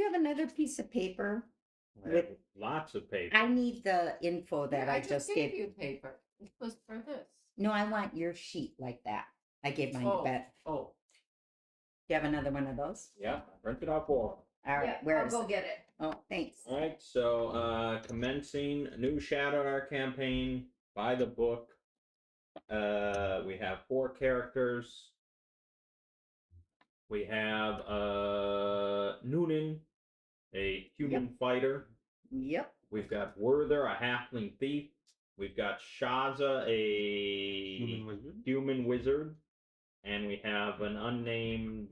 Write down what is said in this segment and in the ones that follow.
have another piece of paper? I have lots of paper. I need the info that I just gave you paper. It was for this. No, I want your sheet like that. I gave mine to Beth. Oh. Do you have another one of those? Yeah, print it out for. All right, Yeah, I'll go get it. Oh, thanks. All right, so commencing a new Shadowdark campaign by the book. We have 4 characters. We have Noonan, a human fighter. Yep. We've got Werther, a halfling thief. We've got Shaza, a human wizard. And we have an unnamed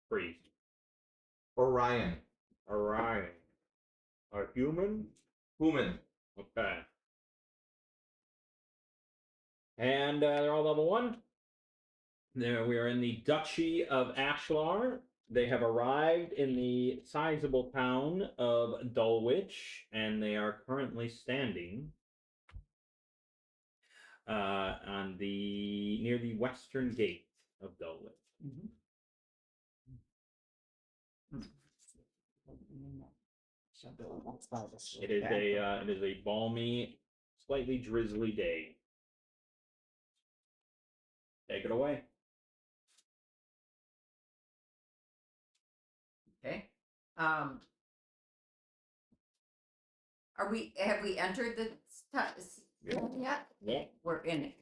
priest. Orion. A human? Human. Okay. And they're all level 1. There we are in the Duchy of Ashlar. They have arrived in the sizable town of Dulwich, and they are currently standing on near the western gate of Dulwich. Mm-hmm. It is a balmy, slightly drizzly day. Take it away. Okay. Have we entered the yet? Yeah. We're in it.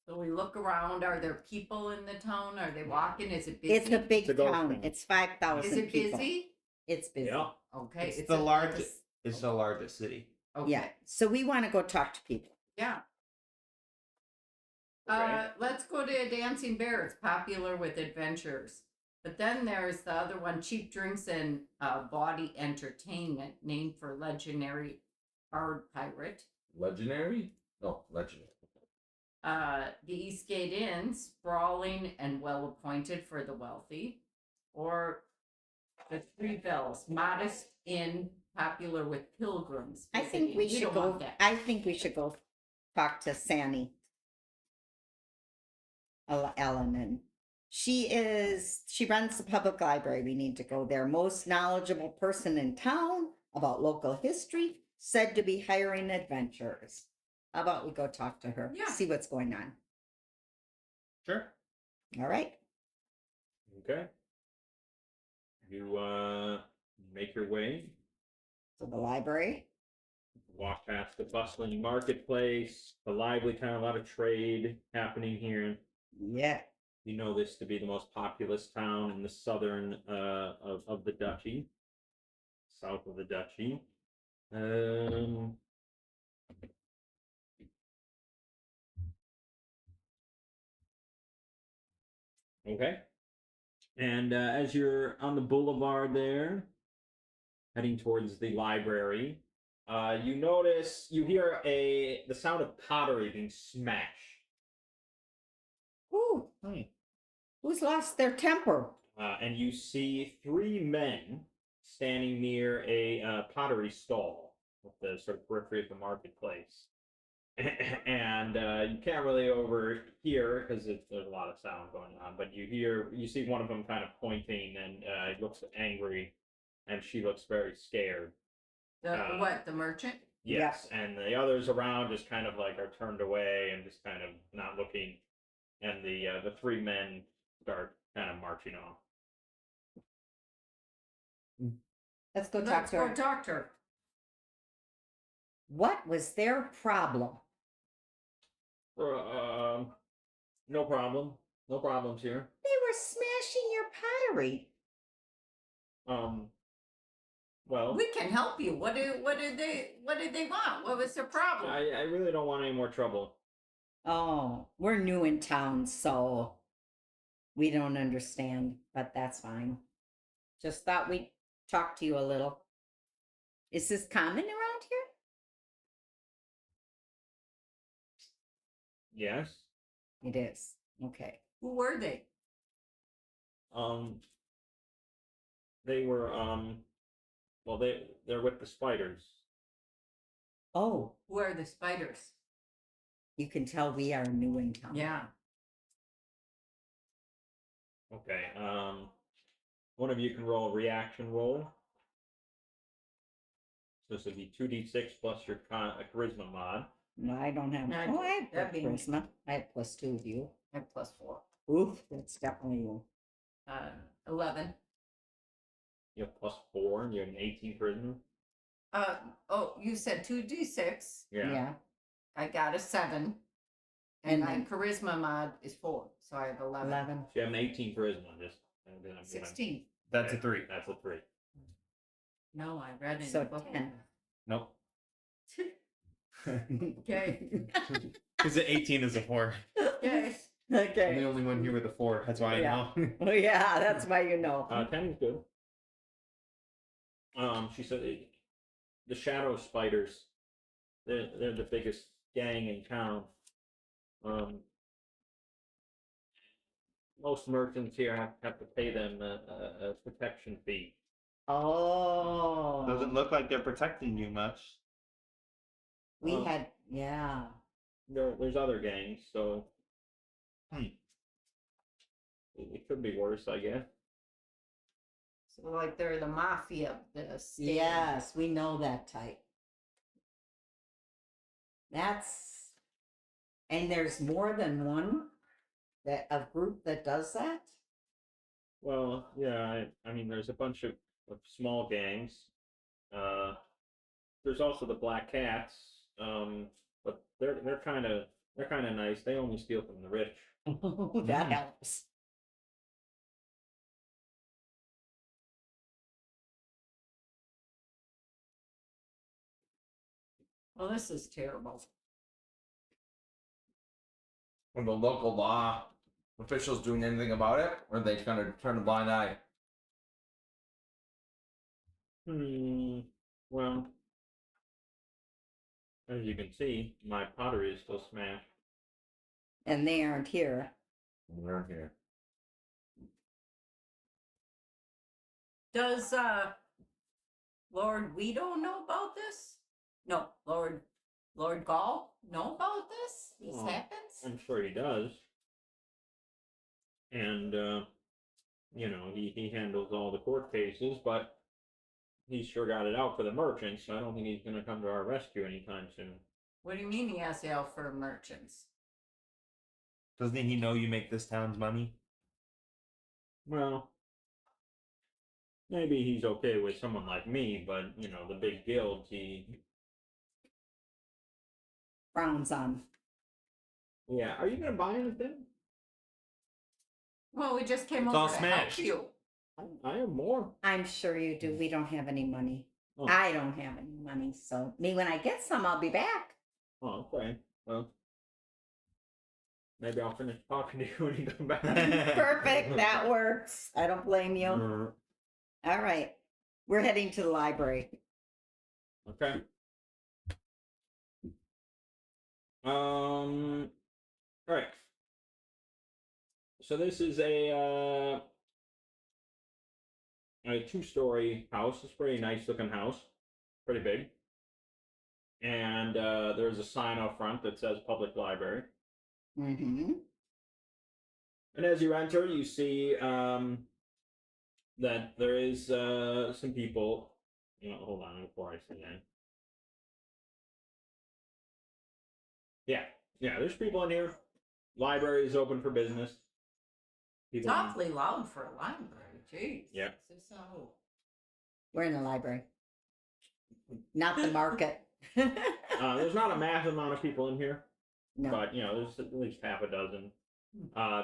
So we look around. Are there people in the town? Are they walking? Is it busy? It's a big It's a ghost town. town. It's 5,000 Is it people. busy? It's busy. Yeah. Okay. It's the largest. It's the largest city. Okay. Yeah. So we want to go talk to people. Yeah. Okay. Let's go to Dancing Bear. It's popular with adventures. But then there's the other one, Cheap Drinks and Body Entertainment, named for legendary bard pirate. Legendary? No, legendary. The Eastgate Inn, sprawling and well appointed for the wealthy. Or the Three Bells, modest inn, popular with pilgrims. I think we should don't go. want that. I think we should go talk to Sanny Ellen, and she runs the public library. We need to go there. Most knowledgeable person in town about local history, said to be hiring adventurers. How about we go talk to her? Yeah. See what's going on. Sure. All right. Okay. You make your way. So the library. Walk past the bustling marketplace, the lively town, a lot of trade happening here. Yeah. You know this to be the most populous town in the southern of the duchy, south of the duchy. Okay. And as you're on the boulevard there, heading towards the library, you hear the sound of pottery being smashed. Ooh. Who's lost their temper? And you see 3 men standing near a pottery stall with the sort of periphery of the marketplace. And you can't really overhear because there's a lot of sound going on, but you see one of them kind of pointing, and he looks angry, and she looks very scared. The merchant? Yes, and the others around just kind of like are turned away and just kind of not looking, and the 3 men start kind of marching off. Let's go talk Let's to go her. talk to her. What was their problem? No problem. No problems here. They were smashing your pottery. Well, We can help you. What did they want? What was their problem? I really don't want any more trouble. Oh, we're new in town, so we don't understand, but that's fine. Just thought we'd talk to you a little. Is this common around here? Yes. It is. Okay. Who were they? They were well, they're with the spiders. Oh, Who are the spiders? you can tell we are new in town. Yeah. Okay. one of you can roll a reaction roll. So this would be 2d6 plus your charisma mod. No, I don't have. No, Oh, I have that'd be me. charisma. I have +2 of you. I have +4. Oof, that's definitely you. 11. You have +4 and you have an 18 charisma. Oh, you said 2d6. Yeah. I got a 7. And And my then- charisma mod is 4. So I have 11. 11. So you have an 18 charisma. Just 16. That's a 3. That's a 3. No, I read it So in the book. 10. Nope. Okay. Because the 18 is a 4. Okay. I'm Okay. the only one here with a 4. That's why Yeah. I know. Oh, yeah, that's why you know. 10 is good. She said the Shadow Spiders. They're the biggest gang in town. Most merchants here have to pay them a protection fee. Oh. Doesn't look like they're protecting you much. We Oh. had, yeah. There's other gangs, so Hmm. it could be worse, I guess. So like they're the mafia of the state. Yes, we know that type. That's, and there's more than one that a group that does that. Well, yeah, I mean, there's a bunch of small gangs. There's also the Black Cats, but they're kind of nice. They only steal from the rich. That helps. Well, this is terrible. Are the local law officials doing anything about it? Or are they going to turn a blind eye? Well, as you can see, my pottery is still smashed. And they aren't here. We're here. Does Lord Guido know about this? No, Lord Gall know about this? This Well, happens? I'm sure he does. And he handles all the court cases, but he's sure got it out for the merchants, so I don't think he's going to come to our rescue anytime soon. What do you mean he has to out for merchants? Doesn't he know you make this town's money? Well, maybe he's okay with someone like me, but, the big guilds, Frowns on. Yeah, are you going to buy anything? Well, we just came It's over all to smashed. help you. I have more. I'm sure you do. We don't have any money. Oh. I don't have any money. So me, when I get some, I'll be back. Oh, okay. Well, maybe I'll finish talking to you when you come back. Perfect. That works. I don't blame you. All right. We're heading to the library. Okay. All right. So this is a 2-story house. It's a pretty nice looking house. Pretty big. And there's a sign out front that says public library. Mm-hmm. And as you enter, you see that there is some people. Hold on before I say that. Yeah, there's people in here. Library is open for business. It's People. awfully loud for a library. Jeez. Yeah. So, We're in the library, not the market. There's not a massive amount of people in here, No. but there's at least half a dozen.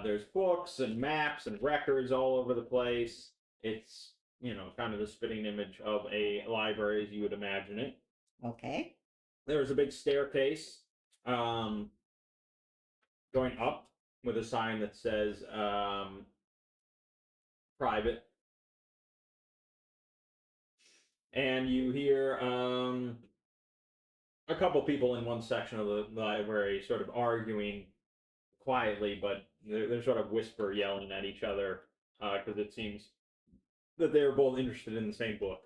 There's books and maps and records all over the place. It's kind of the spitting image of a library as you would imagine it. Okay. There's a big staircase going up with a sign that says private. And you hear a couple people in one section of the library sort of arguing quietly, but they're sort of whisper yelling at each other because it seems that they're both interested in the same book,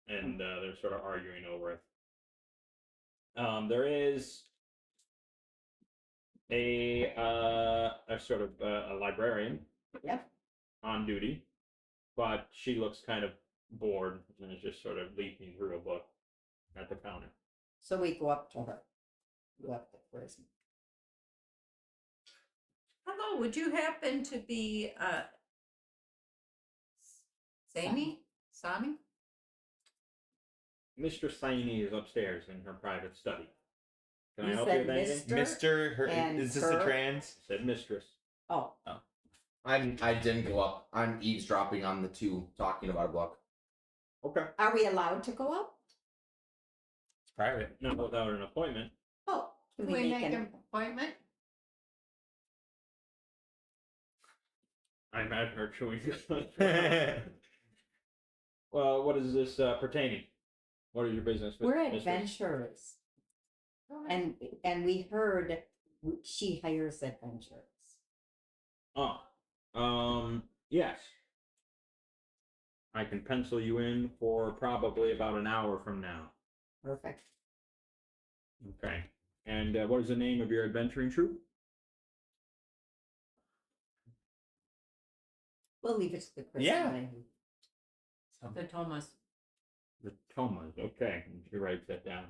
and they're sort of arguing over it. There is a sort of a librarian Yep. on duty, but she looks kind of bored and is just sort of leafing through a book at the counter. So we go up to her. Go up to Charisma. Hello, would you happen to be Sami? Sami? Mistress Saini is upstairs in her private study. Can I You help said you with anything? Mister? Mr. Her, And is this her? a trans? I said mistress. Oh, I didn't go up. I'm eavesdropping on the two talking about a book. Okay. are we allowed to go up? It's private. Not without an appointment. Oh, Can we make an appointment? I imagine her chewing gum. Well, what is this pertaining? What is your business with We're mistress? adventurers, and we heard she hires adventurers. Yes. I can pencil you in for probably about an hour from now. Perfect. Okay. And what is the name of your adventuring troupe? We'll leave it to the person. Yeah. The Thomas. The Tomas. Okay. She writes that down.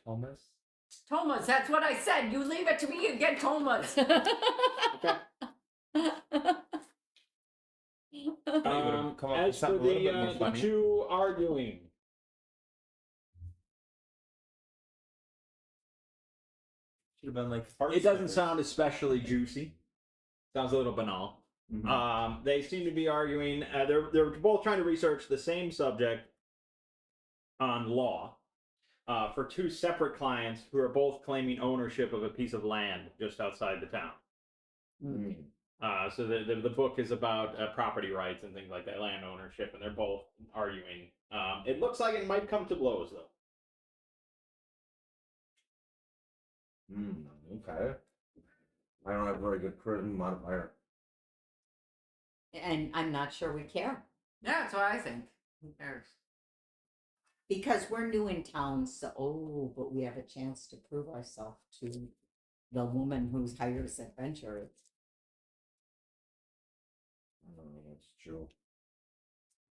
Thomas? Thomas, that's what I said. You leave it to me, you get Thomas. would've come up with As for something a little bit more the funny. two arguing, Should have been like. it doesn't sound especially juicy. Sounds a little banal. Mhm. They seem to be arguing. They're both trying to research the same subject on law for two separate clients who are both claiming ownership of a piece of land just outside the town. Mm. So the book is about property rights and things like that, land ownership, and they're both arguing. It looks like it might come to blows, though. Okay. I don't have a very good charisma modifier. And I'm not sure we care Yeah, that's what I think. Who cares? because we're new in town. So, but we have a chance to prove ourselves to the woman who's hires adventurers. That's true.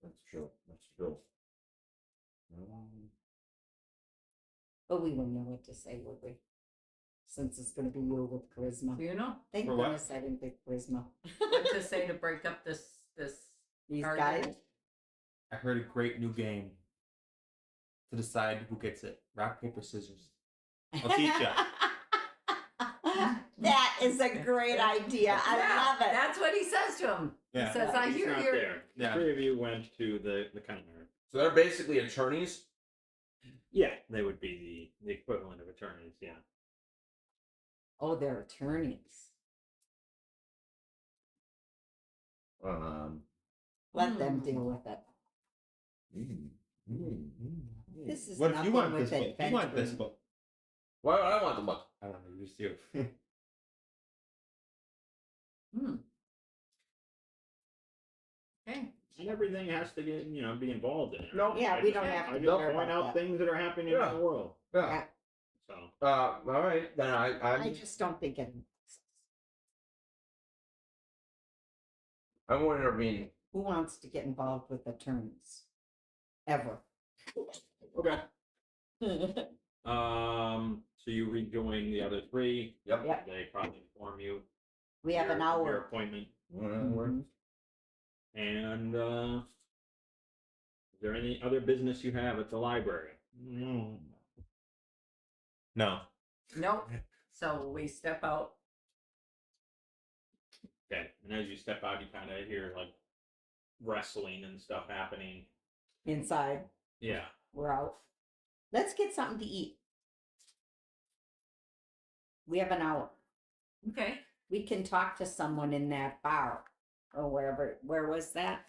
That's true. That's true. But we wouldn't know what to say, would we? Since it's going to be you with charisma. Do you know Thank For what? goodness I didn't pick charisma. what to say to break up this These argument? guys. I heard a great new game to decide who gets it. Rock, paper, scissors. I'll teach ya. That is a great idea. I Yeah, love it. That's what he says to him. Yeah. He says, I He's hear not you're there. Yeah. The three of you went to the counter. So they're basically attorneys. Yeah, they would be the equivalent of attorneys. Yeah. Oh, they're attorneys. Let them Hmm. deal with it. This is What if you nothing want with this book? You want this adventuring. book? Why would I want the book? I don't know, just you. Hmm. Okay. And everything has to get be involved in it. No. Yeah, I we just- don't have I to just care point about out that. things that are happening Yeah. in the world. Yeah. So All right. Then I I'm just don't think it. I won't intervene. Who wants to get involved with attorneys? Ever. okay. So you rejoin the other three. Yep. Yep. They probably inform you We have an your hour. appointment. Mhm. And is there any other business you have at the library? No. Nope. So we step out. Okay. And as you step out, you kind of hear like wrestling and stuff happening. Inside. Yeah. We're out. Let's get something to eat. We have an hour. Okay. We can talk to someone in that bar or wherever. Where was that?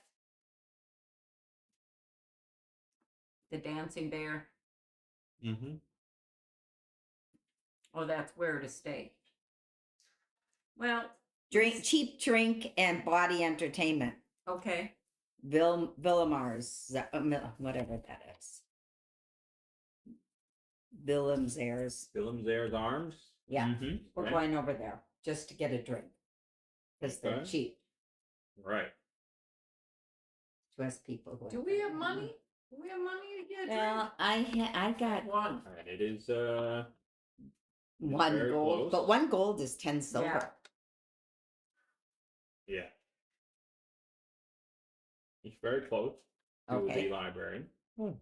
The dancing bear. Mm-hmm. Oh, that's where to stay. Well, Cheap drink and body entertainment. okay. Villamar's, whatever that is. Willem's Willem's Arms. Yeah, Mm-hmm. we're Okay. going over there just to get a drink because they're Okay. cheap. Right. to us people who Do we have money? Do we have money to get a Well, I got one? All right, it is one very gold, close. but one gold is 10 silver. yeah. It's very close to Okay. the library. Good.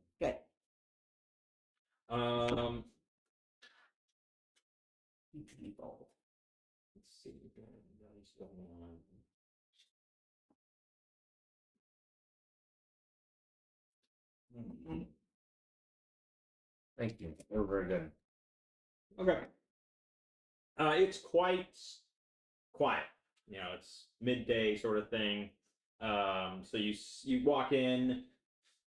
Gold. Let's see what is going on. Thank you. You're very good. Okay. It's quite quiet. You know, it's midday sort of thing. So you walk in,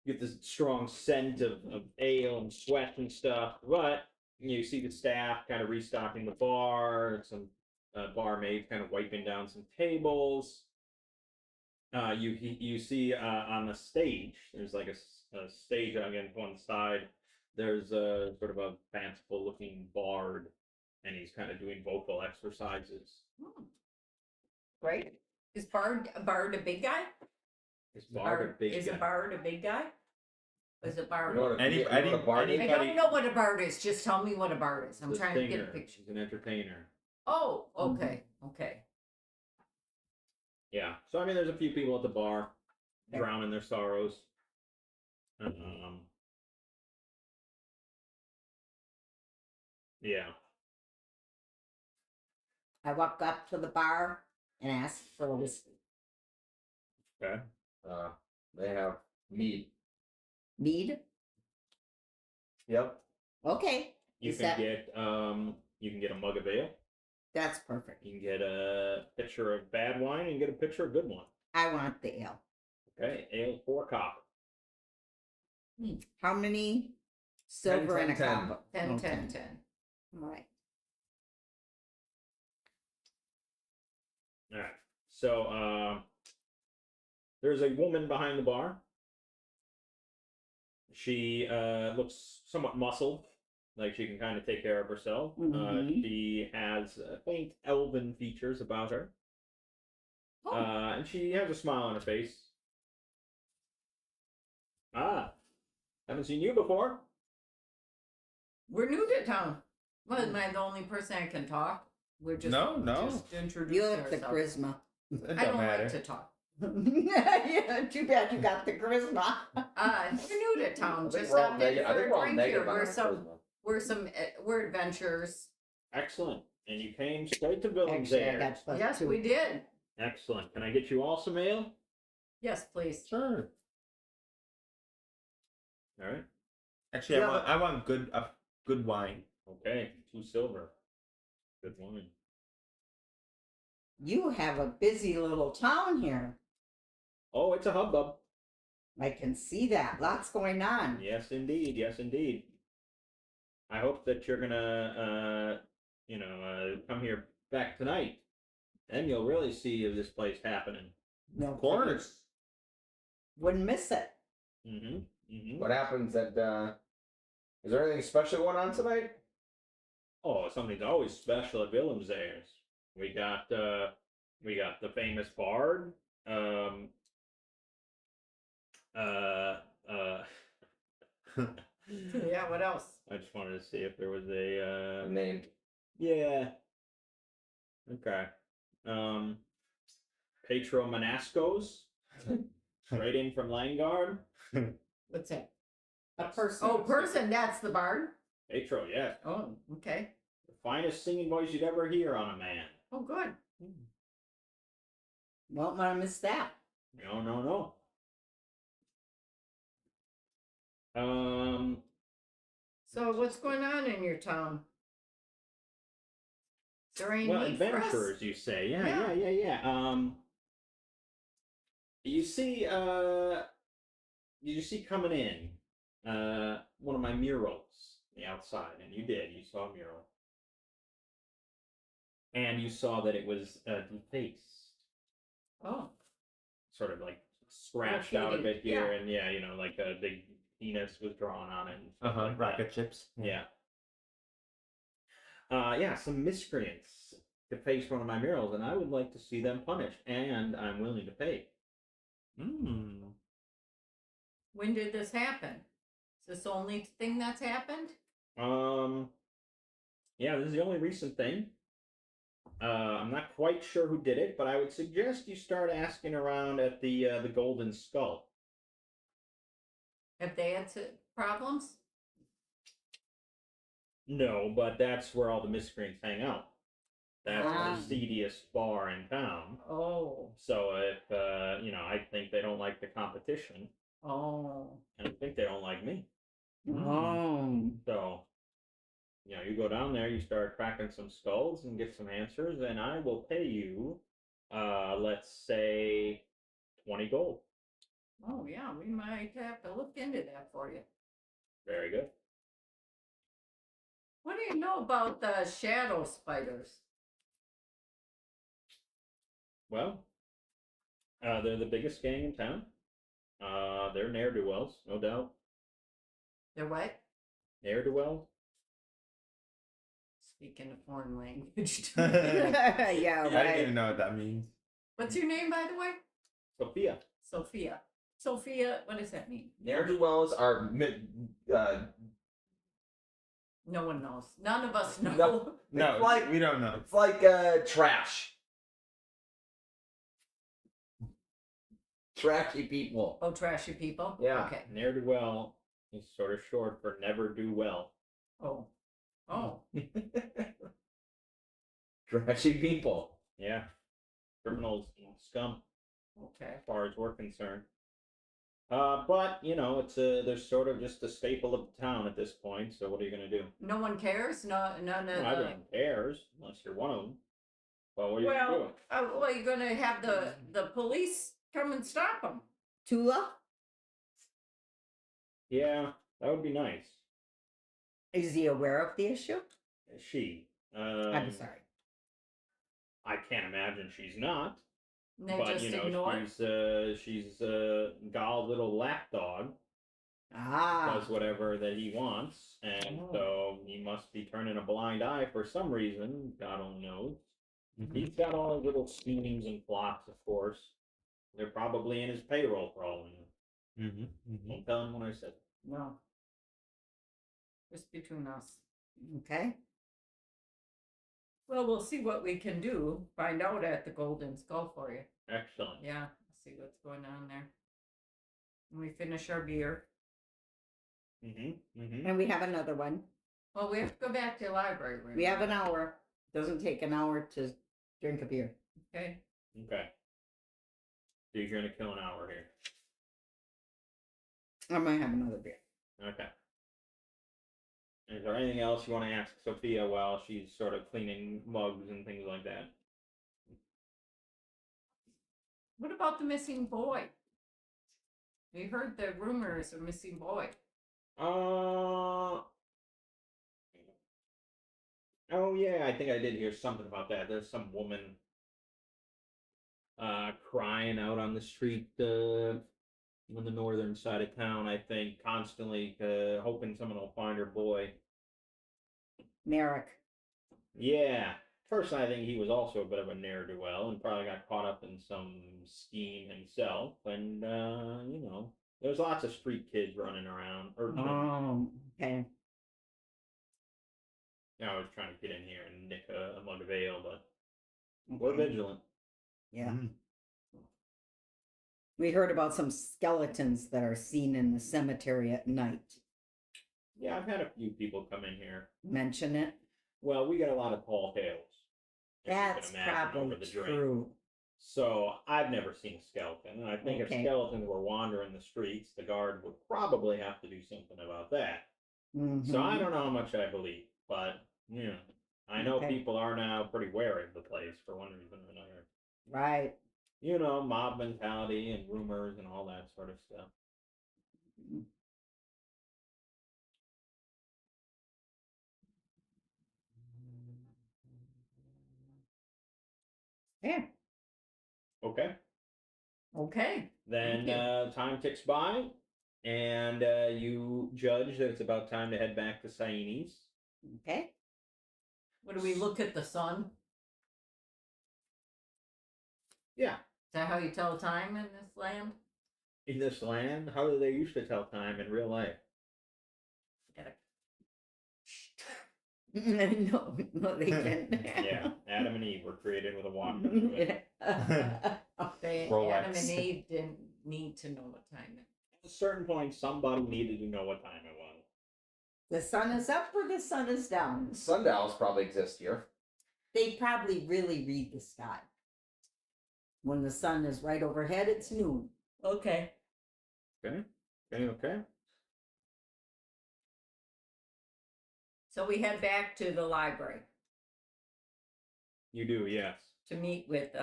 you get this strong scent of ale and sweat and stuff, but you see the staff kind of restocking the bar, some barmaids kind of wiping down some tables. You see on the stage, there's like a stage on one side. There's a sort of a fanciful looking bard, and he's kind of doing vocal exercises. Great. Is Bard a big guy? Is Bard a big Is guy? a Bard a big guy? Is a Bard? You know what a, Any- you know what a any- bard is? I anybody- don't know what a Bard is. Just tell me what a Bard is. I'm The trying to get a singer. picture. He's an entertainer. Oh, okay, okay. Yeah. So I mean, there's a few people at the bar drowning their sorrows. Yeah. I walk up to the bar and ask for a whiskey. Okay. They have mead. Mead? Yep. Okay. You Is can that- get you can get a mug of ale. That's perfect. You can get a pitcher of bad wine and get a pitcher of good one. I want the ale. Okay, ale 4 copper. How many silver 10, and a 10. copper? 10, Okay. 10, 10. All right. All right. So there's a woman behind the bar. She looks somewhat muscled, like she can kind of take care of herself. Mhm. She has faint elven features about her. Oh. And she has a smile on her face. Ah, haven't seen you before. We're new to town. Well, am I the only person that can talk? We're just No. just introduce You have the ourselves. charisma. It I don't don't matter. like to talk. Yeah, too bad you got the charisma. We're new to town. I think Just we're all stopped in neg- I for think a we're all drink negative here. on We're our some charisma. we're adventurers. Excellent. And you came straight to Villain's Actually, I Air. got plus Yes, 2. we did. Excellent. Can I get you all some ale? Yes, please. Sure. All right. Actually, Yeah, I want good wine. Okay. 2 silver. Good wine. You have a busy little town here. Oh, it's a hubbub. I can see that. Lots going on. Yes, indeed. Yes, indeed. I hope that you're gonna, come here back tonight. Then you'll really see this place happening. No Of course. Wouldn't miss it. Mm-hmm. Mm-hmm. What happens at? Is there anything special going on tonight? Oh, something's always special at Willem's Airs. We got the famous bard. Yeah, what else? I just wanted to see if there was a Name. yeah. Okay. Petro Monascos, straight in from Langard. What's that? A person. Oh, person, that's the bard. Petro, yeah, Oh, okay. the finest singing voice you'd ever hear on a man. Oh, good. Won't want to miss that. No. So what's going on in your town? Is there any Well, need for us? adventurers, you say? Yeah. Yeah. You see, did you see coming in one of my murals on the outside? And you did. You saw a mural, and you saw that it was defaced, Oh, sort of like scratched out a Graffiti, bit here, yeah. and yeah, like a big penis was drawn on it. And stuff like that. Rocket chips. Yeah. Some miscreants defaced one of my murals, and I would like to see them punished, and I'm willing to pay. Mm. When did this happen? Is this the only thing that's happened? Yeah, this is the only recent thing. I'm not quite sure who did it, but I would suggest you start asking around at the Golden Skull. Have they had problems? No, but that's where all the miscreants hang out. That's Ah. the seediest bar in town. Oh. So if I think they don't like the competition, Oh. and I think they don't like me. Oh. So, you go down there, you start cracking some skulls and get some answers, and I will pay you, let's say, 20 gold. Oh yeah, we might have to look into that for you. Very good. What do you know about the shadow spiders? Well, they're the biggest gang in town. They're ne'er-do-wells, no doubt. They're what? Ne'er-do-well. Speaking a foreign language. Yeah, I didn't right. even know what that means. What's your name, by the way? Sophia. Sophia. Sophia, what does that mean? Ne'er-do-wells are No one knows. None of us know. No. No, It's like- we don't know. it's like trash. Trashy people. Oh, trashy people? Yeah. Okay. Ne'er-do-well is sort of short for never do well. Oh. Oh. Trashy people. Yeah. Criminals and scum, Okay. as far as we're concerned. But it's there's sort of just a staple of the town at this point. So what are you gonna do? No one cares? No, none of Well, everyone cares, unless you're one of them. Well, what are you gonna do? well, you're gonna have the police come and stop them. Tula? Yeah, that would be nice. Is he aware of the issue? She. I'm sorry. I can't imagine she's not. And they But just ignore it. she's Gal's little lapdog. Ah. Does whatever that he wants, and Oh. so he must be turning a blind eye for some reason. God only knows. Mhm. He's got all his little schemings and plots, of course. They're probably in his payroll for all we know. Don't tell him what I said. No. Just between us. Okay. Well, we'll see what we can do. Find out at the Golden Skull for you. Excellent. Yeah, see what's going on there. And we finish our beer. And we have another one. Well, we have to go back to the library. We have an hour. Doesn't take an hour to drink a beer. Okay. Okay. So you're gonna kill an hour here. I might have another beer. Okay. Is there anything else you want to ask Sophia while she's sort of cleaning mugs and things like that? What about the missing boy? We heard the rumors of a missing boy. Oh yeah, I think I did hear something about that. There's some woman crying out on the street on the northern side of town, I think, constantly hoping someone will find her boy. Merrick. Yeah. First, I think he was also a bit of a ne'er-do-well and probably got caught up in some scheme himself. And, there's lots of street kids running around. Oh, okay. I was trying to get in here and nick a mug of ale, but we're Okay. vigilant. Yeah. We heard about some skeletons that are seen in the cemetery at night. Yeah, I've had a few people come in here. Mention it. Well, we get a lot of tall tales. if you can That's imagine, over probably the drain. true. So I've never seen a skeleton, and I think if Okay. skeletons were wandering the streets, the guard would probably have to do something about that. So I Mhm. don't know how much I believe, but I know Okay. people are now pretty wary of the place for one reason or another. Right. Mob mentality and rumors and all that sort of stuff. Yeah. Okay. Okay. Then Thank you. time ticks by, and you judge that it's about time to head back to Saini's. Okay. What do we look at the sun? Yeah. Is that how you tell time in this land? In this land, how do they used to tell time in real life? No, they didn't. Yeah, Adam and Eve were created with a watch. They, Rolex. Adam and Eve didn't need to know what time it At a certain point, somebody needed to know what time it was. The sun is up or the sun is down. Sundials probably exist here. They probably really read the sky. When the sun is right overhead, it's noon. Okay. Okay. Okay. So we head back to the library You do, yes. to meet with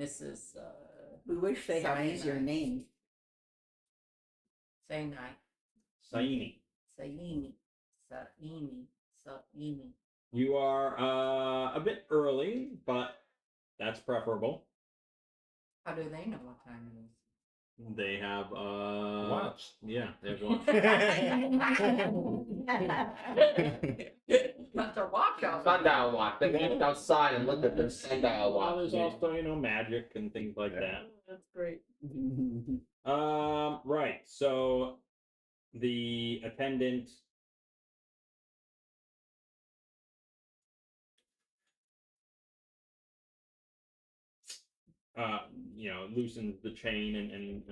Mrs. We wish they had Cyanide. easier name. Saini. Saini. Saini. You are a bit early, but that's preferable. How do they know what time it is? They have Watch. Yeah, they have watch. Got their watch out. Sundial watch. They walked outside and looked at their sundial Well, watch. there's also magic and things like that. That's great. Right. So the attendant loosens the chain and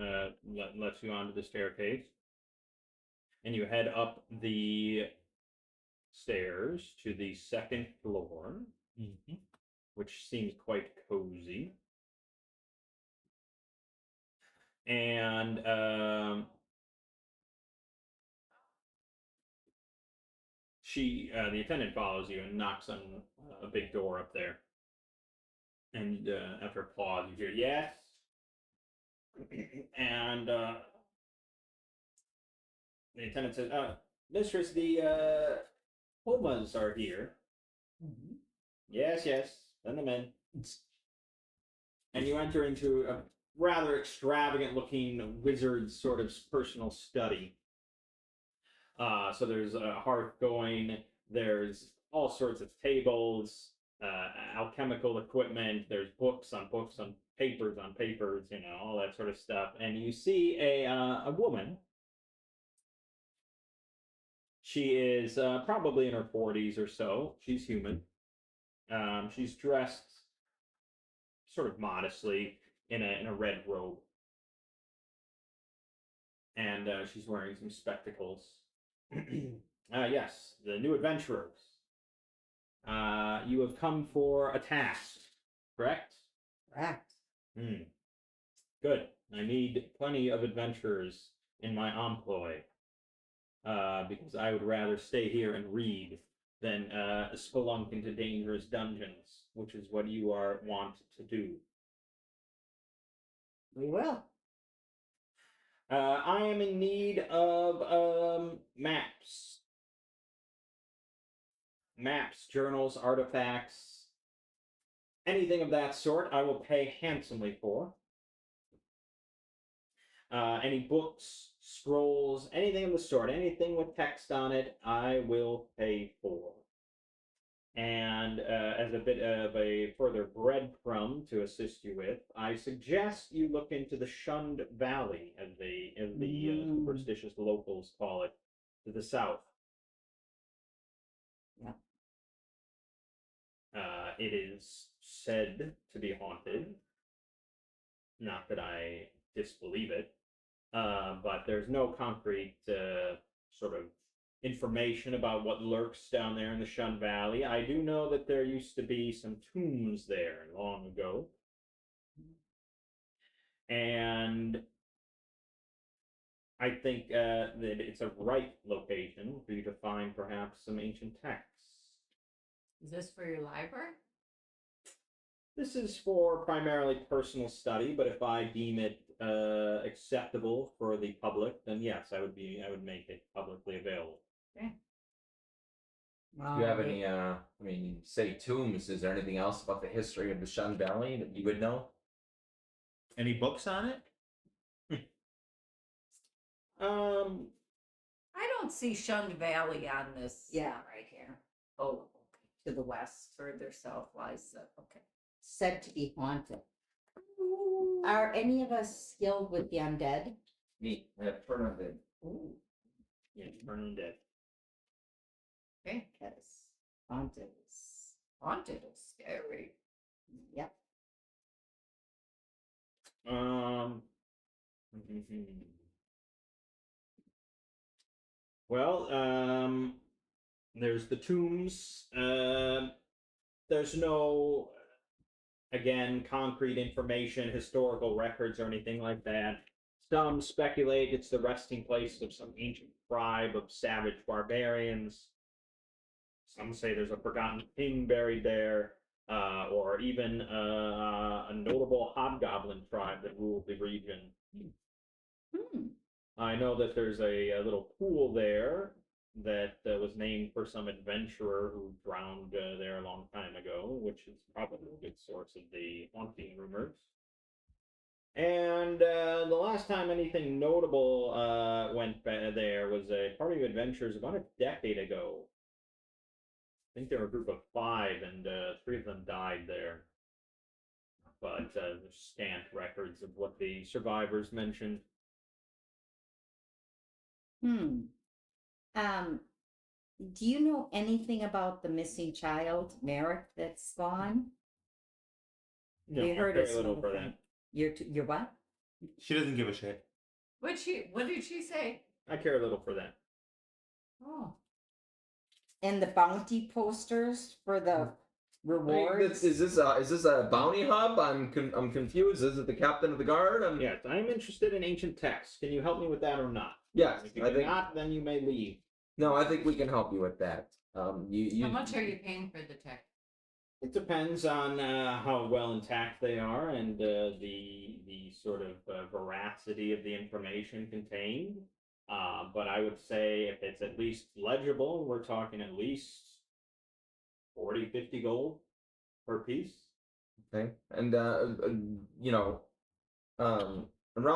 lets you onto the staircase. And you head up the stairs to the second floor, which seems quite cozy. And the attendant follows you and knocks on a big door up there. And after a pause, you hear yes. And the attendant says, "Mistress, the Pumas are here." Yes, send them in. And you enter into a rather extravagant-looking wizard's sort of personal study. So there's a hearth going. There's all sorts of tables, alchemical equipment. There's books on papers on papers. All that sort of stuff. And you see a woman. She is probably in her 40s or so. She's human. She's dressed sort of modestly in a red robe, and she's wearing some spectacles. Yes, the new adventurers. You have come for a task, correct? Correct. Good. I need plenty of adventurers in my employ, because I would rather stay here and read than spelunk into dangerous dungeons, which is what you want to do. We will. I am in need of maps. Maps, journals, artifacts, anything of that sort, I will pay handsomely for. Any books, scrolls, anything of the sort, anything with text on it, I will pay for. And as a bit of a further breadcrumb to assist you with, I suggest you look into the Shunned Valley, as the superstitious locals call it, to the south. Yeah. It is said to be haunted. Not that I disbelieve it, but there's no concrete sort of information about what lurks down there in the Shun Valley. I do know that there used to be some tombs there long ago. And I think that it's a right location for you to find perhaps some ancient texts. Is this for your library? This is for primarily personal study, but if I deem it acceptable for the public, then yes, I would make it publicly available. Okay. Do you have any, you say tombs, is there anything else about the history of the Shun Valley that you would know? Any books on it? I don't see Shunned Valley on this. Yeah, right here. Oh, okay. To the west. Further south lies okay. Said to be haunted. Are any of us skilled with the undead? Me, I have turn on the. Ooh, Yeah, burning dead. Okay. because haunted is. Haunted is scary. Yep. Well, there's the tombs. There's no, again, concrete information, historical records, or anything like that. Some speculate it's the resting place of some ancient tribe of savage barbarians. Some say there's a forgotten king buried there, or even a notable hobgoblin tribe that ruled the region. Hmm. I know that there's a little pool there that was named for some adventurer who drowned there a long time ago, which is probably a good source of the haunting rumors. And the last time anything notable went there was a party of adventurers about a decade ago. I think they were a group of 5, and 3 of them died there. But there's scant records of what the survivors mentioned. Hmm. Do you know anything about the missing child, Merrick, that's gone? No, We I heard care his little little for thing. that. You're what? She doesn't give a shit. What did she say? I care little for that. Oh. And the bounty posters for the rewards? Is this a bounty hub? I'm confused. Is it the captain of the guard? Yes, I am interested in ancient texts. Can you help me with that or not? Yes, If you I think. cannot, then you may leave. No, I think we can help you with that. You. How much are you paying for the tech? It depends on how well intact they are and the sort of veracity of the information contained. But I would say if it's at least legible, we're talking at least 40, 50 gold per piece. Okay, and around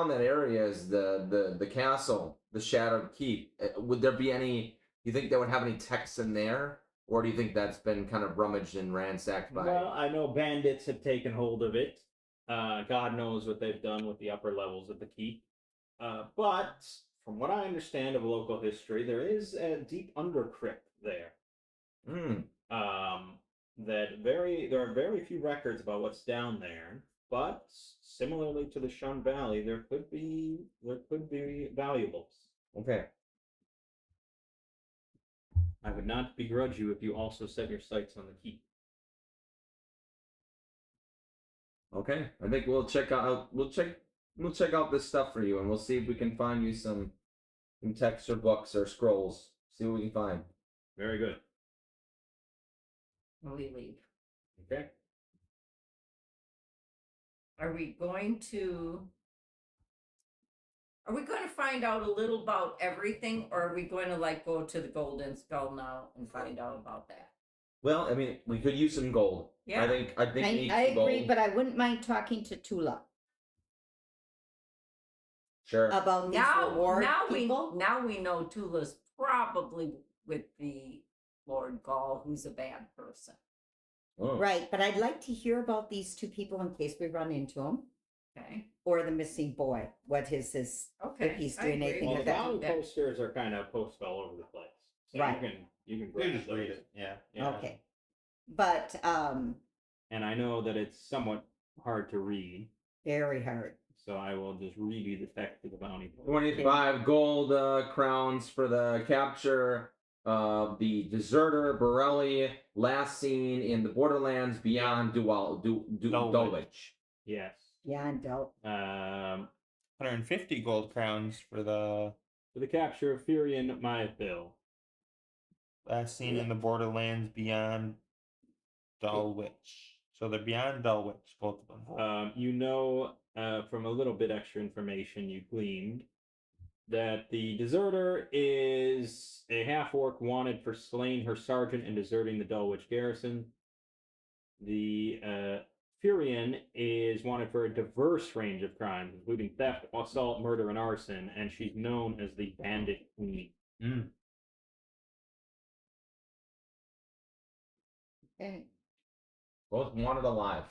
that area is the castle, the Shadowed Keep. Would there be any? You think they would have any texts in there, or do you think that's been kind of rummaged and ransacked by? Well, I know bandits have taken hold of it. God knows what they've done with the upper levels of the keep. But from what I understand of local history, there is a deep undercrypt there. Hmm. There are very few records about what's down there. But similarly to the Shun Valley, there could be valuables. Okay. I would not begrudge you if you also set your sights on the keep. Okay. I think we'll check out this stuff for you, and we'll see if we can find you some texts or books or scrolls. See what we can find. Very good. We leave. Okay. Are we going to find out a little about everything, or are we going to like go to the Golden Skull now and find out about that? Well, I mean, we could use some gold. Yeah. I think we need I some agree, gold. but I wouldn't mind talking to Tula Sure. about these reward people. Now we know Tula's probably with the Lord Gaul, who's a bad person. Oh. Right, but I'd like to hear about these 2 people in case we run into them. Okay. Or the missing boy. What his Okay. if he's doing I agree. anything Well, the with that. bounty posters are kind of posted all over the place. So Right. You can You grab just those. read it. Yeah. Yeah. Okay. But And I know that it's somewhat hard to read, very hard. so I will just read you the text of the bounty poster. 25 gold crowns for the capture of the deserter Borelli, last seen in the Borderlands beyond Dulwich. Yes. Yeah, and don't. 150 gold crowns for the For the capture of Furion Mythville. last scene in the Borderlands beyond Dulwich. So they're beyond Dulwich, both of them. You know, from a little bit extra information you gleaned, that the deserter is a half-orc wanted for slaying her sergeant and deserting the Dulwich garrison. The Furion is wanted for a diverse range of crimes, including theft, assault, murder, and arson, and she's known as the Bandit Queen. Okay. Both wanted alive.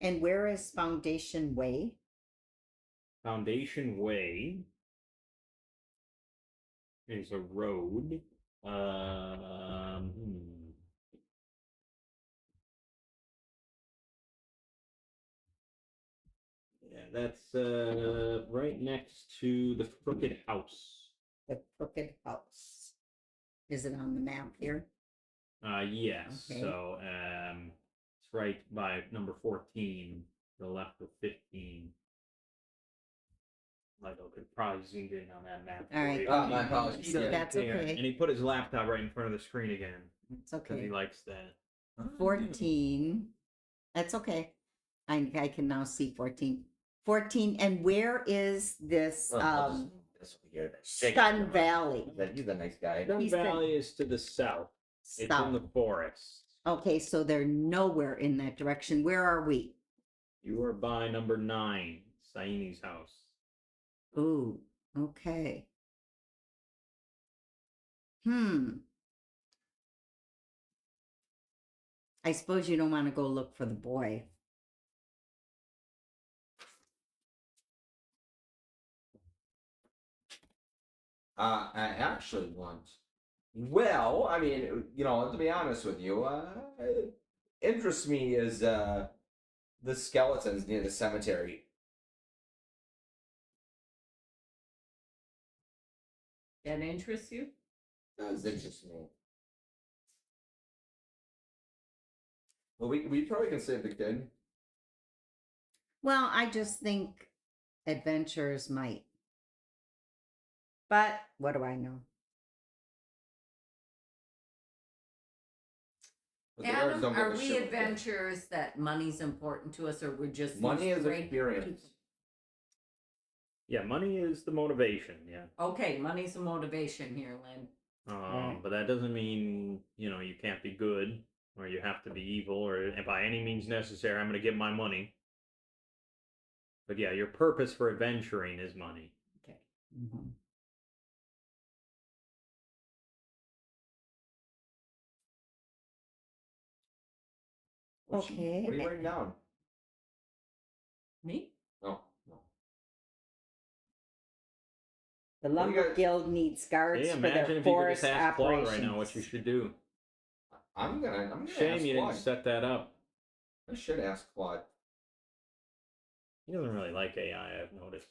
And where is Foundation Way? Foundation Way is a road. Yeah, that's right next to the Crooked House. The Crooked House. Is it on the map here? Yes. Okay. So it's right by number 14, to the left of 15. Michael could probably zoom in on that map. All right. My apologies. So Yeah. that's Hang on. okay. And he put his laptop right in front of the screen again It's because he okay. likes that. 14. That's okay. I can now see 14. 14. And where is this This over here. That Sun Valley? He's a nice guy. Gun He said- Valley is to the south. It's in South. the forest. Okay, so they're nowhere in that direction. Where are we? You are by number 9, Saini's house. Ooh, okay. I suppose you don't want to go look for the boy. I actually want. Well, I mean, to be honest with you, interests me is the skeletons near the cemetery. That interests you? Does interest me. Well, we probably can save the kid. Well, I just think adventurers might. But what do I know? But the guards Adam, don't get are the we shit. adventurers that money's important to us, or we're just Money these is great experience. people? Yeah, money is the motivation. Yeah. Okay, money's a motivation here, Lynn. Right. But that doesn't mean you can't be good or you have to be evil or by any means necessary. I'm going to get my money. But yeah, your purpose for adventuring is money. Okay. Mhm. Okay. What are you writing down? Me? No, no. The What do you Lumber guys- Guild needs guards Hey, for imagine their if you could forest just ask Claude operations. right now what you should do. I'm gonna Shame ask you didn't Claude. set that up. I should ask Claude. He doesn't really like AI, I've noticed.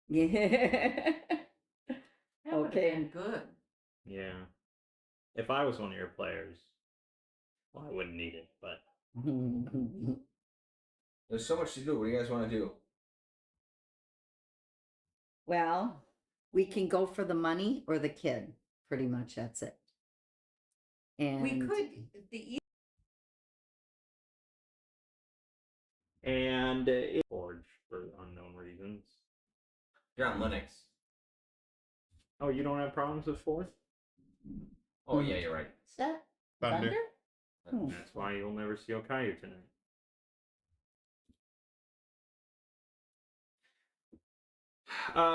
Yeah. That would have Okay. been good. Yeah. If I was one of your players, well, I wouldn't need it, but There's so much to do. What do you guys want to do? Well, we can go for the money or the kid. Pretty much that's it. And We could the and it's Forge for unknown reasons. You're on Linux. Oh, you don't have problems with Forge? Oh yeah, you're right. Is that Thunder. Hmm. That's why you'll never see Okayu tonight.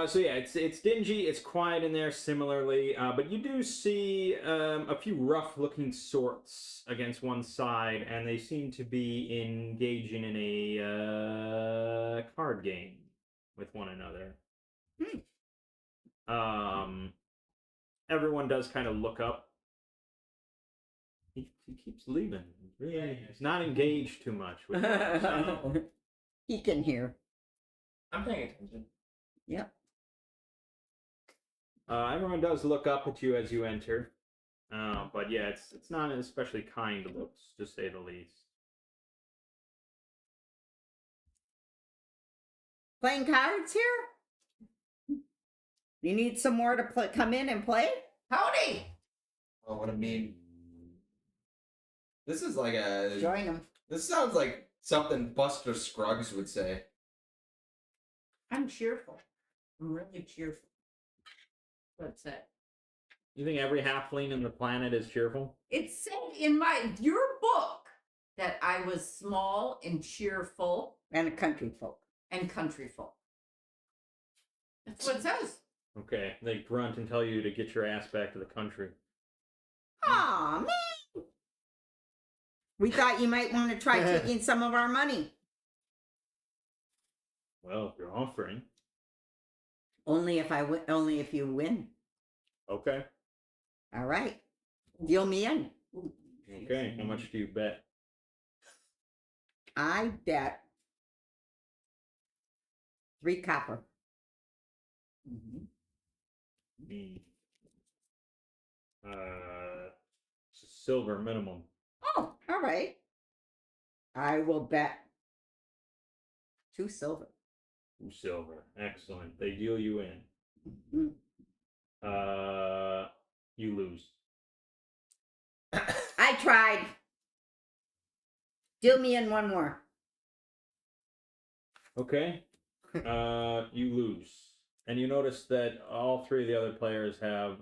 So yeah, it's dingy, it's quiet in there similarly, but you do see a few rough-looking sorts against one side, and they seem to be engaging in a card game with one another. Everyone does kind of look up. He keeps leaving. He's not engaged too much with you, so. He can hear. I'm paying attention. Yep. Everyone does look up at you as you enter, but yeah, it's not an especially kind looks, to say the least. Playing cards here? You need some more to come in and play? howdy. Oh, what a meme. This is like a. Join them. This sounds like something Buster Scruggs would say. I'm cheerful. I'm really cheerful. What's that? You think every halfling in the planet is cheerful? It said in your book that I was small and cheerful And a country folk. and country folk. That's what it says. Okay, they grunt and tell you to get your ass back to the country. Aw, man. We thought you might want to try taking some of our money. Well, if you're offering. Only if you win. Okay. All right. Deal me in. Okay. How much do you bet? I bet 3 copper. Hmm. It's a silver minimum. Oh, all right. I will bet 2 silver. 2 silver. Excellent. They deal you in. Mm. You lose. I tried. Deal me in one more. Okay. You lose. And you notice that all 3 of the other players have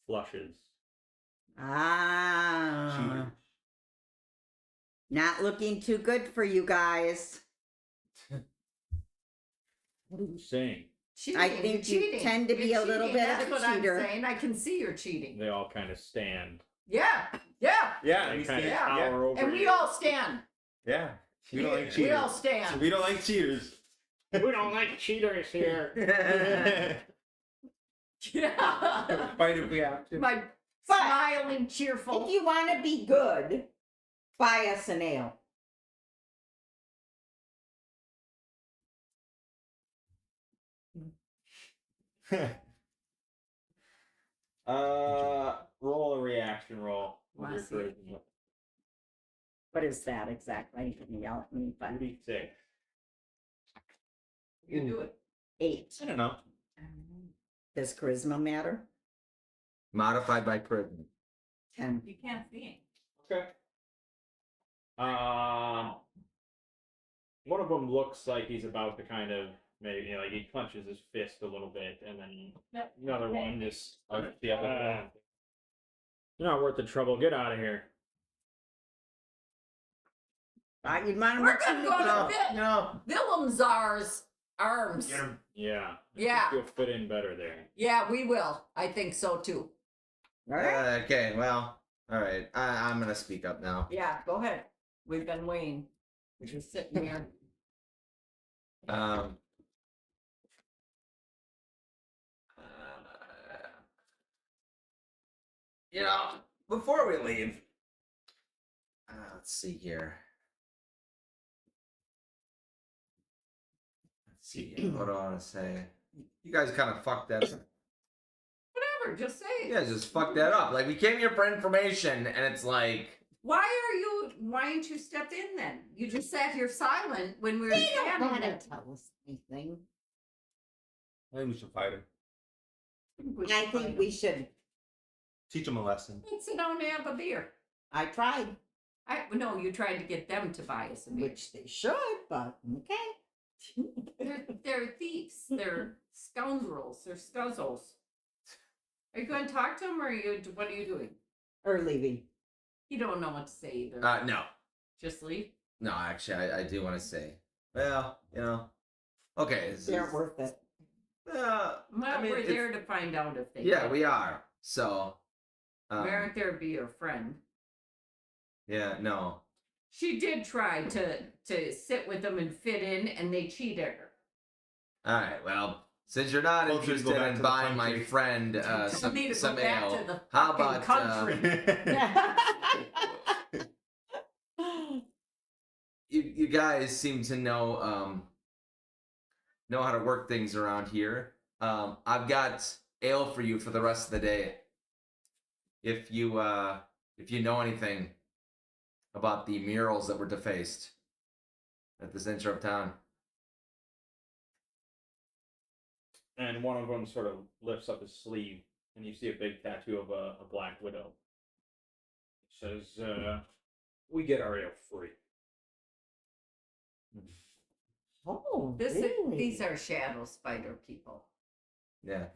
flushes. Ah. Not looking too good for you guys. What are you saying? Cheating. I think You're you cheating. tend to be You're a little cheating. bit of That's a what cheater. I'm saying. I can see you're cheating. They all kind of stand. Yeah. Yeah. Yeah, They we kind of stand. tower over And we you. all stand. Yeah. We don't like We cheaters. all stand. We don't like cheaters. We don't like cheaters here. Yeah. Fight if we have to. My But smiling, cheerful. If you want to be good, buy us an ale. Roll a reaction roll. with your Wanna see it? charisma. What is that exactly? You can yell at me, but 2d6. You do it. 8. I don't know. Does charisma matter? Modified by charisma. 10. You can't see Okay. One of them looks like he's about to kind of maybe like he clenches his fist a little bit, and then Yep. another one just the other one. You're not worth the trouble. Get out of here. You'd mind We're gonna go to Bill. No. Willemzar's arms. Get him. Yeah. I Yeah. think you'll fit in better there. Yeah, we will. I think so too. All right. Okay, well, all right. I'm gonna speak up now. Yeah, go ahead. We've been waiting. We're just sitting here. Um, you know, before we leave, let's see here. Let's see. What do I want to say? You guys kind of fucked that up. Whatever, just say it. You guys just fucked that up. Like, we came here for information, and it's like, Why didn't you step in then? You just sat here silent when we were They don't standing want there. to tell us anything. I think we should fight him. I think we should. Teach him a lesson. Let's sit down and have a beer. I tried, No, you tried to get them to buy us a beer. which they should, but okay. They're thieves. They're scoundrels. They're scuzzles. Are you going to talk to them, or what are you doing? Or leaving. You don't know what to say either. no. Just leave. No, actually, I do want to say, well, you know, okay. They aren't worth it. Well, I mean, we're it's- there to find out if they. Yeah, can. we are. So, We aren't there to be your friend. yeah, no. She did try to sit with them and fit in, and they cheated her. All right, well, since you're not Told you to go interested back in to the buying my country. friend Told me to go some back ale, to the how fucking about country. you guys seem to know how to work things around here. I've got ale for you for the rest of the day. If you know anything about the murals that were defaced at the center of town. And one of them sort of lifts up his sleeve, and you see a big tattoo of a black widow. It says, "We get our ale free." Oh, These are shadow spider people. Yeah,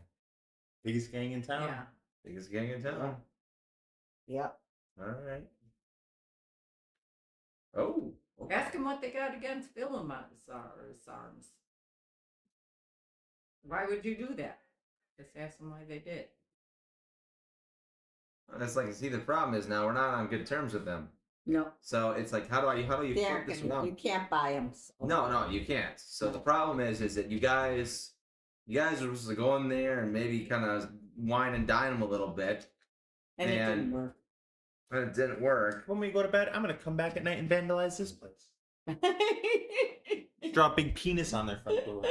Biggest gang in town. Yeah. biggest gang in town. Yep. All right. Oh. okay. Ask them what they got against Willem's arms. Why would you do that? Just ask them why they did. That's like, see, the problem is now we're not on good terms with them. No, So it's like, how do you they flip aren't this gonna, without? you can't buy them. No, you can't. So the problem is that you guys are supposed to go in there and maybe kind of wine and dine them a little bit, And it didn't and- work. and it didn't work. When we go to bed, I'm gonna come back at night and vandalize this place. Draw a big penis on their front door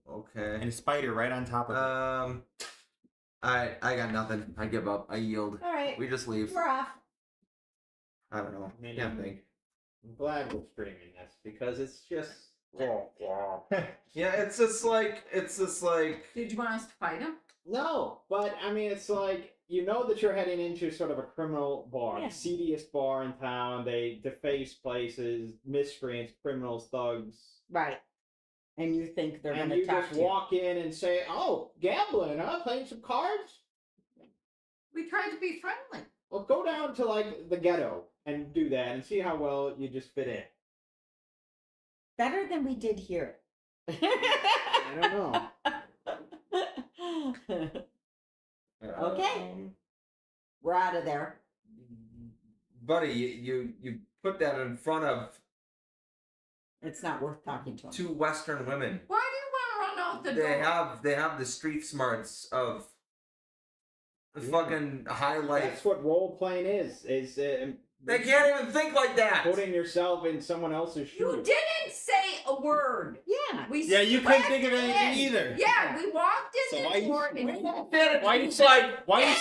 Okay. and a spider right on top of it. I got nothing. I give up. I yield. All right, We just leave. we're off. I don't know. I mean, Can't think. I'm glad we're streaming this because it's just. Yeah, it's just like Did you want us to fight him? No, but I mean, it's like you know that you're heading into sort of a criminal bar, Yeah. the seediest bar in town. They deface places, miscreants, criminals, thugs. Right. And you think they're And going to you talk just to you. walk in and say, "Oh, gambling, huh? Playing some cards? We tried to be friendly. Well, go down to like the ghetto and do that, and see how well you just fit in." Better than we did here. I don't know. Okay. We're out of there. Buddy, you put that in front of It's not worth talking to them. two Western women. Why do you want to run out the door? They have the street smarts of the Yeah. fucking high life. That's what role playing is. They can't even think like that. putting yourself in someone else's shoes. You didn't say a word. Yeah. We Yeah, you couldn't swept think of anything in. either. Yeah, we walked in So the why you- door and Why you It's like why you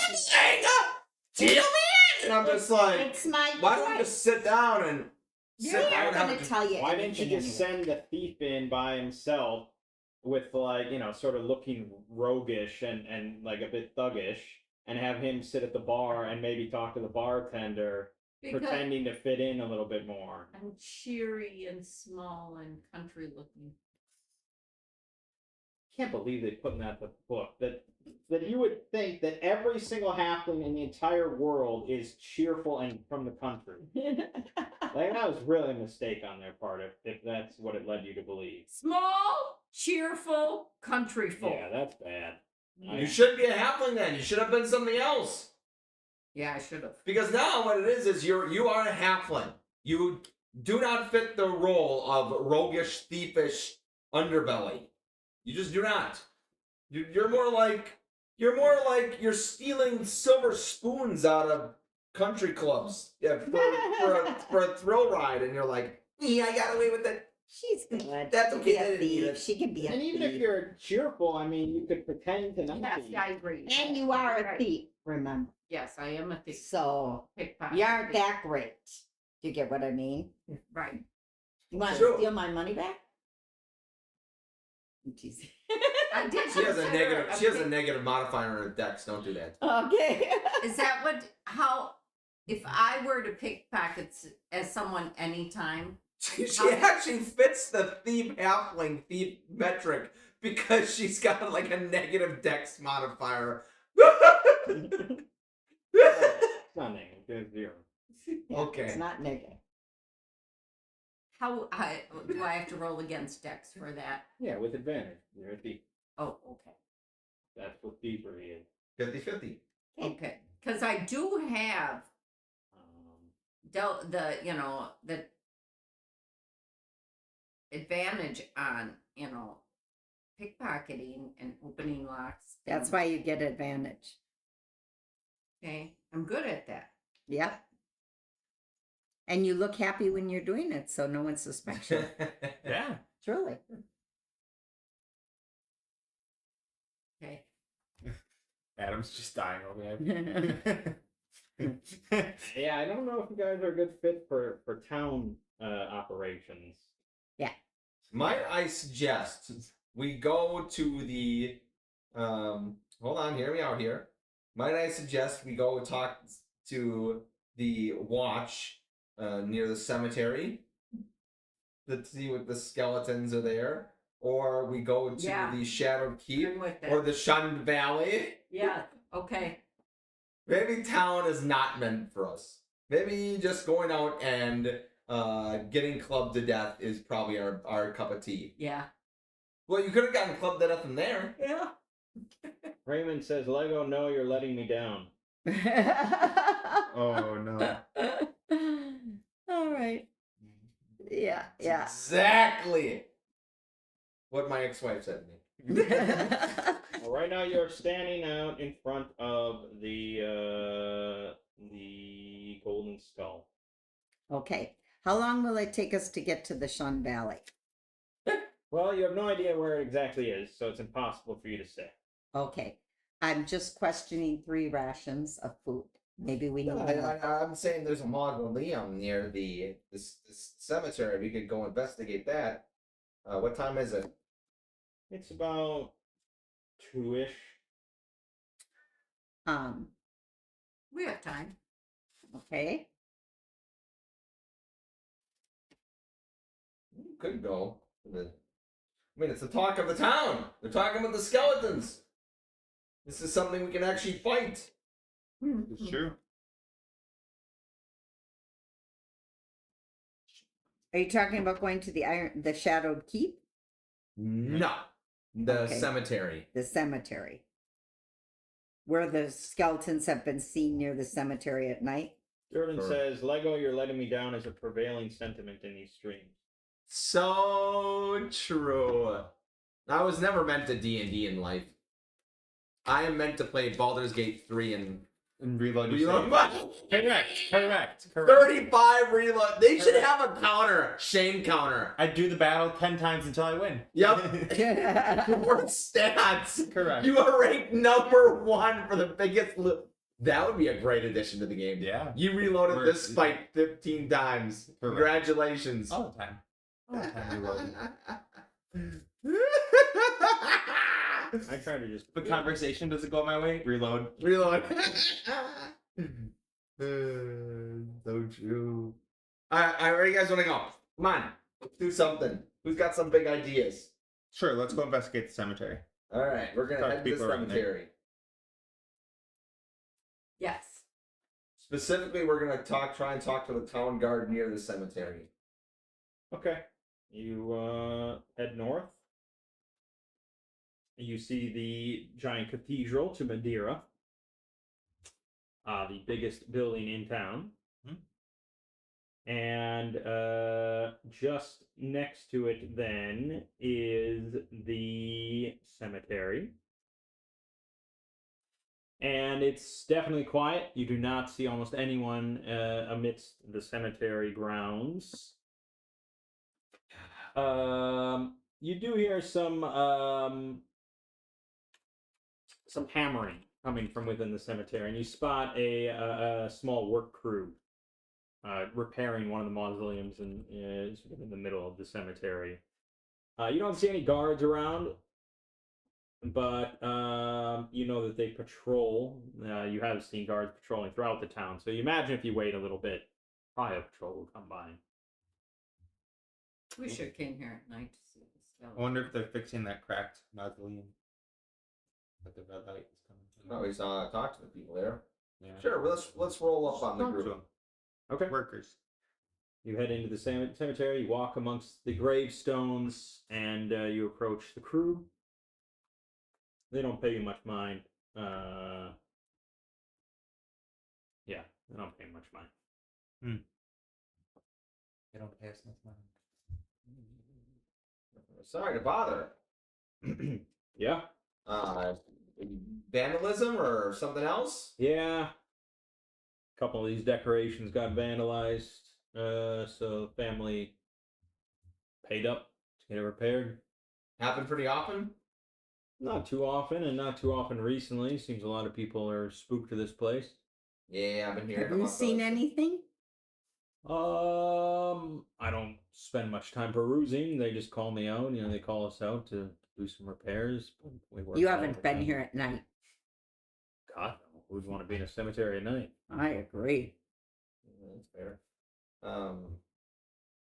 Deal me in! And I'm just like, It's my why don't you choice. just sit down and We sit down aren't and have going a to tell you Why didn't you anything just anyway. send the thief in by himself with like, sort of looking roguish and like a bit thuggish and have him sit at the bar and maybe talk to the bartender, because pretending to fit in a little bit more? I'm cheery and small and country looking. Can't believe they put in that book that you would think that every single halfling in the entire world is cheerful and from the country. Like that was really a mistake on their part if that's what it led you to believe. Small, cheerful, country folk. Yeah, that's bad. You shouldn't be a halfling then. You should have been something else. Yeah, I should have. Because now what it is you are a halfling. You do not fit the role of roguish, thievish underbelly. You just do not. You're more like you're stealing silver spoons out of country clubs, yeah, for a thrill ride, and you're like, me, I got away with it. She's good. That's She can okay, be I a didn't need thief. it. She can be a And even if thief. you're cheerful, I mean, you could pretend to not Yes, be. I agree. And you are a Right. thief, remember. Yes, I am a thief. So Pickpocket you aren't thief. that great. Do you get what I mean? Right. You want Sure. to steal my money back? Jeez. I did. She has a consider negative. She has a pick- negative modifier on her dex. Don't do that. Okay. Is that what? How? If I were to pickpocket as someone anytime, She actually fits the halfling thief metric because she's got like a negative dex modifier. It's not negative, it's zero. Yeah, Okay. It's not negative. do I have to roll against Dex for that? Yeah, with advantage. You're a thief. Oh, okay. That's what thievery is. 50-50. Okay. Because I do have the advantage on pickpocketing and opening locks. That's why you get advantage. Okay, I'm good at that. Yep. And you look happy when you're doing it, so no one suspects you. Yeah. Truly. Okay. Adam's just dying over there. Yeah, I don't know if you guys are a good fit for town operations. Might I suggest we go to the hold on, hear me out here. Might I suggest we go talk to the watch near the cemetery to see what the skeletons are there, or we go to Yeah. the Shadowed Keep I'm with that. or the Shunned Valley. Yeah. Okay. Maybe town is not meant for us. Maybe just going out and getting clubbed to death is probably our cup of tea. Yeah. Well, you could have gotten clubbed to death in there. Yeah. Raymond says, Lego, no, you're letting me down. Oh no. All right. Yeah, yeah. Exactly what my ex-wife said to me. Well, right now you're standing out in front of the Golden Skull. Okay. How long will it take us to get to the Shun Valley? Well, you have no idea where it exactly is, so it's impossible for you to say. Okay. I'm just questioning 3 rations of food. Maybe we need No, more. I'm saying there's a mausoleum near this cemetery. We could go investigate that. What time is it? It's about 2-ish. We have time. Okay. We could go. I mean, it's the talk of the town. They're talking about the skeletons. This is something we can actually fight. It's true. Are you talking about going to the Shadowed Keep? No, the Okay. cemetery. The cemetery. Where the skeletons have been seen near the cemetery at night? Jordan Sure. says, Lego, you're letting me down as a prevailing sentiment in these streams. So true. I was never meant to D&D in life. I am meant to play Baldur's Gate 3 and And reload your reload save. my Correct. 35 reload. They should have a counter, shame counter. I do the battle 10 times until I win. Yep. Worst stats. Correct. You are ranked number 1 for the biggest loot. That would be a great addition to the game. Yeah. You reloaded We're- this fight 15 times. Correct. Congratulations. All the time. All the time reloading. I try to just. The conversation doesn't go my way. Reload. Reload. So true. Alright, where do you guys want to go? Come on. Let's do something. Who's got some big ideas? Sure, let's go investigate the cemetery. Alright, we're going to Talk to head to the people around there. cemetery. Yes. Specifically, we're going to try and talk to the town guard near the cemetery. Okay. You head north. You see the giant cathedral to Madeira. The biggest building in town. And just next to it then is the cemetery. And it's definitely quiet. You do not see almost anyone amidst the cemetery grounds. You do hear some hammering coming from within the cemetery, and you spot a small work crew repairing one of the mausoleums in the middle of the cemetery. You don't see any guards around, but you know that they patrol. You have seen guards patrolling throughout the town, so you imagine if you wait a little bit, probably a patrol will come by. We should came here at night to see the I skeleton. wonder if they're fixing that cracked mausoleum. But the red light is coming from. Oh, we saw talk to the people there. Yeah. Sure, let's roll up on the Talk to group. 'em. Okay. Workers. You head into the cemetery, you walk amongst the gravestones, and you approach the crew. They don't pay you much mind. Yeah, they don't pay much mind. They don't pay us much money. Sorry to bother. Yeah, Vandalism or something else? yeah. A couple of these decorations got vandalized, so the family paid up to get it repaired. Happen pretty often? Not too often, and not too often recently. Seems a lot of people are spooked to this place. Yeah, I've been hearing Have you about seen those. anything? I don't spend much time perusing. They just call me out. They call us out to do some repairs. We work You all haven't the been time. here at night. God, no. Who'd want to be in a cemetery at night? I agree. Yeah, that's fair.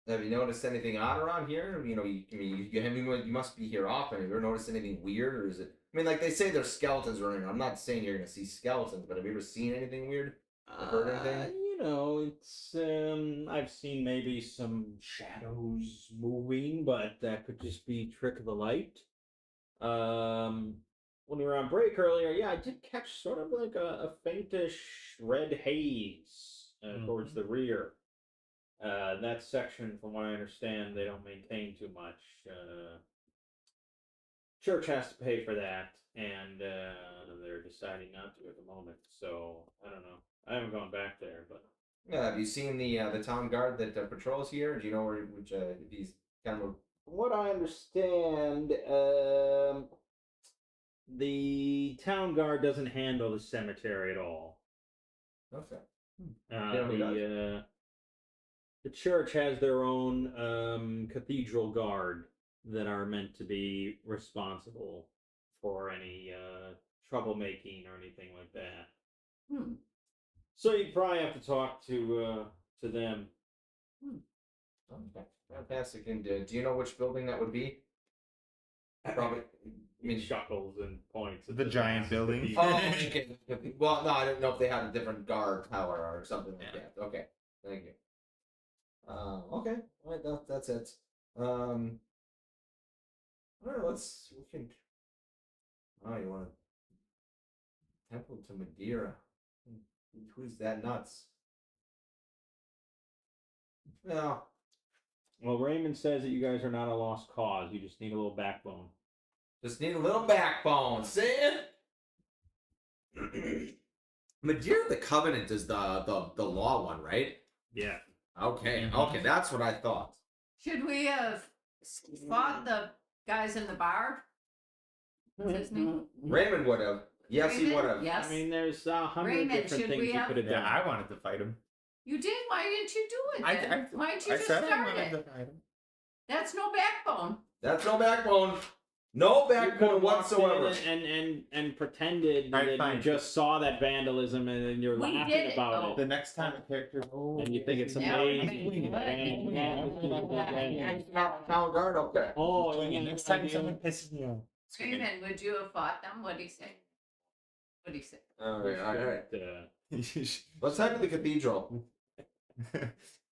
Have you noticed anything odd around here? You must be here often. Have you ever noticed anything weird, or is it? I mean, like they say, there's skeletons running. I'm not saying you're gonna see skeletons, but have you ever seen anything weird? Heard anything? It's I've seen maybe some shadows moving, but that could just be trick of the light. when we were on break earlier, yeah, I did catch sort of like a faintish red haze towards the rear. That section, from what I understand, they don't maintain too much. Church has to pay for that, and they're deciding not to at the moment. So I don't know. I haven't gone back there, but Have you seen the town guard that patrols here? Do you know which if he's kind of from what I understand, the town guard doesn't handle the cemetery at all. okay? The church has their own cathedral guard that are meant to be responsible for any troublemaking or anything like that. Hmm. So you probably have to talk to them. Okay, fantastic. And do you know which building that would be? Probably. I mean, chuckles and points. At The giant building. cathedral. Oh, okay. Well, no, I didn't know if they had a different guard tower or something like Yeah. that. Okay, thank you. Okay, all right, that's it. All right, we can. Oh, you want Temple to Madeira? Who's that nuts? No. Well, Raymond says that you guys are not a lost cause. You just need a little backbone. Just need a little backbone. See it? Madeira the Covenant is the law one, right? Yeah. Okay, okay, that's what I thought. Should we have fought the guys in the bar? What's his name? Raymond would have. Yes, he Raymond? would have. Yes. I mean, there's 100 Raymond, different should things we you have- could have Yeah, done. I wanted to fight him. You did. Why didn't you do it? I then? Why didn't you I just said I start wanted it? to fight him. That's no backbone. That's no backbone. No You could backbone have walked in whatsoever. and pretended Alright, that you fine. just saw that vandalism and then you're We laughing did it, about though. it. The next time a character And you think it's Yeah, amazing. Town guard, okay. Oh, yeah. next time someone pisses me off. Raymond, would you have fought them? What'd he say? What'd he say? All right. Uh, Let's head to the cathedral.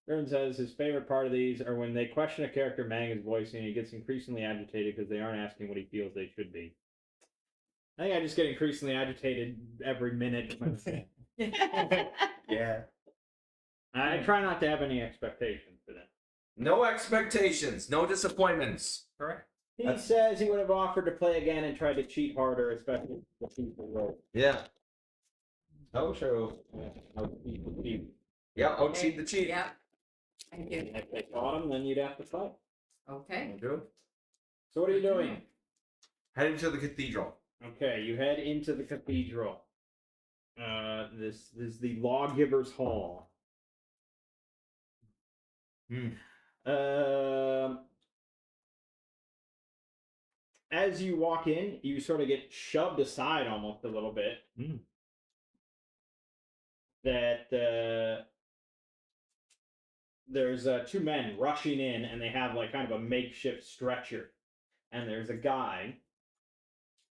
Aaron says his favorite part of these are when they question a character Mang is voicing and he gets increasingly agitated because they aren't asking what he feels they should be. I think I just get increasingly agitated every minute. Yeah. I try not to have any expectations for that. No expectations, no disappointments. Correct. He says he would have offered to play again and tried to cheat harder, especially the people role. Yeah. Oh, sure. I'll cheat the cheat. Yeah, cheat the cheat. Yeah. Thank you. And if they caught him, then you'd have to fight. Okay. Good. So what are you doing? Heading to the cathedral. Okay, you head into the cathedral. This is the Lawgiver's Hall. As you walk in, you sort of get shoved aside almost a little bit. That there's two men rushing in, and they have like kind of a makeshift stretcher, and there's a guy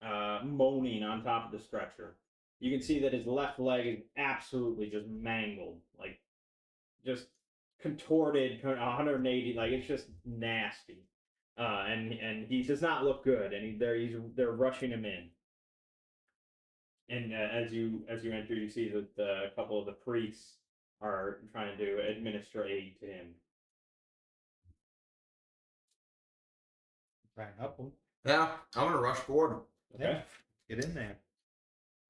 moaning on top of the stretcher. You can see that his left leg is absolutely just mangled, like just contorted 180, like it's just nasty. And he does not look good, and they're rushing him in. And as you enter, you see that a couple of the priests are trying to administer aid to him. Try and help him. Yeah, I'm gonna rush forward. Okay. Get in there.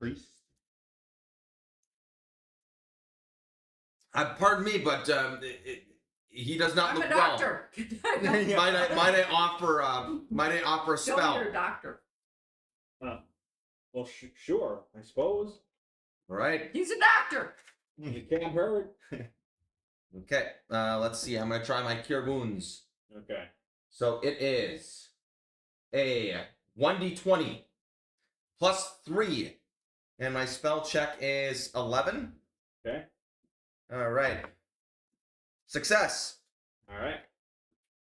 Priest. Pardon me, but he does not I'm look a doctor. well. Might I offer a Show spell? your doctor. Well, sure, I suppose. All right. He's a doctor. It can't hurt. Okay. Let's see. I'm gonna try my cure wounds. Okay. So it is a 1d20 plus 3, and my spell check is 11. Okay. All right. Success. All right.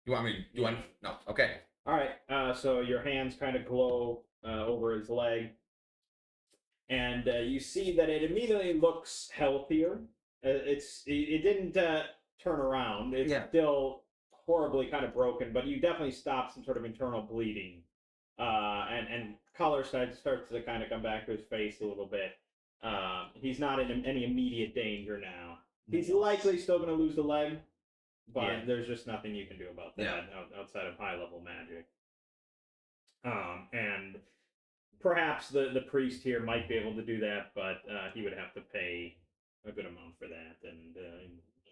You want me? You want? No. Okay. All right. So your hands kind of glow over his leg, and you see that it immediately looks healthier. It didn't turn around. It's Yeah. still horribly kind of broken, but you definitely stopped some sort of internal bleeding. And color starts to kind of come back to his face a little bit. He's not in any immediate danger now. He's likely still going to lose the leg, but Yeah. there's just nothing you can do about that outside of high level magic. And perhaps the priest here might be able to do that, but he would have to pay a good amount for that, and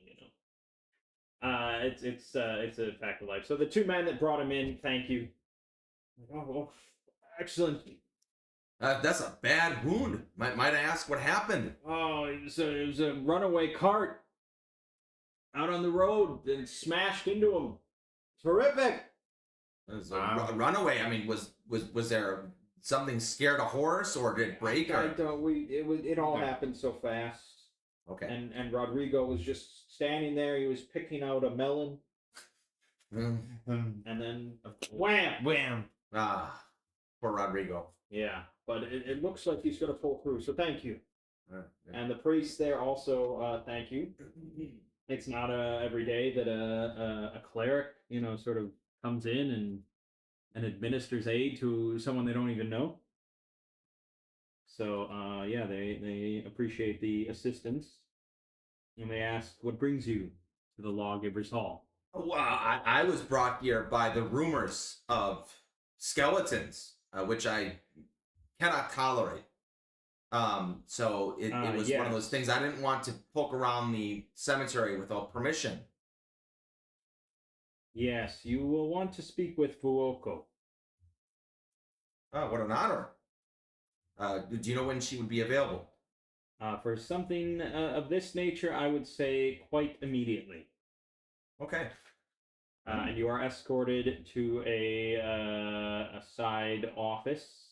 you know, it's a fact of life. So the two men that brought him in, thank you. Oh, excellent. That's a bad wound. Might I ask what happened? Oh, it was a runaway cart out on the road and smashed into him. Terrific. It was a runaway. I mean, was there something scared a horse, or did it break? I Or... don't. It all happened so fast. Okay. And Rodrigo was just standing there. He was picking out a melon, and then wham. Wham! Ah, poor Rodrigo. Yeah, but it looks like he's gonna pull through. So thank you. Yeah. And the priest there also thank you. It's not every day that a cleric, you know, sort of comes in and administers aid to someone they don't even know. So yeah, they appreciate the assistance, and they ask, "What brings you to the Lawgiver's Hall?" Well, I was brought here by the rumors of skeletons, which I cannot tolerate. So it was one of those Yes. things. I didn't want to poke around the cemetery without permission. Yes, you will want to speak with Fuoko. Oh, what an honor. Do you know when she would be available? For something of this nature, I would say quite immediately. Okay. And you are escorted to a side office.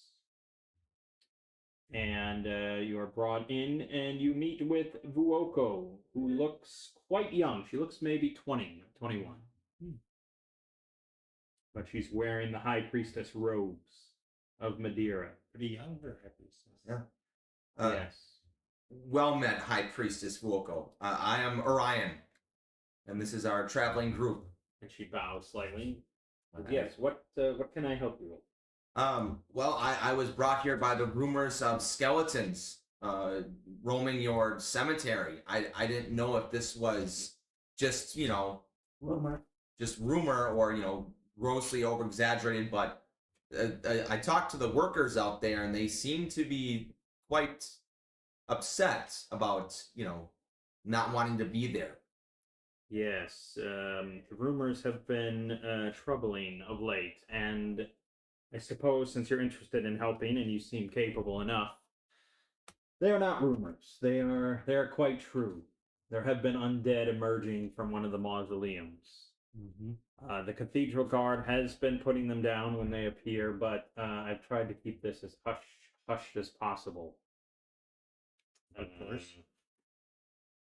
And you are brought in, and you meet with Vuoko, who looks quite young. She looks maybe 20, 21. But she's wearing the High Priestess robes of Madeira. Pretty young for High Priestess. Yeah. Yes. Well met, High Priestess Vuoko. I am Orion, and this is our traveling group. And she bows slightly. Okay. Yes, what can I help you with? Well, I was brought here by the rumors of skeletons roaming your cemetery. I didn't know if this was just, you know, rumor or, you know, grossly over exaggerated, but I talked to the workers out there, and they seem to be quite upset about, you know, not wanting to be there. Yes, the rumors have been troubling of late, and I suppose since you're interested in helping and you seem capable enough, they are not rumors. They are quite true. There have been undead emerging from one of the mausoleums. The cathedral guard has been putting them down when they appear, but I've tried to keep this as hushed as possible. Of course.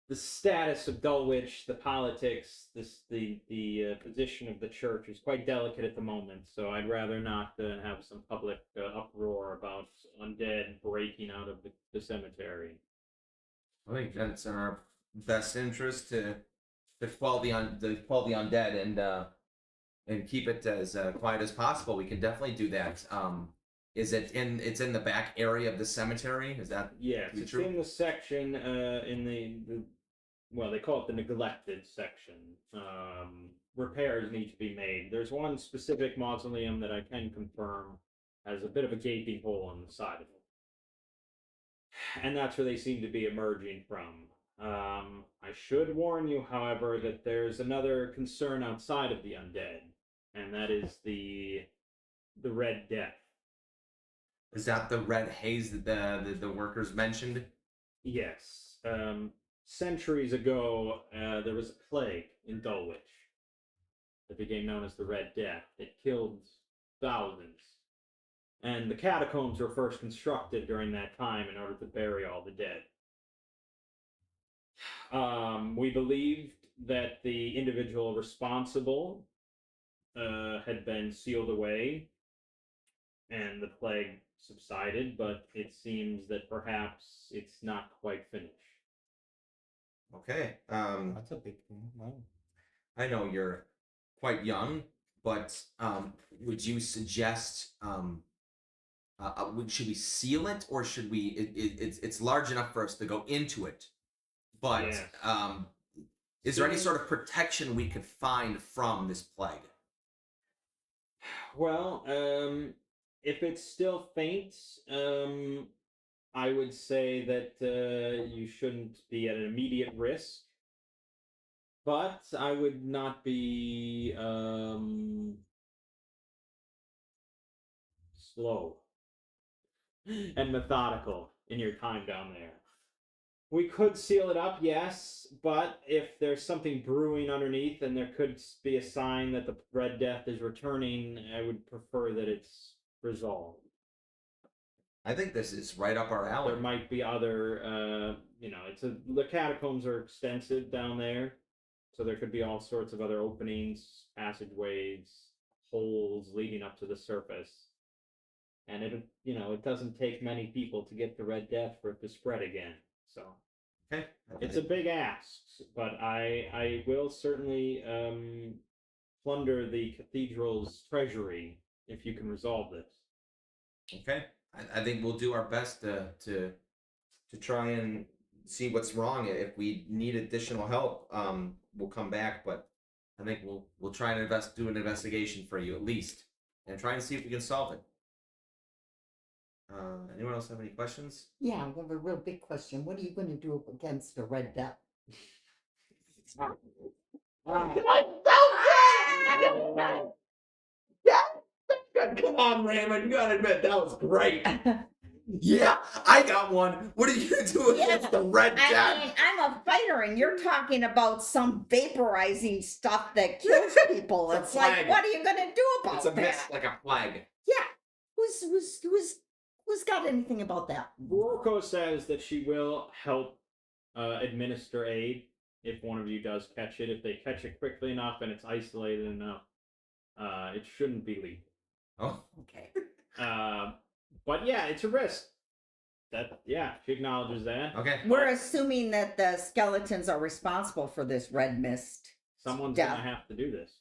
The status of Dulwich, the politics, the position of the church is quite delicate at the moment. So I'd rather not have some public uproar about undead breaking out of the cemetery. I think that's in our best interest to quell the undead and keep it as quiet as possible. We can definitely do that. Is it it's in the back area of the cemetery? Is that Yes, it's true? in the section in the well, they call it the neglected section. Repairs need to be made. There's one specific mausoleum that I can confirm has a bit of a gaping hole on the side of it, and that's where they seem to be emerging from. I should warn you, however, that there's another concern outside of the undead, and that is the Red Death. Is that the red haze that the workers mentioned? Yes. Centuries ago, there was a plague in Dulwich that became known as the Red Death. It killed thousands. And the catacombs were first constructed during that time in order to bury all the dead. We believed that the individual responsible had been sealed away and the plague subsided, but it seems that perhaps it's not quite finished. Okay. That's a big thing. Wow. I know you're quite young, but would you suggest should we seal it, or should we? It's large enough for us to go into it, but Yes. is there any sort of protection we could find from this plague? Well, if it's still faint, I would say that you shouldn't be at an immediate risk. But I would not be slow and methodical in your time down there. We could seal it up, yes, but if there's something brewing underneath and there could be a sign that the Red Death is returning, I would prefer that it's resolved. I think this is right up our alley. There might be other, the catacombs are extensive down there, so there could be all sorts of other openings, passageways, holes leading up to the surface. And it doesn't take many people to get the Red Death for it to spread again. So Okay. it's a big ask, but I will certainly plunder the cathedral's treasury if you can resolve this. Okay. I think we'll do our best to try and see what's wrong. If we need additional help, we'll come back. But I think we'll try and do an investigation for you at least, and try and see if we can solve it. Anyone else have any questions? Yeah, I have a real big question. What are you going to do against the Red Death? Come on, Raymond. You gotta admit that was great. Yeah, I got one. What are you gonna do against the Red Death? I mean, I'm a fighter, and you're talking about some vaporizing stuff that kills people. It's a It's like, plague. what are you going to do about It's a that? mist like a plague. Yeah, who's got anything about that? Boroko says that she will help administer aid if one of you does catch it. If they catch it quickly enough and it's isolated enough, it shouldn't be lethal. Oh, Okay. But yeah, it's a risk. She acknowledges that. okay. We're assuming that the skeletons are responsible for this red mist. Someone's Yeah. gonna have to do this.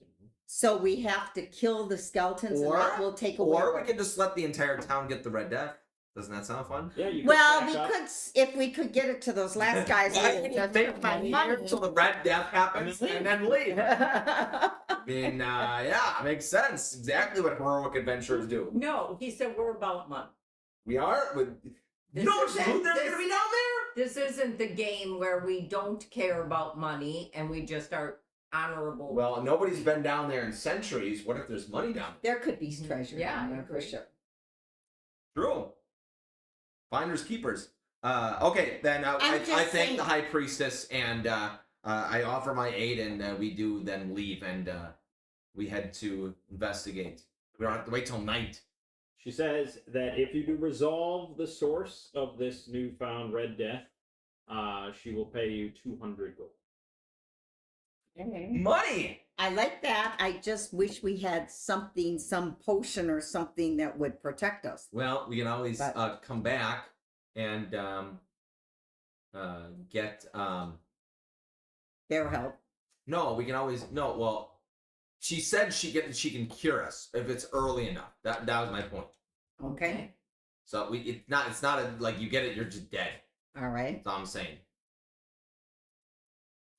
So we have to kill the skeletons and that will take away. Or we could just let the entire town get the Red Death. Doesn't that sound fun? Yeah, you could Well, stack we up. could, if we could get it to those last guys. Why we don't would you just make find money money. until the Red Death happens and then leave? I I mean, yeah, makes sense. Exactly what heroic adventurers do. No, he said we're about money. We are with. This No, isn't- there's gonna this- be down there. This isn't the game where we don't care about money and we just are honorable. Well, nobody's been down there in centuries. What if there's money down There could be treasure Yeah, down I there for agree. sure. there? True. Finders keepers. Okay, then I just thank saying- the high priestess and I offer my aid, and we do then leave and we head to investigate. We don't have to wait till night. She says that if you do resolve the source of this newfound Red Death, she will pay you 200 gold. Money. I like that. I just wish we had something, some potion or something that would protect us. Well, we can always But- come back and get Their help. no. We can always no. Well, she said she can cure us if it's early enough. That was my point. Okay. So it's not like you get it, you're just dead. All right. That's all I'm saying.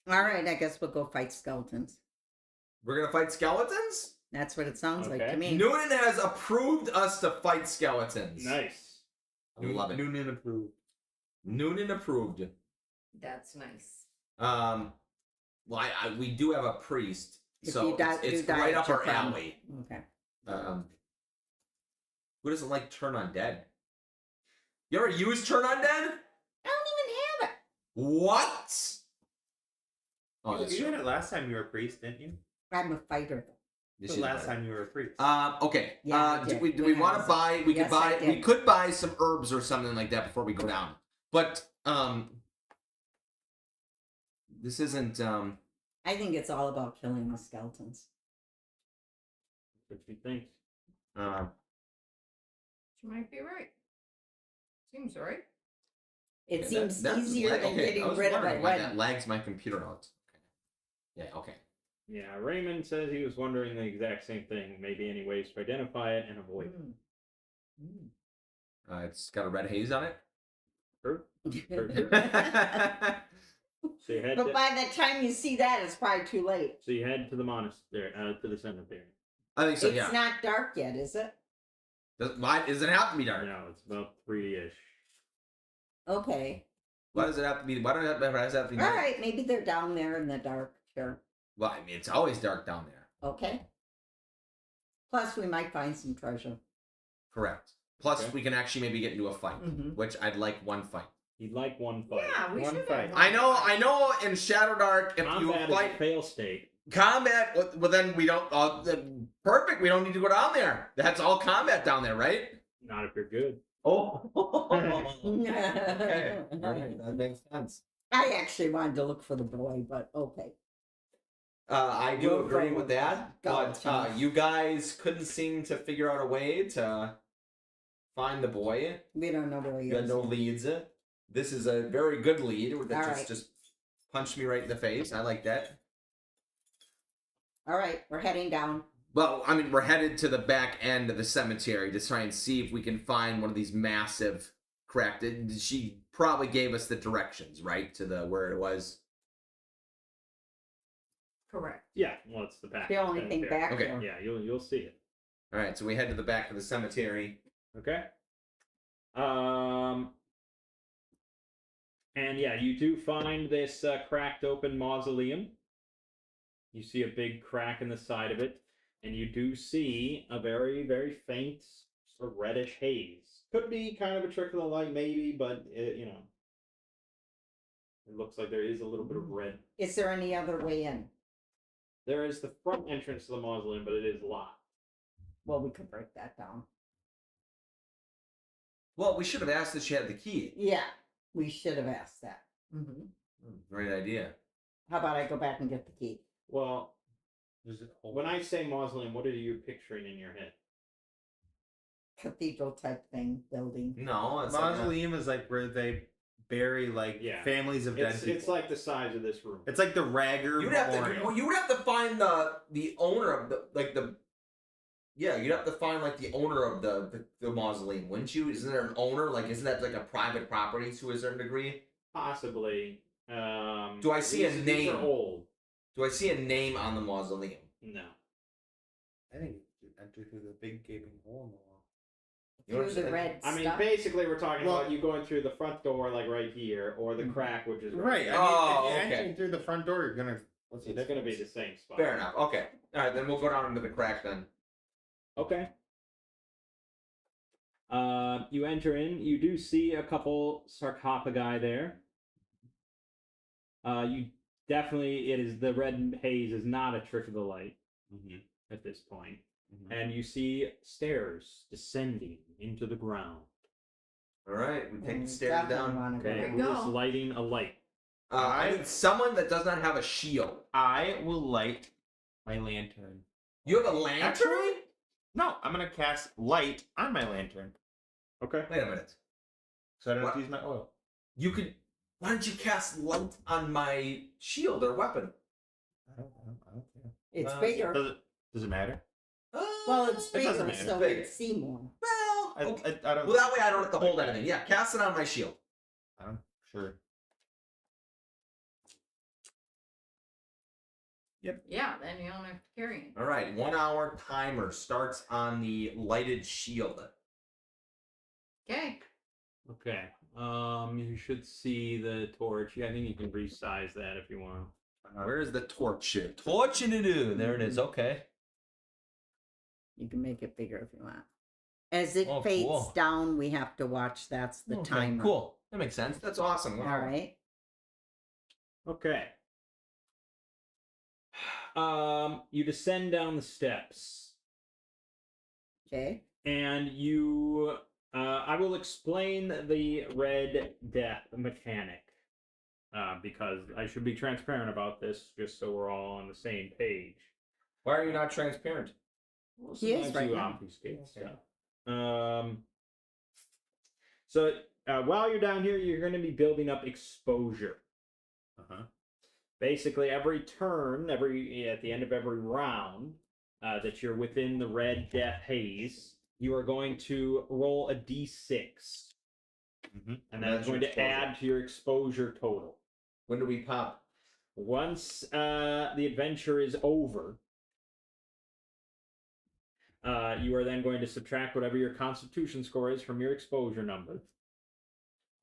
All right. I guess we'll go fight skeletons. We're gonna fight skeletons. That's what it sounds like Okay. to me. Noonan has approved us to fight skeletons. Nice. I love it. Noonan approved. Noonan approved. That's nice. Well, we do have a priest, If so you die- it's you die right at up your our friend. alley. Okay. Who doesn't like Turn Undead? You ever use Turn Undead? I don't even have it. What? Oh, that's You true. did it last time you were a priest, didn't you? I'm a fighter. This The is last better. time you were a priest. Okay. Yeah, I do did. we When I want to was- buy? We Yes, could I buy. did. We could buy some herbs or something like that before we go down. But this isn't. I think it's all about killing the skeletons. What you think? You might be right. Seems right. It yeah, seems that's easier lag- than okay, I getting was rid of wondering it. why When that lags my computer out. Okay. Yeah. Okay. Yeah, Raymond says he was wondering the exact same thing. Maybe any ways to identify it and avoid it. It's got a red haze on it. True. True. So you head But to, by the time you see that, it's probably too late. so you head to the monastery, to the cemetery. I think so. It's Yeah. not dark yet, is it? Why does it have to be dark? No, it's about 3-ish. Okay. Why does it have to be? Why does it have to be? All night? right. Maybe they're down there in the dark. Sure. Well, I mean, it's always dark down there. Okay. Plus, we might find some treasure. Correct. Plus, Okay. we can actually maybe get into a fight, Mhm. which I'd like one fight. You'd like one fight. Yeah, we One should fight. have. I know. In Shadowdark, if you Combat is a fight fail state. combat, well then we don't. Perfect. We don't need to go down there. That's all combat down there, right? Not if you're good. Oh. Okay. All right. That makes sense. I actually wanted to look for the boy, but okay. I do Go agree go with that, go, but Tim. you guys couldn't seem to figure out a way to find the boy. We don't know where he You had is. no leads. This is a very good lead that All right. just punched me right in the face. I like that. All right, we're heading down. Well, I mean, we're headed to the back end of the cemetery to try and see if we can find one of these massive cracked. She probably gave us the directions, right, to the where it was. Correct. Yeah, well, it's the back. The only thing cemetery. back Okay. there. Yeah, you'll see it. All right, so we head to the back of the cemetery. Okay. And yeah, you do find this cracked open mausoleum. You see a big crack in the side of it, and you do see a very, very faint, sort of reddish haze. Could be kind of a trick of the light, maybe, but it looks like there is a little bit of red. Is there any other way in? There is the front entrance to the mausoleum, but it is locked. Well, we could break that down. Well, we should have asked if she had the key. Yeah, we should have asked that. Mm-hmm. Great idea. How about I go back and get the key? Well, Does it hold? when I say mausoleum, what are you picturing in your head? Cathedral type thing, building. No, it's like a- Mausoleum is like where they bury like Yeah. families of dead people. It's like the size of this room. It's like the Ragger You'd have Memorial. to. You would have to find the owner of the. Yeah, you'd have to find like the owner of the mausoleum, wouldn't you? Isn't there an owner? Like, isn't that like a private property to a certain degree? Possibly. Do I see a These name? are old. Do I see a name on the mausoleum? No. I think you enter through the big gaping hole in the wall. You know what Through I'm the saying? red I mean, stuff. basically, we're talking Well- about you going through the front door, like right here, or the crack, which is Right. here. I mean, Oh, if you're okay. entering through the front door, you're gonna. What's the It's going to be the difference? same spot. Fair enough. Okay. All right, then we'll go down into the crack then. Okay. You enter in. You do see a couple sarcophagi there. You definitely, it is the red haze is not a trick of the light Mm-hmm. at this point. Mhm. And you see stairs descending into the ground. All right, we take the Mm, stairs definitely down. wanna go Okay, down. Go. who is lighting a light? I need someone that does not have a shield. I will light my lantern. You have a lantern? Actually, no. I'm gonna cast light on my lantern, Okay. Wait a minute. so I don't have What? to use my oil. You could. Why don't you cast light on my shield or weapon? I don't care. It's Uh, bigger. Does it matter? Well, it's It doesn't bigger, matter. so Big. we see more. Well, I okay. don't. Well, that way I don't have to hold anything. Yeah, cast it on my shield. I'm sure. Yeah, then you don't have to carry it. All right, 1 hour timer starts on the lighted shield. Okay. Okay. You should see the torch. Yeah, I think you can resize that if you want. Where's the torch? Torch in it. There it is. Okay. You can make it bigger if you want. As it Oh, fades cool. down, we have to watch. That's the Okay, timer. Cool. That makes sense. That's awesome. All right. Okay. You descend down the steps, Okay. and you. I will explain the red death mechanic, because I should be transparent about this, just so we're all on the same page. Why are you not transparent? Well, He is sometimes right you now. obfuscate Okay. stuff. So while you're down here, you're going to be building up exposure. Uh huh. Basically, every turn, at the end of every round that you're within the red death haze, you are going to roll a d6, and that's going to add to your exposure total. When do we pop? Once the adventure is over, you are then going to subtract whatever your Constitution score is from your exposure number.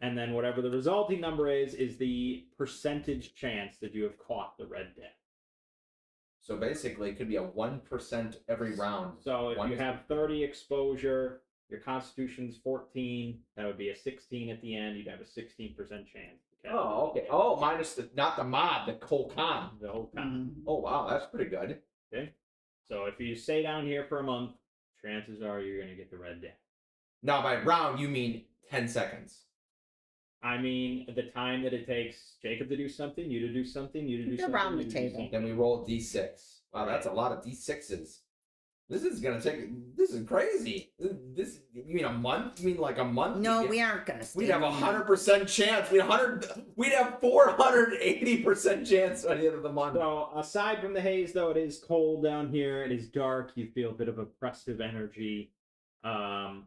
And then whatever the resulting number is the percentage chance that you have caught the red death. So basically, it could be a 1% every round. So if you have 30 exposure, your Constitution's 14, that would be a 16 at the end. You'd have a 16% chance. Oh, okay. Oh, minus not the mod, the whole con. The whole con. Oh, wow, that's pretty good. Okay. So if you stay down here for a month, chances are you're going to get the red death. Now, by round, you mean 10 seconds. I mean, the time that it takes Jacob to do something, you to do something, you to do something. Around the you to do table. something. Then we roll d6. Wow, that's a lot of d6s. This is crazy. This, you mean a month? You mean like a month? No, we aren't gonna. We'd have 100% chance. We'd have 480% chance by the end of the month. So aside from the haze, though, it is cold down here. It is dark. You feel a bit of oppressive energy. Hold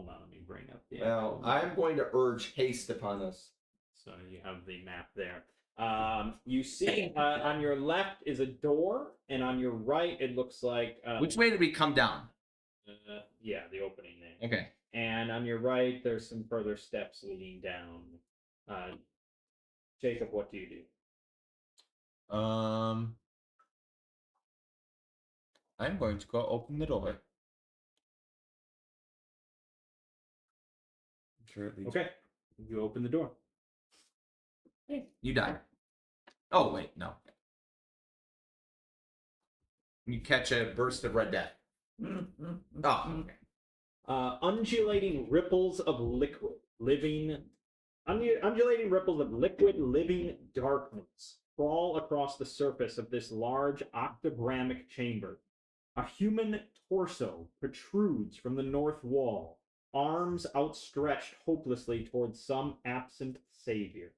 on. Let me bring up the. Well, I'm going to urge haste upon us. So you have the map there. You see on your left is a door, and on your right it looks like. Which way did we come down? Yeah, the opening there. Okay. And on your right, there's some further steps leading down. Jacob, what do you do? I'm going to go open the door. I'm sure it leads. Okay, you open the door. You died. Oh, wait, no. You catch a burst of red death. Oh, okay. Undulating ripples of liquid living darkness crawl across the surface of this large octogramic chamber. A human torso protrudes from the north wall, arms outstretched hopelessly towards some absent savior.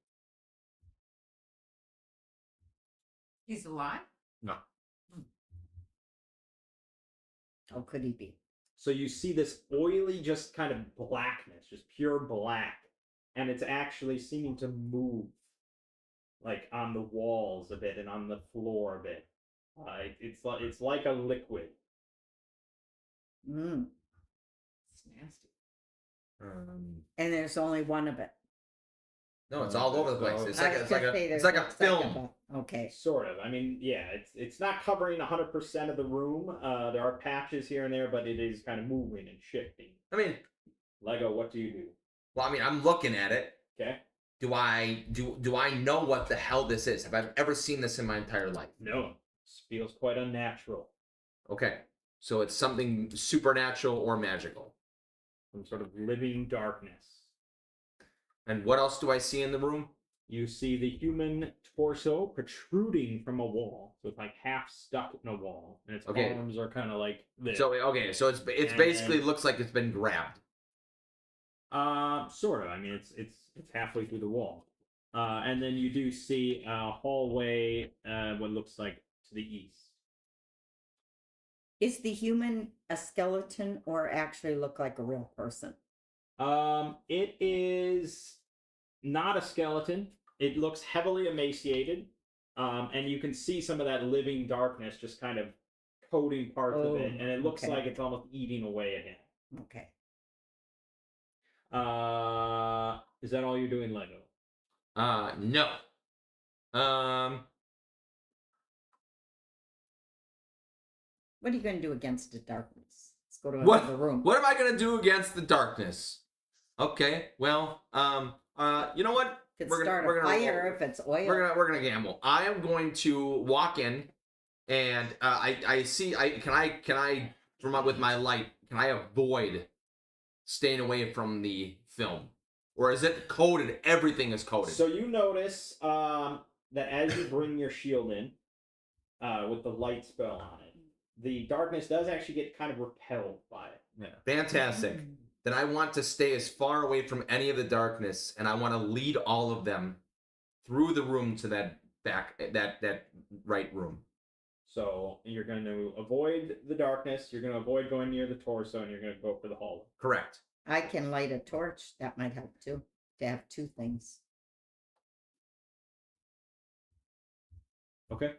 He's alive? No. How could he be? So you see this oily, just kind of blackness, just pure black, and it's actually seeming to move, like on the walls a bit and on the floor a bit. It's like a liquid. Mm. It's nasty. And there's only one of it. No, it's all over the place. It's I like was gonna say it's there's like no a second film. one. Okay. Sort of. I mean, yeah, it's not covering 100% of the room. There are patches here and there, but it is kind of moving and shifting. I mean, Lego, what do you do? well, I mean, I'm looking at it. Okay. Do I know what the hell this is? Have I ever seen this in my entire life? No, this feels quite unnatural. Okay, so it's something supernatural or magical. Some sort of living darkness. And what else do I see in the room? You see the human torso protruding from a wall, so it's like half stuck in a wall, and its Okay. arms are kind of like this. So it's And- basically looks like it's been grabbed. Sort of. I mean, it's halfway through the wall, and then you do see a hallway. What looks like to the east. Is the human a skeleton or actually look like a real person? It is not a skeleton. It looks heavily emaciated, and you can see some of that living darkness just kind of coating parts of it, and it looks okay. like it's almost eating away at him. Okay. Is that all you're doing, Lego? No. What are you going to do against the darkness? Let's go to What? another room. What am I gonna do against the darkness? Okay, well, you know what? If it's We're gonna- start we're a gonna fire, roll. if it's oil. We're gonna gamble. I am going to walk in, and I see. Can I with my light? Can I avoid staying away from the film, or is it coated? Everything is coated. So you notice that as you bring your shield in with the light spell on it, the darkness does actually get kind of repelled by it. Yeah. Fantastic. Then I want to stay as far away from any of the darkness, and I want to lead all of them through the room to that back that right room. So you're going to avoid the darkness. You're going to avoid going near the torso, and you're going to go for the hallway. Correct. I can light a torch. That might help too. To have two things. Okay.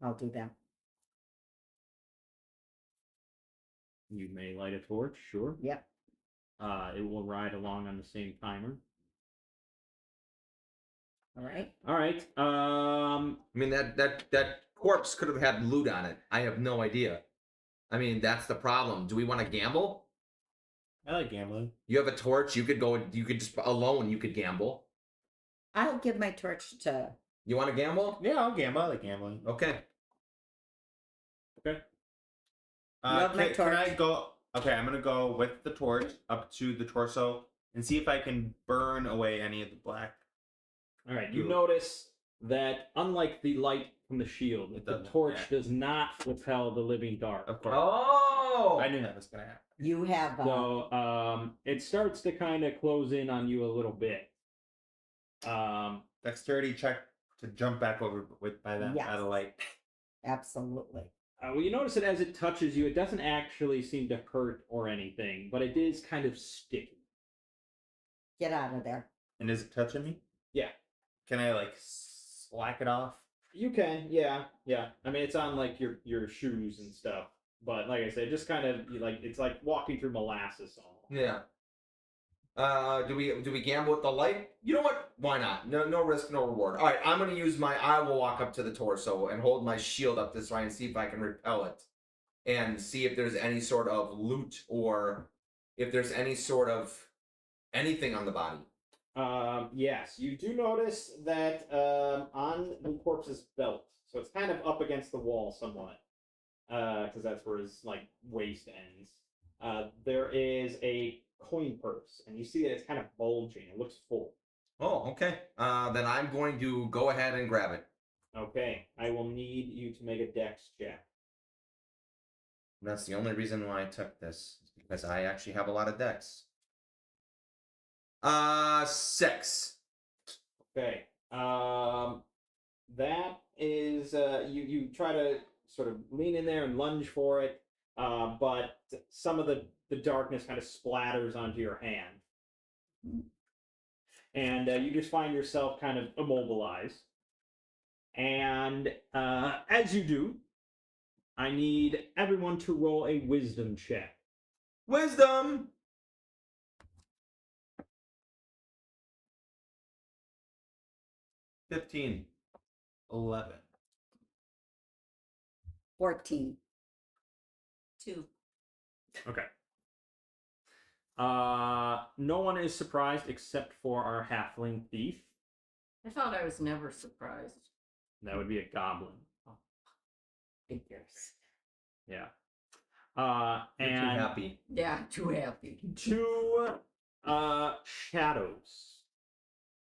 I'll do that. You may light a torch, sure. Yep. It will ride along on the same timer. All right. All right. I mean that corpse could have had loot on it. I have no idea. I mean, that's the problem. Do we want to gamble? I like gambling. You have a torch. You could go. You could just alone. You could gamble. I'll give my torch to. You want to gamble? Yeah, I'll gamble. I like gambling. Okay. Okay. Love my Can I torch. go? Okay, I'm gonna go with the torch up to the torso and see if I can burn away any of the black. All right. You Good. notice that unlike the light from the shield, It the doesn't, torch yeah. does not repel the living dark. Of course. Oh. I knew that was gonna happen. You have. So it starts to kind of close in on you a little bit. Dexterity check to jump back over by the Yes. light. Absolutely. Well, you notice that as it touches you, it doesn't actually seem to hurt or anything, but it is kind of sticky. Get out of there. And is it touching me? Yeah. Can I like slack it off? You can, yeah. I mean, it's on like your shoes and stuff, but like I said, just kind of like it's like walking through molasses almost. Yeah. Do we gamble with the light? You know what? Why not? No risk, no reward. All right, I'm gonna use I will walk up to the torso and hold my shield up this way and see if I can repel it, and see if there's any sort of loot or if there's any sort of anything on the body. Yes, you do notice that on the corpse's belt, so it's kind of up against the wall somewhat, because that's where his like waist ends. There is a coin purse, and you see that it's kind of bulging. It looks full. Oh, okay. Then I'm going to go ahead and grab it. Okay, I will need you to make a dex check. That's the only reason why I took this, is because I actually have a lot of decks. 6. Okay. That is you try to sort of lean in there and lunge for it, but some of the darkness kind of splatters onto your hand, and you just find yourself kind of immobilized. And as you do, I need everyone to roll a wisdom check. Wisdom. 15. 11. 14. 2. Okay. No one is surprised except for our halfling thief. I thought I was never surprised. That would be a goblin. Figures. Yeah. You're too And happy. Yeah, too happy. 2 shadows,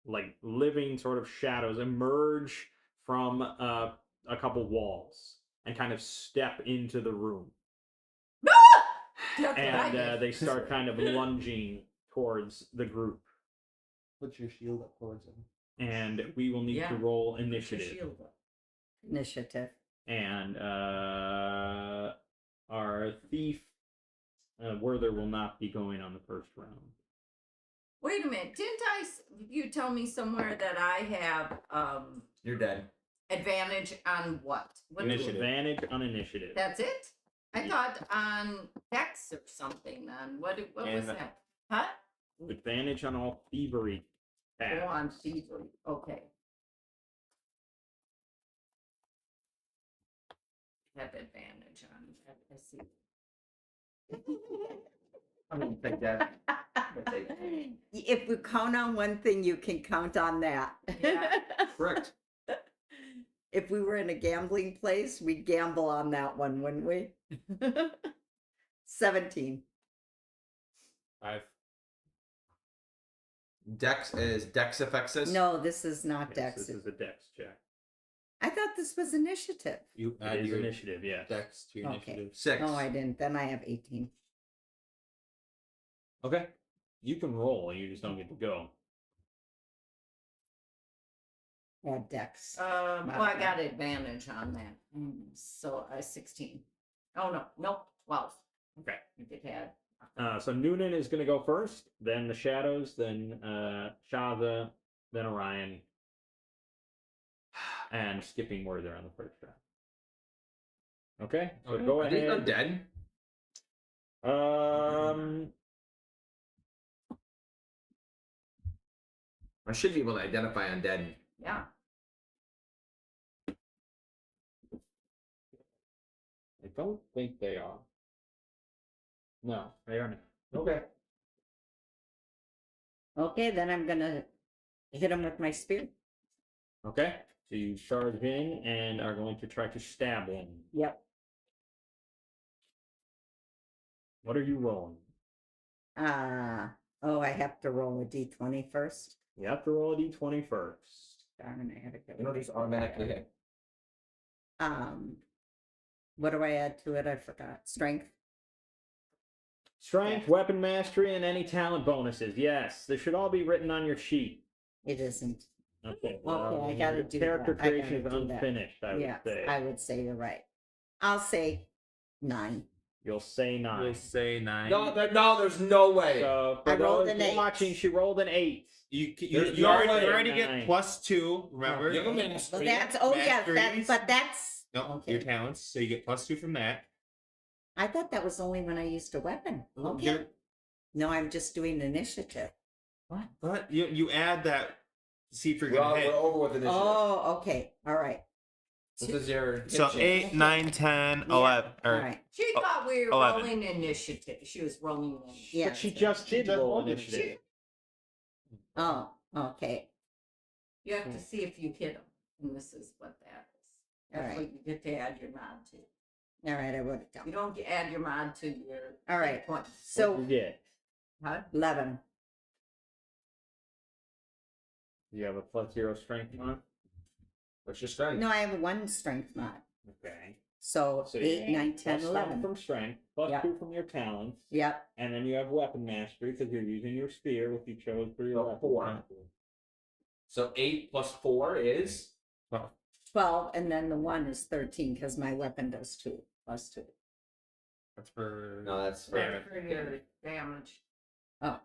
like living sort of shadows, emerge from a couple walls and kind of step into the room. That's what I And did. they start kind of lunging towards the group. Put your shield up towards him. And we will need Yeah. to roll Put your initiative. shield up. Initiative. And our thief, Werther, will not be going on the first round. Wait a minute. Didn't you tell me somewhere that I have You're dead. advantage on what? What do- Initiative. Advantage on initiative. That's it? I thought on Dex or something. On what was And- that? Huh? Advantage on all thievery Oh, on tasks. thievery. Okay. Have advantage on that. I see. I'm gonna take that. Take that. If we count on one thing, you can count on that. Yeah. Correct. If we were in a gambling place, we'd gamble on that one, wouldn't we? 17. 5. Dex affects this? No, this is not Yes, Dex. this is a dex check. I thought this was initiative. You It add is your initiative, yes. dex to your Okay. initiative. 6. No, I didn't. Then I have 18. Okay. You can roll, you just don't get to go. add dex. Well, I got advantage on that. So 16. Oh, no. Nope. 12. Okay. If it had. So Noonan is going to go first, then the Shadows, then Shaza, then Orion, and skipping Werther on the first round. Okay, so go Are these ahead. undead? I should be able to identify undead. Yeah. I don't think they are. No, they aren't. Okay. Okay, then I'm gonna hit him with my spear. Okay, so you charge in and are going to try to stab him. Yep. What are you rolling? Oh, I have to roll a d20 first. You have to roll a d20 first. Darn, I had to get You know, just automatically hit. What do I add to it? I forgot. Strength. Strength, weapon mastery, and any talent bonuses. Yes, they should all be written on your sheet. It isn't. Okay. Okay, I gotta your do character that. I creation is gotta do that. unfinished. I Yeah, would say. I would say you're right. I'll say 9. You'll say 9. You'll say 9. No, there's no way. So for I rolled those an 8. watching, she rolled an 8. You no already, way. you already 9. get +2. Remember? You have a Well, mastery. yes, Masteries. but that's No, okay. your talents. So you get +2 from that. I thought that was only when I used a weapon. Okay. You're- No, I'm just doing initiative. What? But you add that. See if you're We're gonna hit. over with initiative. Oh, okay. All right. This is your hit So chance. 8, 9, 10, Yeah, 11. All Or right. She Oh, thought we were 11. rolling initiative. She was rolling initiative. Yeah. But she just did just roll rolled initiative. Oh, okay. You have to see if you hit them. And this is what that is. All That's right. what you get to add your mod to. All right, I wrote it You down. don't get, add your mod to your All right. hit points. So What you get? Huh? 11. You have a +0 strength on. What's your strength? No, I have 1 strength mod. Okay. So, So you 8, 9, get 10, +1 11. from strength, +2 Yeah. from your talents, Yep. and then you have weapon mastery because you're using your spear, which you chose for your So weapon 4. mastery. So 8 plus 4 is 12, and then the 1 is 13 because my weapon does 2 plus 2. That's for. no, that's Damage. For your damage. Oh,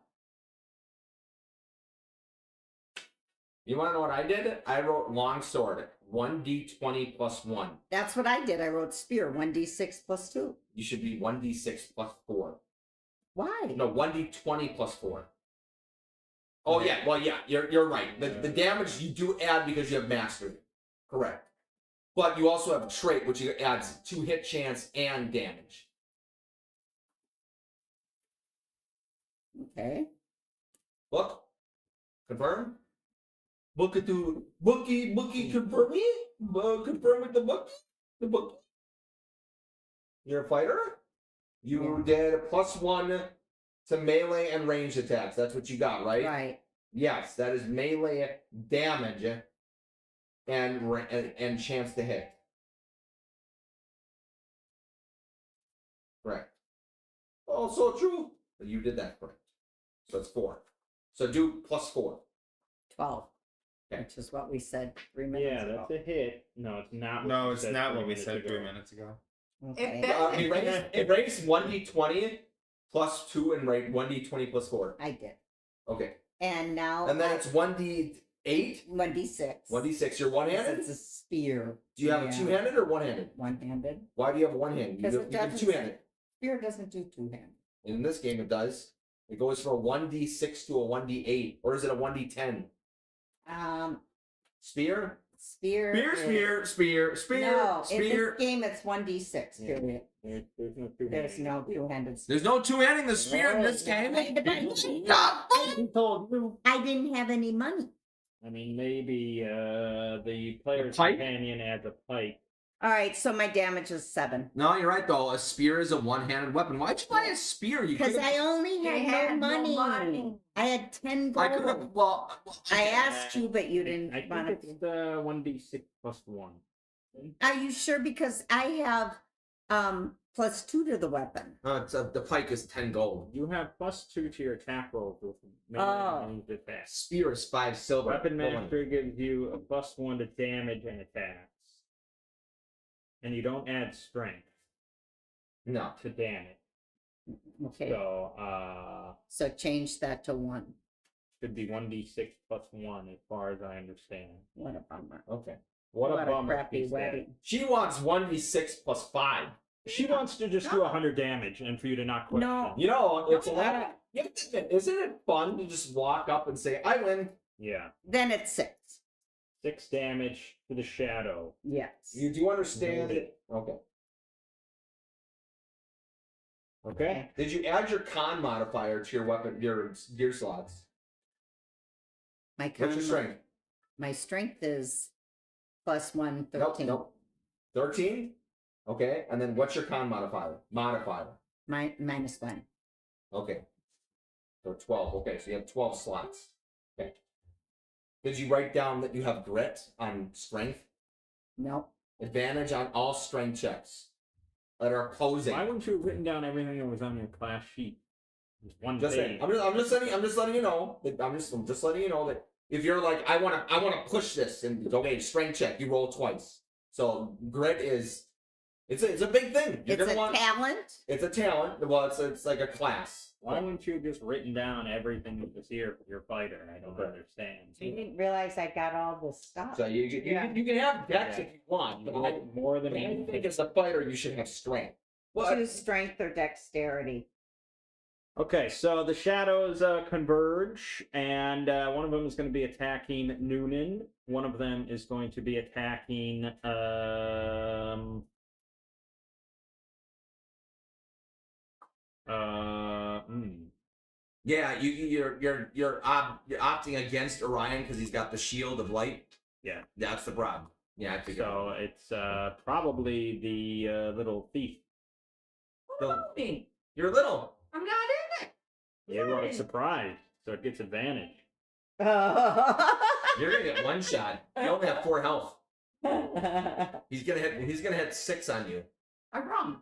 You want to know what I did? I wrote longsword 1d20 plus 1. that's what I did. I wrote spear 1d6 plus 2. You should be 1d6 plus 4. Why? No, 1d20 plus 4. Oh yeah, well yeah, you're right. The damage you do add because you have mastery. Correct. But you also have a trait which adds 2 hit chance and damage. Okay. Look. Confirm? Book it to bookie confirm me? Confirm with the bookie? The bookie. You're a fighter? You did a +1 to melee and ranged attacks. That's what you got, right? Right. Yes, that is melee damage and chance to hit. Correct. Also true. But you did that correct. So it's 4. So do +4. 12. Okay. Which is what we said 3 minutes Yeah, ago. that's a hit. No, it's not. No, we it's said not 3 what we minutes said ago. 3 minutes ago. Okay. It ranks 1d20 plus 2 and rank 1d20 plus 4. I did. Okay. And now And then it's 1d8, 1d6. 1d6. You're one-handed? It's a spear. Do you have it two-handed or one-handed? One-handed. Why do you have one-handed? Because You it have doesn't two-handed. Spear doesn't do two-handed. In this game, it does. It goes from a 1d6 to a 1d8. Or is it a 1d10? Spear? Spear. Spear, spear, spear, spear, No, in spear. this game it's 1d6. Yeah. Period. There's no two There's no two-handed. Spear. There's no two-handing the spear in this game. Who told you? I didn't have any money. I mean, maybe the player's pipe? companion adds a pipe. All right, so my damage is 7. No, you're right though. A spear is a one-handed weapon. Why'd you buy a spear? You Because could've- I only You had, had no no money. money. I had 10 I could have. gold. Well, I asked you, but you didn't I want think to. it's the 1d6 plus 1. Are you sure? Because I have +2 to the weapon. The pike is 10 gold. You have +2 to your attack rolls with Oh. ranged attacks. Spear is 5 silver. Weapon No one- master gives you a +1 to damage and attacks, and you don't add strength No. to damage. Okay. So So change that to 1. should be 1d6 +1 as far as I understand. What a bummer. Okay. What a bummer. crappy piece that. wedding. She wants 1d6 plus 5. She wants to just do 100 damage and for you to not question. No. You know, it's a No. lot. You have to admit, isn't it fun to just walk up and say, I win? Yeah. Then it's 6. 6 damage to the shadow. Yes. You do understand Noted. it? Okay. Okay. Did you add your con modifier to your weapon, your gear slots? My What's your con- strength? My strength is +1, 13. Nope. 13? Okay. And then what's your con modifier? -1. Okay. So 12. Okay, so you have 12 slots. Okay. Did you write down that you have grit on strength? Nope. Advantage on all strength checks that are opposing. Why wouldn't you have written down everything that was on your class sheet? Just one Just page. saying. I'm just letting you know that I'm just letting you know that if you're like I want to push this and it's okay, strength check, you roll twice. So grit is it's a big thing. You're It's gonna a want talent. it's a talent. Well, it's like a class. Why wouldn't you have just written down everything that was here for your fighter? I don't Okay. understand. You didn't realize I got all this stuff. So you can have dex Yeah. if you want, but I More than think as a fighter you should have strength. Choose strength or dexterity. Okay, so the shadows converge, and one of them is going to be attacking Noonan. One of them is going to be attacking Yeah, you're opting against Orion because he's got the shield of light. Yeah. That's the problem. Yeah, I figured. So it's probably the little thief. So, Me. you're little. I'm not in it. You are surprised, so it gets advantage. You're gonna get one shot. You only have 4 health. He's gonna hit 6 on you. I run.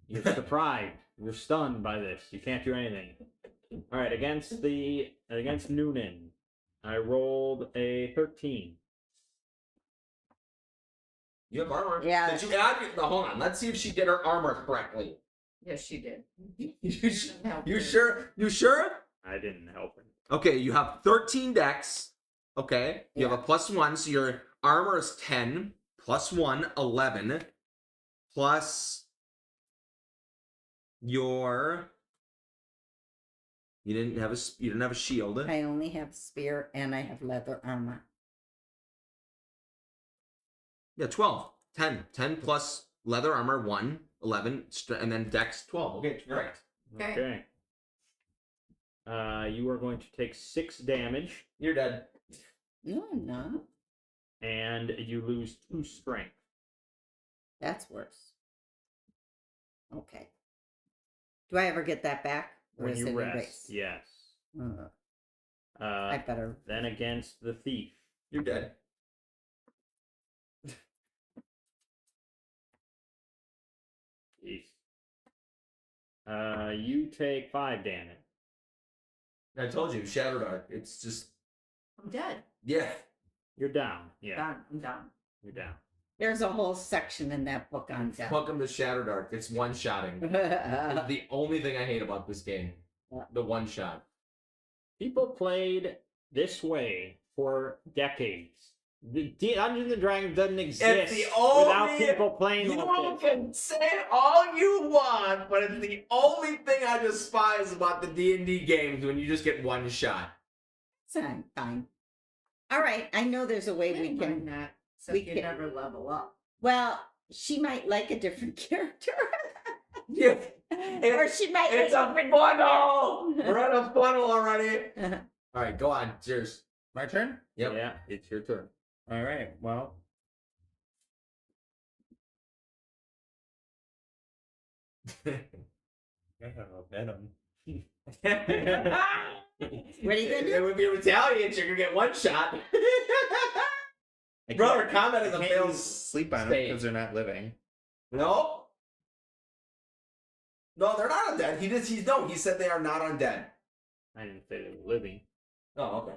You're surprised. You're stunned by this. You can't do anything. All right, against Noonan, I rolled a 13. You have armor. Yeah. Did you add? No, hold on. Let's see if she did her armor correctly. Yes, she did. You sure? You sure? I didn't help him. Okay, you have 13 dex. Okay, you have a +1, so your armor is 10. +1, 11. Plus your. You didn't have a shield. I only have spear and I have leather armor. Yeah, 12. 10. 10 plus leather armor 1, 11, and then dex 12. Okay, correct. Okay. You are going to take 6 damage, You're dead. No, I'm not. and you lose 2 strength. That's worse. Okay. Do I ever get that back? Or When is you it rest, erased? yes. I better. Then against the thief. You're dead. Jeez. You take 5 damage. I told you, Shadowdark. It's just. I'm dead. Yeah. You're down. Yeah, Done. I'm done. you're down. There's a whole section in that book on death. Welcome to Shadowdark. It's one shotting. Uh-huh. It's the only thing I hate about this game. Yeah. The one shot. People played this way for decades. The Dungeons and Dragons doesn't exist the without only- people playing You like this. can say all you want, but it's the only thing I despise about the D&D games when you just get one shot. Fine, fine. All right, I know there's a way we Mind can. that. So we you can- never level up. Well, she might like a different character. Yeah. Or she might. It's a funnel! We're on a funnel already. All right, go on. Cheers. My turn? Yep. Yeah, it's your turn. All right. Well. I have a venom. What are you gonna do? It would be retaliate. You're gonna get one shot. Brother, comment is a I failed. can't sleep on them save. because they're not living. No. No, they're not undead. He said they are not undead. I didn't say they were living. Oh, okay.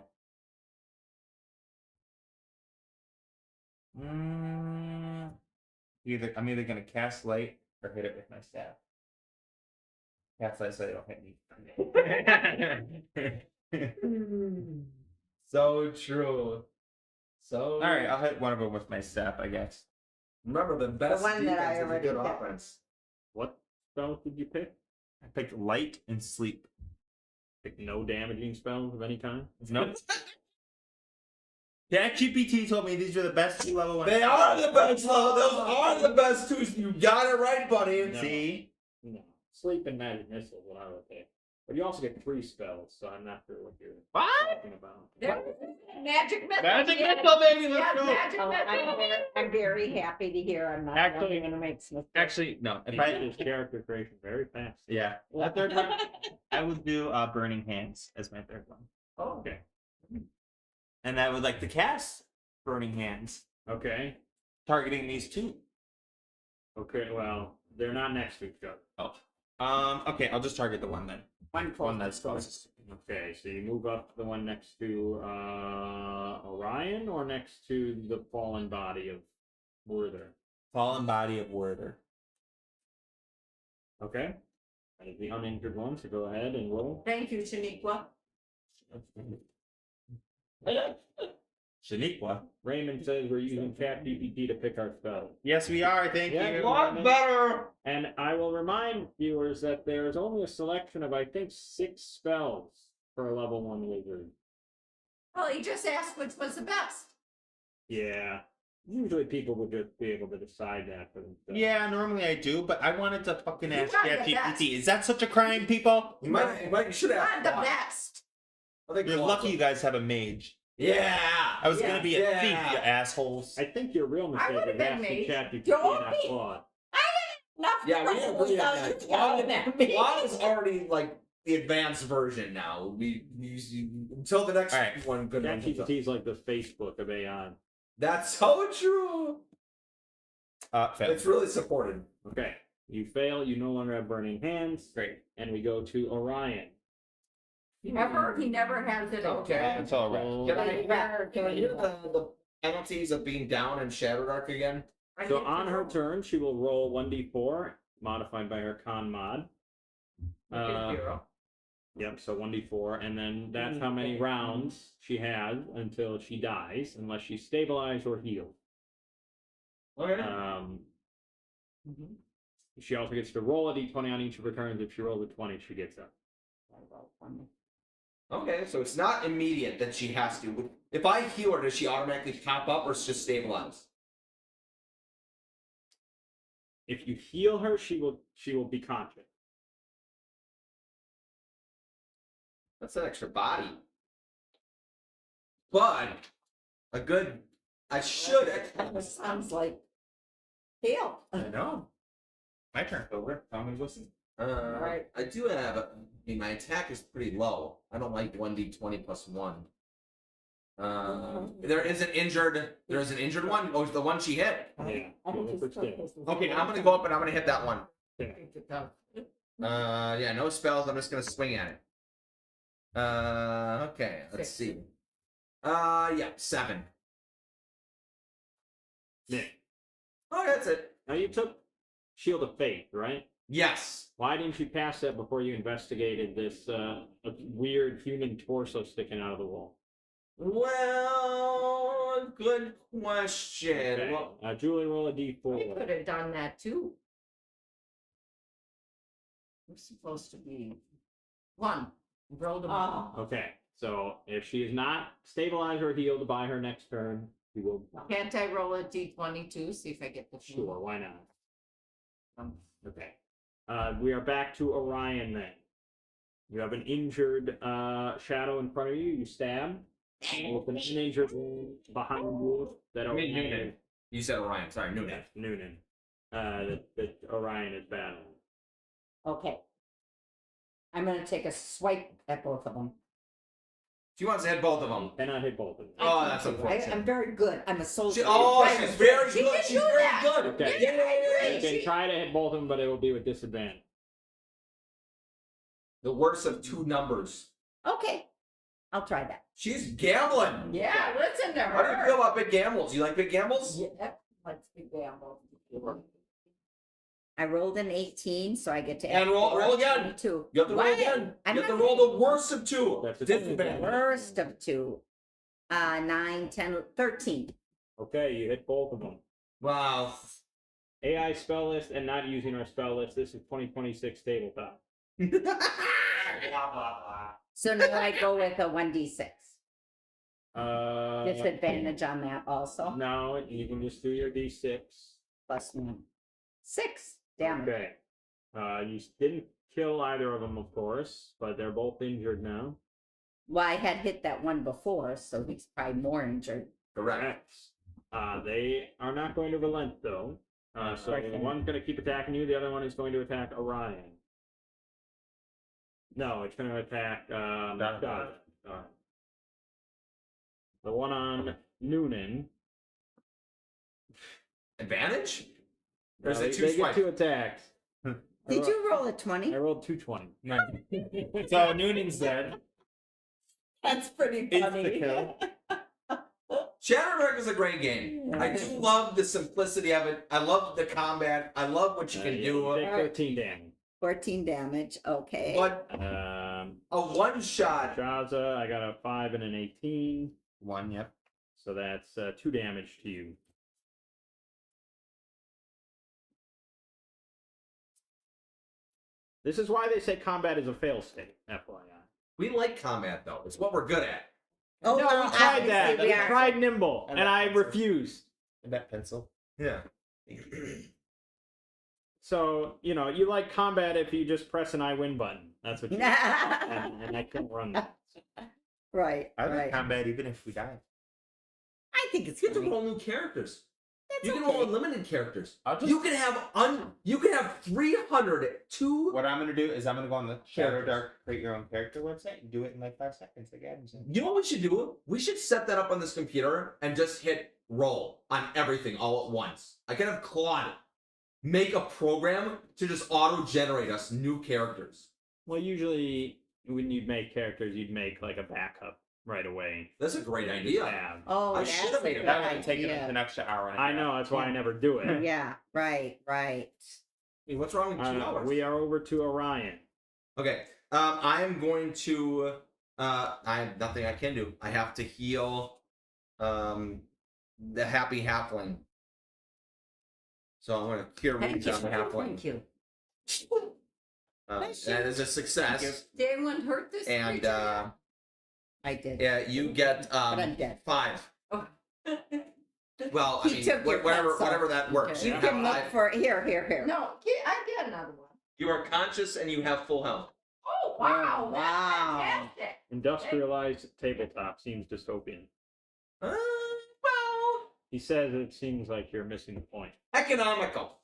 I'm either gonna cast light or hit it with my staff. Cast light so they don't hit me. So true. So. All right, I'll hit one of them with my staff, I guess. Remember, the best one that I defense is a already good picked. offense. What spells did you pick? I picked light and sleep. Pick no damaging spells of any kind. Nope. ChatGPT told me these were the best 2-level ones. They are the best level. Those are the best twos. You got it right, buddy. No. See? No. Sleep and magic missile is what I would pick. But you also get 3 spells, so I'm not sure what you're What? talking about. There, magic missile. Magic yes. missile, baby, let's Yes, go. magic Oh, missile. I'm very happy to hear I'm not Actually- going to make mistakes. Actually, no. He If I, did his character creation very fast. yeah. That third one, I would do Burning Hands as my third one. Oh, Okay. And I would like to cast Burning Hands, Okay. targeting these two. Okay, well, they're not next to each other. Oh. Okay, I'll just target the one then. One that's closest. closest. to me. Okay, so you move up to the one next to Orion or next to the fallen body of Werther? Fallen body of Werther. Okay. That is the uninjured one, so go ahead and roll. thank you, Shaniqua. Shaniqua. Raymond says we're using ChatGPT to pick our spells. Yes, we are. Thank Yeah, you. Lot better. And I will remind viewers that there's only a selection of, I think, 6 spells for a level 1 wizard. Well, he just asked which was the best. Yeah. Usually people would just be able to decide that for themselves. Yeah, normally I do, but I wanted to fucking You ask are the best. ChatGPT. Is that such a crime, people? You should have. I'm the best. You're lucky you guys have a mage. Yeah. I was gonna be a Yeah. thief, you assholes. I think your real I mistake would've is been asking made. ChatGPT Don't and not be- Claude. Enough Yeah, we trouble agree on without that. you yelling at me. Claude is already like the advanced version now. We use until the next Alright. one. Good one comes up. ChatGPT is like the Facebook of AI. That's so true. Fail. It's really supported. Okay. You fail, you no longer have burning hands. Great. And we go to Orion. He never has it Okay. again. That's all right. Can I hear the penalties of being down in Shadowdark again? I So get on to her know. turn, she will roll 1d4, modified by her con mod. Look at zero. Yep, so 1d4, and then that's how many rounds she has until she dies, unless she's stabilized or healed. Okay. She also gets to roll a d20 on each of her turns. If she rolls a 20, she gets up. Okay, so it's not immediate that she has to. If I heal her, does she automatically pop up or it's just stabilized? If you heal her, she will be conscious. That's an extra body. But a good. I should. Sounds like heal. I know. My turn, over. Tell me listen. Right. I do have. I mean, my attack is pretty low. I don't like 1d20 plus 1. There is an injured. There is an injured one. Oh, it's the one she hit. Yeah. I so think let's it's stay. Okay, I'm gonna go up and I'm gonna hit that one. Okay. Yeah, no spells. I'm just gonna swing at it. Okay, let's see. Yeah, 7. Yeah. Oh, that's it. Now you took Shield of Faith, right? Yes. Why didn't you pass that before you investigated this weird human torso sticking out of the wall? Well, good question. Okay. Well, Julie, roll a We d4. could have done that too. We're supposed to be 1. Roll them all. Okay, so if she is not stabilized or healed by her next turn, we will. Can't I roll a d20 too? See if I get the Sure, why not? Um, Okay. We are back to Orion then. You have an injured shadow in front of you. You stab. With an uninjured wound behind you that I mean, Orion. Noonan. You said Orion. Sorry, Noonan. Yes, Noonan. That Orion is battling. Okay. I'm going to take a swipe at both of them. She wants to hit both of them. Cannot hit both of them. Oh, that's I'm unfortunate. very good. I'm a soldier. She's very She good. can She's do very that. good. Okay. Yeah, I You agree. can try to hit both of them, but it will be with disadvantage. The worst of two numbers. Okay, I'll try that. She's gambling. Yeah, listen to How do you her. feel about big gambles? You like big gambles? Yeah, let's be gamble. I rolled an 18, so I get to And roll again. 22. You have to roll again. I'm You have to not roll the worst of two. That's a Disadvantage. Worst of two. 9, 10, 13. Okay, you hit both of them. Wow. AI spell list and not using our spell list. This is 2026 tabletop. Blah, blah, blah. So now I go with a 1d6. Uh, Disadvantage on that also. No, you can just do your d6. Plus 1. 6 damage. Okay. You didn't kill either of them, of course, but they're both injured now. Well, I had hit that one before, so he's probably more injured. Correct. They are not going to relent, though. So Okay. one's going to keep attacking you. The other one is going to attack Orion. No, it's going to attack Donovan. the one on Noonan. Advantage? Or is No, it two they get swipe? 2 attacks. Did you roll a 20? I rolled 220. No. So Noonan's dead. That's pretty Insta kill. Shadowdark is a great game. I do love the simplicity of it. I love the combat. I love what you can do. Take 13 damage. 14 damage. Okay. But Um, a one shot. Shaza, I got a 5 and an 18. 1, yep. So that's 2 damage to you. This is why they say combat is a failsafe, FYI. We like combat though. It's what we're good at. Oh, No, well, we tried obviously that. we We are. tried Nimble, And and I that- refused. And that pencil. Yeah. So, you like combat if you just press an I win button. That's what you and I couldn't run that. Right, I like right. combat even if we die. I think it's You get to funny. roll new characters. That's You can okay. roll unlimited characters. I'll just, You can have 302. what I'm gonna do is I'm gonna go on the Characters. Shadowdark Create Your Own Character website and do it in like 5 seconds, like Adam said. You know what we should do? We should set that up on this computer and just hit roll on everything all at once. I can have Claude make a program to just auto-generate us new characters. Well, usually when you'd make characters, you'd make like a backup right away. That's a great Just idea. have. Oh, I that's should've a made it. good That would have taken idea. an extra hour and a I half. know, that's why I never do it. Yeah, right, right. Hey, what's wrong with 2 hours? We are over to Orion. Okay. I am going to. I have nothing I can do. I have to heal. The happy halfling. So I'm going to cure Thank wounds you. on the halfling. Thank you. That is a success. Did anyone hurt this And creature? I did. yeah, you get But I'm dead. 5. Oh. Well, I He mean, took your whatever, pencil. whatever that works. Okay. You have can look five. for here. No, I get another one. You are conscious and you have full health. Oh, wow. Oh, That's wow. fantastic. Industrialized tabletop seems dystopian. Well, He says it seems like you're missing the point. economical.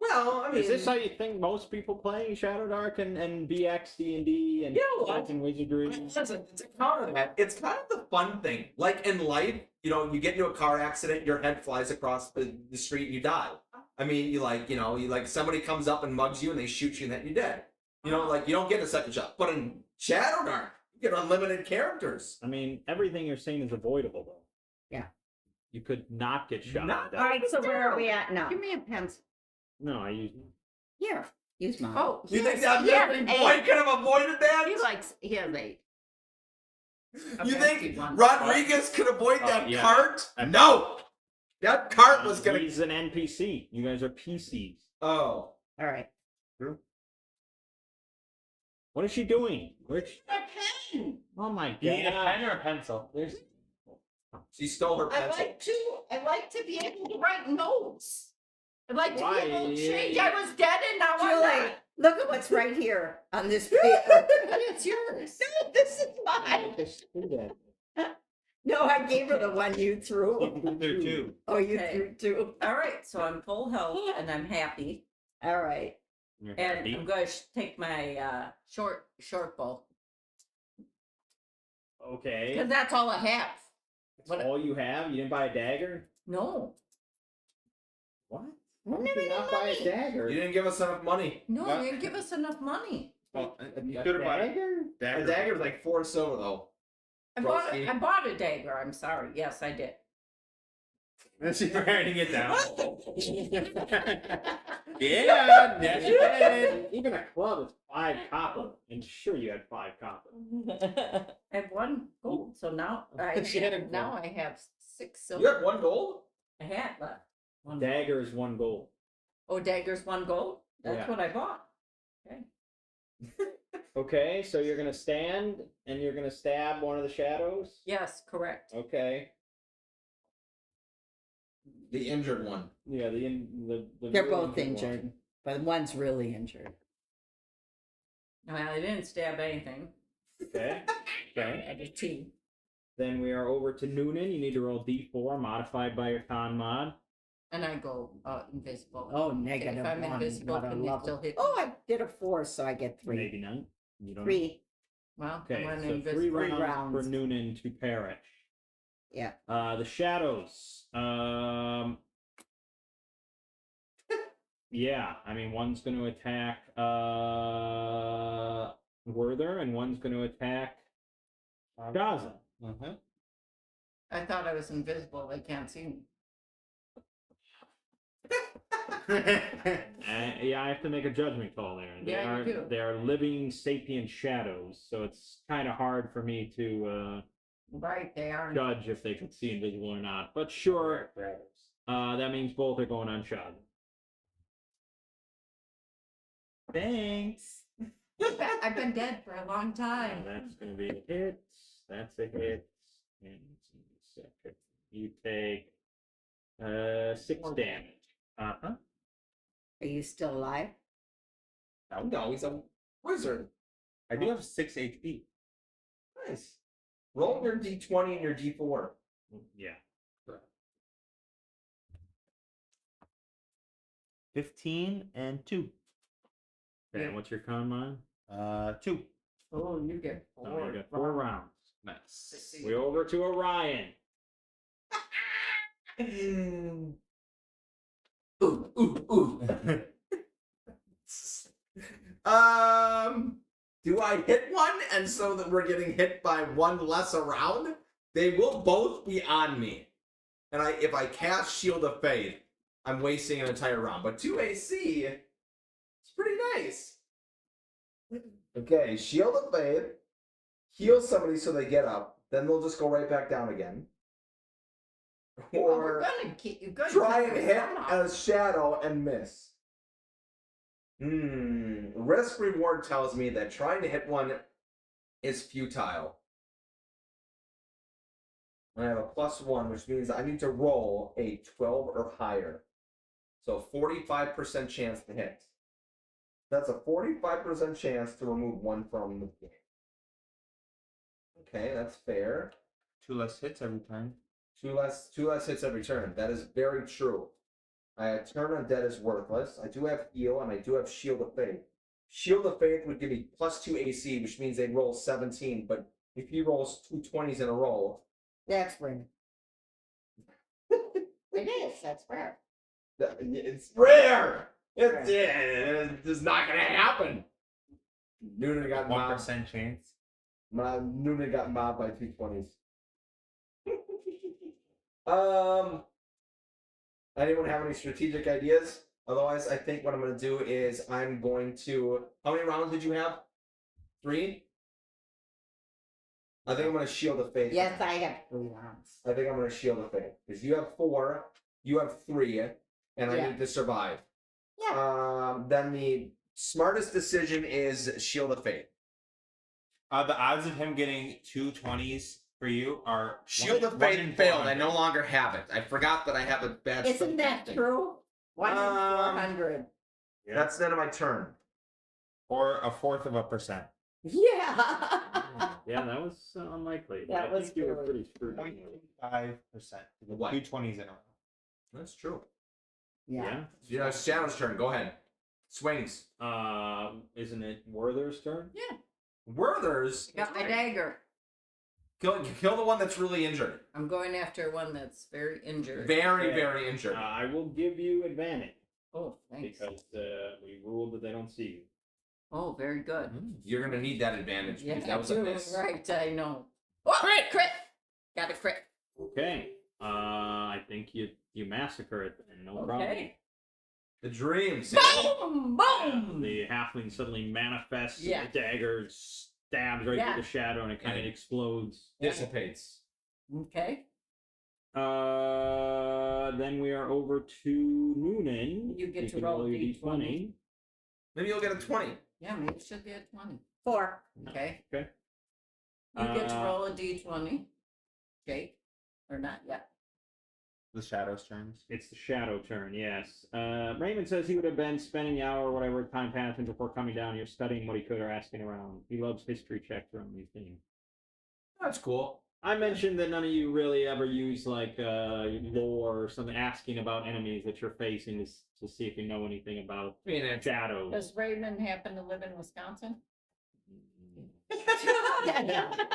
Well, I mean, Is this how you think most people play Shadowdark and BX, D&D, and You know what? Swords and Wizardry? to counter that, it's kind of the fun thing. Like in life, you get into a car accident, your head flies across the street, and you die. I mean, you somebody comes up and mugs you, and they shoot you, and then you're dead. You don't get a second shot. But in Shadowdark, you get unlimited characters. I mean, everything you're saying is avoidable, though. Yeah. You could not get shot. Not- at All that. right, so where are we at now? Give me a pencil. No, I use. Here, use mine. Oh, You think yes, that yes, boy could have avoided that? he has 8. You Okay, think one. Rodriguez could avoid that yeah. cart? No! That cart was gonna. He's an NPC. You guys are PCs. Oh. All right. What is she doing? Where's she... A pen. Oh my god! You need a pen or a pencil? There's. She stole her I pencil. like to be able to write notes. I like to Why? be able to change. I was dead and now I'm Julie, not. look at what's right here on this paper. It's yours. No, this is mine. No, I gave her the one you threw. There too. Oh, you Okay. threw two. All right, so I'm full health and I'm happy. All right. You're And happy. I'm going to take my short bow. Okay. Because that's all I have. That's What- all you have? You didn't buy a dagger? No. What? Well, Why did you not buy a dagger? You didn't give us enough money. No, What? you didn't give us enough money. Well, you A could have bought dagger? A dagger's like 4 silver though. Broski. I bought a dagger. I'm sorry. Yes, I did. She's writing it down. Yeah, yes, you did. Even a club is 5 copper, and sure you had 5 copper. I have 1 gold, so now She had a now gold. I have 6 You silver. got 1 gold? A hat left. One Dagger is 1 gold. Oh, dagger's 1 gold. That's Yeah. what I bought. Okay. Okay, so you're gonna stand and you're gonna stab one of the shadows. Yes, correct. Okay. The injured one. Yeah, the They're really both one. injured, but one's really injured. Well, I didn't stab anything. Okay. Okay. I did 2. Then we are over to Noonan. You need to roll D4 modified by your con mod. And I go invisible. Oh, negative If I'm 1. invisible, Not a can they level. still hit me? Oh, I did a 4, so I get 3. Maybe not. You don't. 3. Well, Okay, I'm so invisible. 3 Three rounds, rounds. for Noonan to perish. Yeah. The shadows. Yeah, I mean, one's going to attack Werther, and one's going to attack Gaza. Uh-huh. I thought I was invisible. They can't see me. Yeah, I have to make a judgment call there. Yeah, you do. They are living sapient shadows, so it's kind of hard for me to Right, they are. judge if they can see invisible or not. But sure, that means both are going unshot. Thanks. I've been dead for a long time. That's going to be a hit. That's a hit. And second, you take 6 damage. Uh-huh. Are you still alive? No, he's a wizard. I do have 6 HP. Nice. Roll your D20 and your D4. Yeah. 15 and 2. Okay, and what's your con mod? 2. Oh, you get 4. Oh, you got 4 rounds. Nice. We're over to Orion. Ooh, ooh, ooh. Do I hit one and so that we're getting hit by one less around? They will both be on me. And if I cast Shield of Faith, I'm wasting an entire round. But 2 AC, it's pretty nice. Okay, Shield of Faith, heal somebody so they get up, then they'll just go right back down again. Well, Or we're gonna keep you good. try and hit a shadow and miss. Risk reward tells me that trying to hit one is futile. I have a +1, which means I need to roll a 12 or higher. So 45% chance to hit. That's a 45% chance to remove 1 from the game. Okay, that's fair. 2 less hits every time. Two less hits every turn. That is very true. A turn undead is worthless. I do have heal and I do have Shield of Faith. Shield of Faith would give me +2 AC, which means they'd roll 17. But if he rolls 2 20s in a row, That's rare. It is. That's rare. it's rare. It's not gonna happen. Noonan got mobbed. 1% chance. Noonan got mobbed by 2 20s. Anyone have any strategic ideas? Otherwise, I think what I'm going to do is I'm going to... How many rounds did you have? 3? I think I'm going to Shield of Faith. Yes, I have 3 rounds. I think I'm going to Shield of Faith. Because you have 4, you have 3, and I Yeah. need to survive. Yeah. Then the smartest decision is Shield of Faith. The odds of him getting 2 20s for you are Shield of Faith failed. I no longer have it. I forgot that I have a bad... Isn't that true? 1 in 400. That's the end of my turn. Or 1/4%. Yeah. Yeah, that was unlikely. That I was think you were good. pretty screwed. 0.5%. What? 2 20s in a row. That's true. Yeah. Yeah, Shadow's turn. Go ahead. Swings. Isn't it Werther's turn? Yeah. Werther's. Got my dagger. Kill the one that's really injured. I'm going after one that's very injured. Very, Okay. very injured. I will give you advantage Oh, thanks. because we ruled that they don't see you. Oh, very good. You're gonna need that advantage because that was a too, miss. right, I know. Oh, crit! Got a crit. Okay. I think you massacre it then, no problem. Okay. The dreams. Boom! Boom! The halfling suddenly manifests, Yeah. a dagger stabs right Yeah. through the shadow, and it kind of Yeah. explodes. Dissipates. Okay. Then we are over to Noonan. You get to can roll a your d20. Maybe you'll get a 20. Yeah, maybe it should be a 20. 4. Okay. Okay. You get to Uh, roll a d20. Jake? Or not yet. The shadows turns. It's the shadow turn, yes. Raymond says he would have been spending the hour or whatever time passing before coming down here studying what he could or asking around. He loves history checks around these things. That's cool. I mentioned that none of you really ever use like lore or something, asking about enemies that you're facing to see if you know anything about I mean, it's shadows. Does Raymond happen to live in Wisconsin?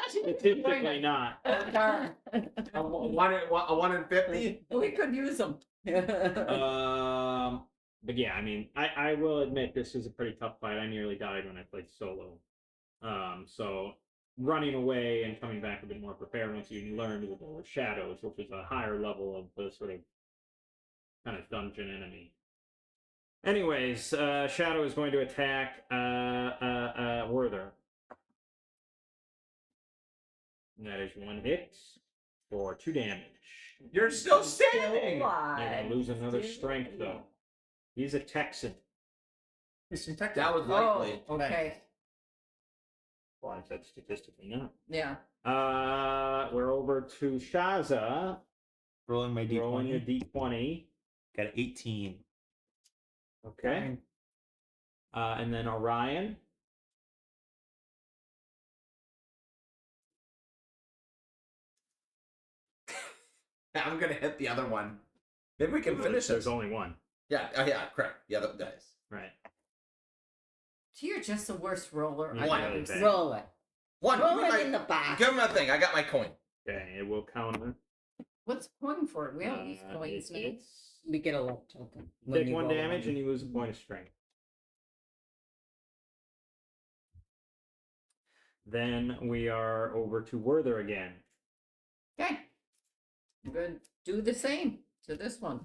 Statistically not. Darn. a 1 in 50. We could use them. But yeah, I mean, I will admit this is a pretty tough fight. I nearly died when I played solo. So running away and coming back a bit more prepared once you learned that there were shadows, which is a higher level of the sort of kind of dungeon enemy. Anyways, Shadow is going to attack Werther. And that is 1 hit for 2 damage. You're still standing. You're gonna lose another strength though. He's a Texan. That was likely. Oh, okay. Well, I said statistically not. Yeah. We're over to Shaza. Rolling my Rolling a d20. d20. Got 18. Okay. And then Orion. I'm gonna hit the other one. Maybe we can finish There's this. only one. Yeah, yeah, correct. The other dice. Right. So you're just the worst roller. Yeah, I've One. ever really seen. bad. Roll it. One. Roll Give me it in my, the box. give me my thing. I got my coin. Okay, it will counter. What's coin for? We don't use coins now. It's We get a love token. take 1 damage and you lose a point of strength. Then we are over to Werther again. Okay. Good. Do the same to this one.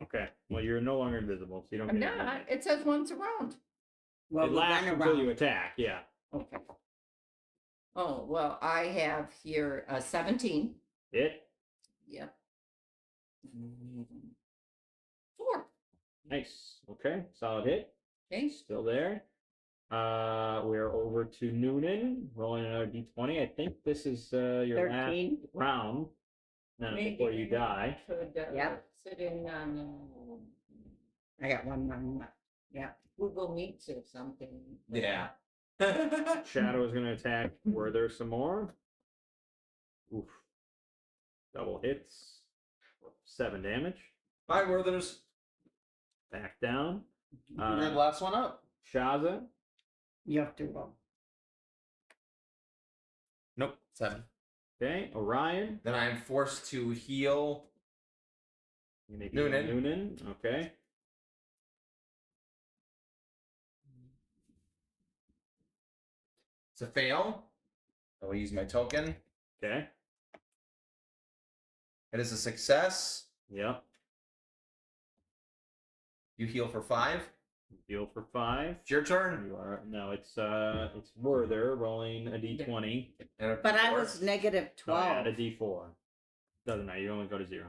Okay. Well, you're no longer invisible, so you don't I'm get not. anything. It says once around. Well, It we lasts run until you around. attack. Yeah. Okay. Oh, well, I have here 17. Hit. Yep. 4. Nice. Okay. Solid hit. Okay. Still there. We're over to Noonan. Rolling another d20. I think this is your 13. last round. No, before you die. Could, Yep. sit in on I got one left. Yeah. Google Meets or something. Yeah. Shadow is going to attack Werther some more. Oof. Double hits. 7 damage. Bye, Werthers. Back down. You're the last one up. Shaza. You have to roll. Nope. 7. Okay. Orion. Then I am forced to heal. You make it Noonan. Noonan. Okay. It's a fail. I will use my token. Okay. It is a success. Yep. You heal for 5. Heal for 5. It's your turn. You are no. It's Werther rolling a d20. And a But I four. was negative Oh, yeah, 12. a d4. Doesn't matter. You only go to 0.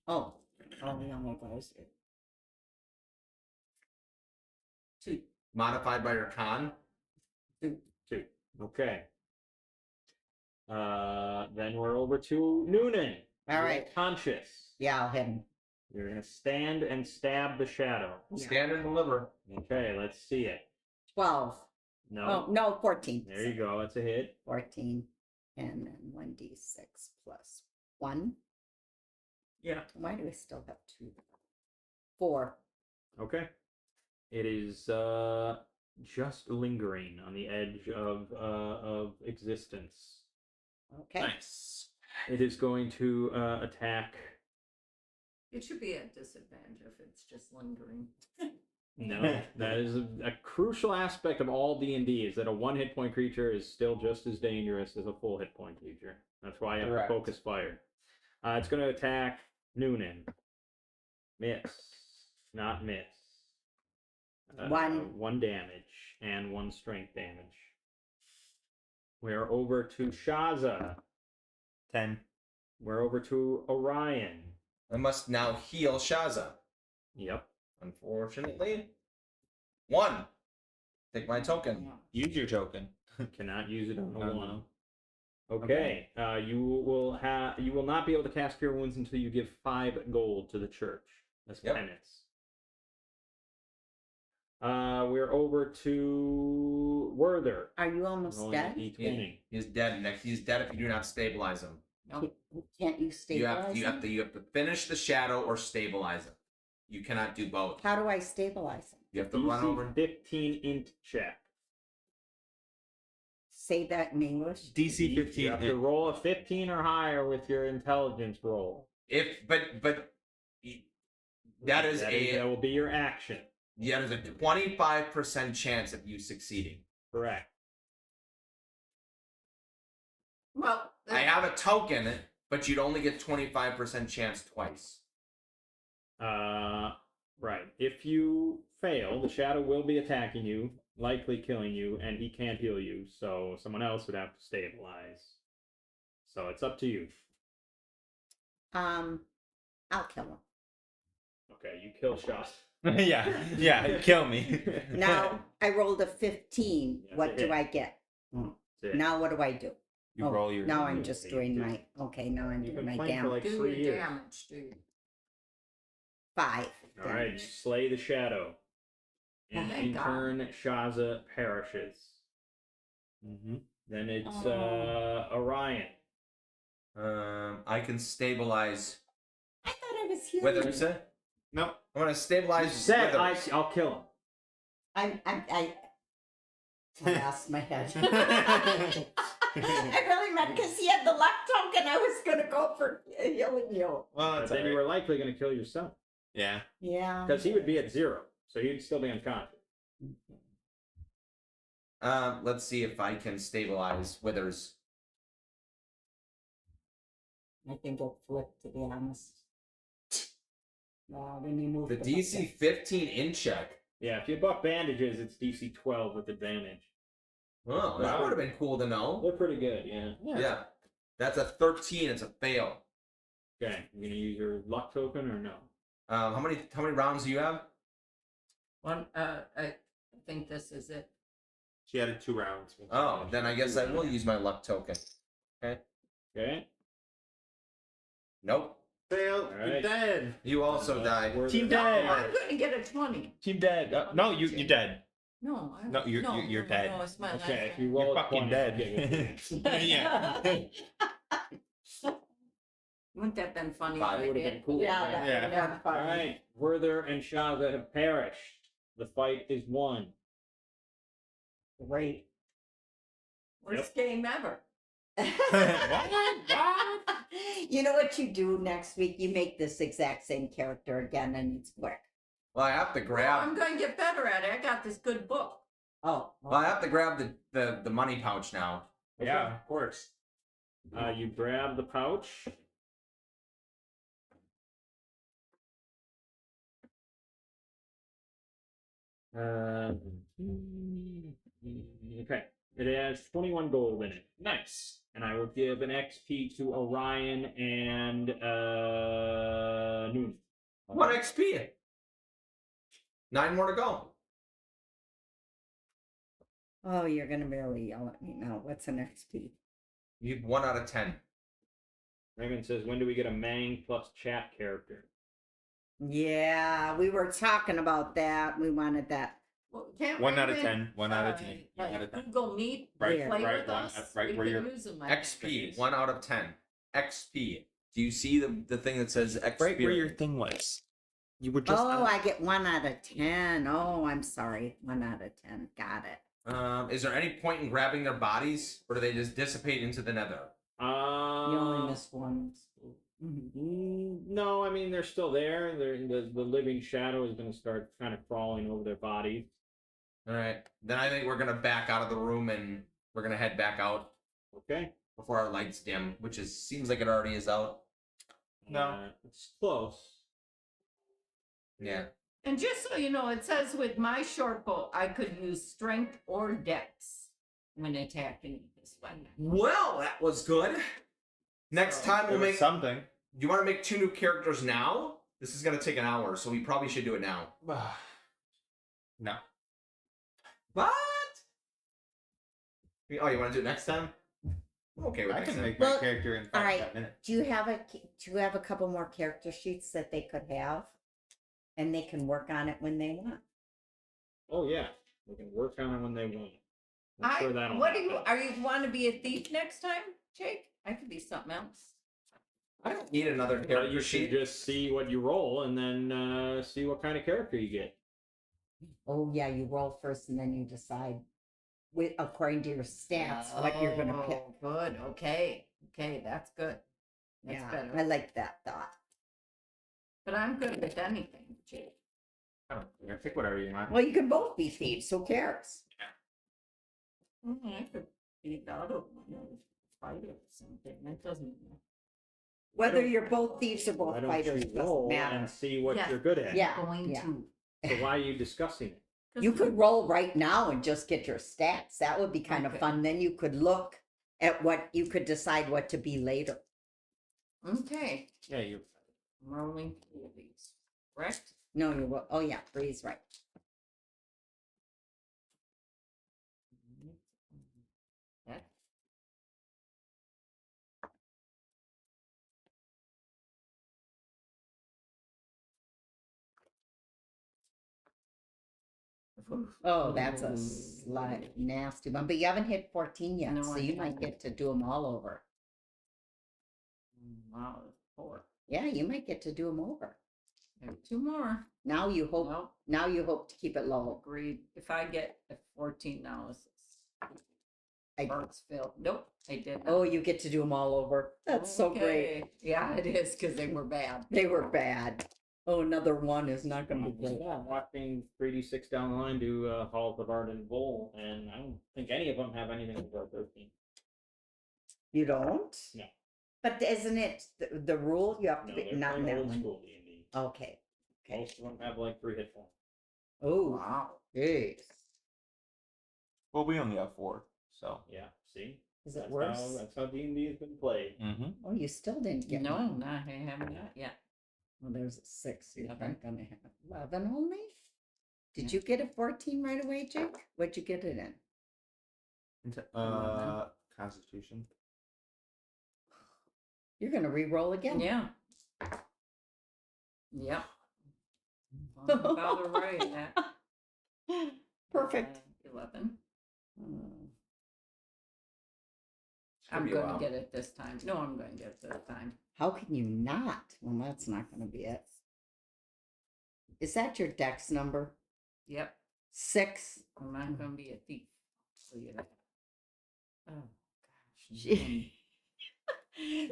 Oh. Oh, we only goes it. 2. Modified by your con. 2. Okay. Then we're over to Noonan. All You're right. Conscious. Yeah, I'll hit him. You're gonna stand and stab the shadow. Yeah. Stand and deliver. Okay, let's see it. 12. No. Oh, no, 14. There you go. That's a hit. 14. And then 1d6 plus 1. Yeah. Why do we still have 2? 4. Okay. It is just lingering on the edge of existence. Okay. Nice. It is going to attack. It should be at disadvantage if it's just lingering. No, No, that is a crucial aspect of all D&D is that a 1 hit point creature is still just as dangerous as a full hit point creature. That's why you have Correct. to focus fire. It's going to attack Noonan. Miss. Not miss. 1 damage and 1 strength damage. We're over to Shaza. 10. We're over to Orion. I must now heal Shaza. Yep. Unfortunately. 1. Take my token. Use your token. Cannot use it on a No, 1. no. Okay. You will not be able to cast Cure Wounds until you give 5 gold to the church. That's Yep. penance. We're over to Werther. Are you almost Rolling dead? a D20. He's dead. Next, he's dead if you do not stabilize him. No. Can't you stabilize You have to finish the shadow or stabilize him. You cannot do both. How do I stabilize him? You have to run over. DC 15 int check. Say that in English. DC You 15. have to roll a 15 or higher with your intelligence roll. That That will be your action. that is a 25% chance of you succeeding. Correct. Well, I have a token, but you'd only get 25% chance twice. Right. If you fail, the shadow will be attacking you, likely killing you, and he can't heal you, so someone else would have to stabilize. So it's up to you. I'll kill him. Okay, you kill Shot. yeah, kill me. Now I rolled a 15. That's What a do hit. I get? That's it. Now what do I do? You roll your. Now I'm you just do- doing you my. Okay, now I'm You've doing been my playing for damage. like do 3 your years. damage, dude. 5. All right, you slay the shadow. And Thank in God. turn, Shaza perishes. Mm-hmm. Then it's Oh. Orion. I can stabilize. I thought I was healing. Whether you said No. I'm gonna stabilize. Said Withers. I'll kill him. I lost my head. I really meant because he had the luck token. I was gonna go for healing you. Well, But that's then you were likely going to kill yourself. Yeah. Yeah. Because he would be at 0. So he'd still be unconscious. Let's see if I can stabilize Withers. I think it flipped, to be honest. When you move The button. DC 15 in check. Yeah, if you buff bandages, it's DC 12 with advantage. Oh, that would have been cool to know. They're pretty good, yeah. Yeah. That's a 13. It's a fail. Okay, you going to use your luck token or no? How many rounds do you have? One, I think this is it. She added 2 rounds. Oh, then I guess I will use my luck token. Okay. Nope. Fail. All You're right. dead. You also die. We're Team the- dead. No, I'm gonna get a 20. Team dead. No, you're dead. No, I'm No, you're dead. No, it's my Okay, if last you round. roll You're a fucking 20, I'll dead. give Yeah. Wouldn't that have been funny if Five I would've been did? cool. Yeah, that Yeah. would have been fun. All right, Werther and Shaza have perished. The fight is won. Great. Worst game ever. You know what you do next week? You make this exact same character again, and it's quick. Well, I have to Well, grab. I'm going to get better at it. I got this good book. Oh. Well, I have to grab the money pouch now. Yeah, of course. You grab the pouch. Okay. It has 21 gold in it. Nice. And I will give an XP to Orion and Noon. 1 XP. 9 more to go. Oh, you're gonna barely yell at me now. What's an XP? You have 1 out of 10. Raymond says, when do we get a Mang plus chat character? Yeah, we were talking about that. We wanted that. Well, can't 1 out of we 10. 1 out of 10. like, 1 out of 10. Google Meet, Right, play right, with one- us. right we where can you're- use them like XP. that. 1 out of 10. XP. Do you see the thing that says XP? Right where your thing was. You were just. Oh, I get 1 out of 10. Oh, I'm sorry. 1 out of 10. Got it. Is there any point in grabbing their bodies, or do they just dissipate into the nether? You only missed one. No, I mean they're still there. The living shadow is going to start kind of crawling over their bodies. All right. Then I think we're gonna back out of the room and we're gonna head back out Okay. before our lights dim, which seems like it already is out. No. It's close. Yeah. And just so you know, it says with my short bow, I could use strength or dex when attacking this weapon. Well, that was good. Next time It we'll was make. something. Do you want to make 2 new characters now? This is gonna take an hour, so we probably should do it now. No. What? Oh, you want to do it next time? Okay, with I next can time. make my Well, character in all 5 right. minutes. Do you have a couple more character sheets that they could have, and they can work on it when they want? Oh yeah, we can work on it when they want. I'm sure that'll What do happen. you want to be a thief next time, Jake? I could be something else. I don't need another Well, character you should sheet. just see what you roll and then see what kind of character you get. Oh yeah, you roll first, and then you decide, with according to your stats, what you're gonna pick. Oh, good. Okay. Okay, that's good. That's Yeah, better. I like that thought. But I'm good with anything, Jake. I don't care. Pick whatever you want. Well, you can both be thieves. Who cares? I could be out of fight or something. That doesn't matter. Whether you're both thieves or both Why don't fighters you doesn't roll matter. and see what Yes. you're good at? Yeah. I'm going to. So why are you discussing it? 'Cause You could roll right now and just get your stats. That would be kind of Okay. fun. Then you could look at what you could decide what to be later. Okay. Yeah, you. I'm rolling 3 of these. Correct? No, you will. Oh yeah, Bree's right. That. Oh, that's a slight nasty one. But you haven't hit 14 yet, No, so I you might haven't. get to do them all over. Wow, that's 4. Yeah, you might get to do them over. There are 2 more. Now you hope. Nope. Now you hope to keep it low. Agreed. If I get a 14 now, it's I- box filled. Nope, I did not. Oh, you get to do them all over. That's so great. Okay. Yeah, it is because they were bad. They were bad. Oh, another one is not going to be great. Yeah, watching 3d6 down the line do Halls of Arden Bull, and I don't think any of them have anything over 13. You don't? No. But isn't it the rule? You have to No, be they're not in playing that old one. school D&D. Okay. Okay. Most of them have like 3 hit points. Oh, Wow. jeez. Well, we only have 4, so. Yeah, see? Is it That's worse? That's how D&D has been played. Mm-hmm. Oh, you still didn't get No, one. I haven't got yet. Well, there's a 6. You're 11. not gonna have 11 only. Did Yeah. you get a 14 right away, Jake? What'd you get it in? Constitution. You're gonna re-roll again. Yeah. Yep. About right at Perfect. 11. Hmm. I'm be a going to while. get it this time. No, I'm going to get it this time. How can you not? Well, that's not gonna be it. Is that your dex number? Yep. 6. I'm not going to be a thief. So you that. Oh, gosh. Gee.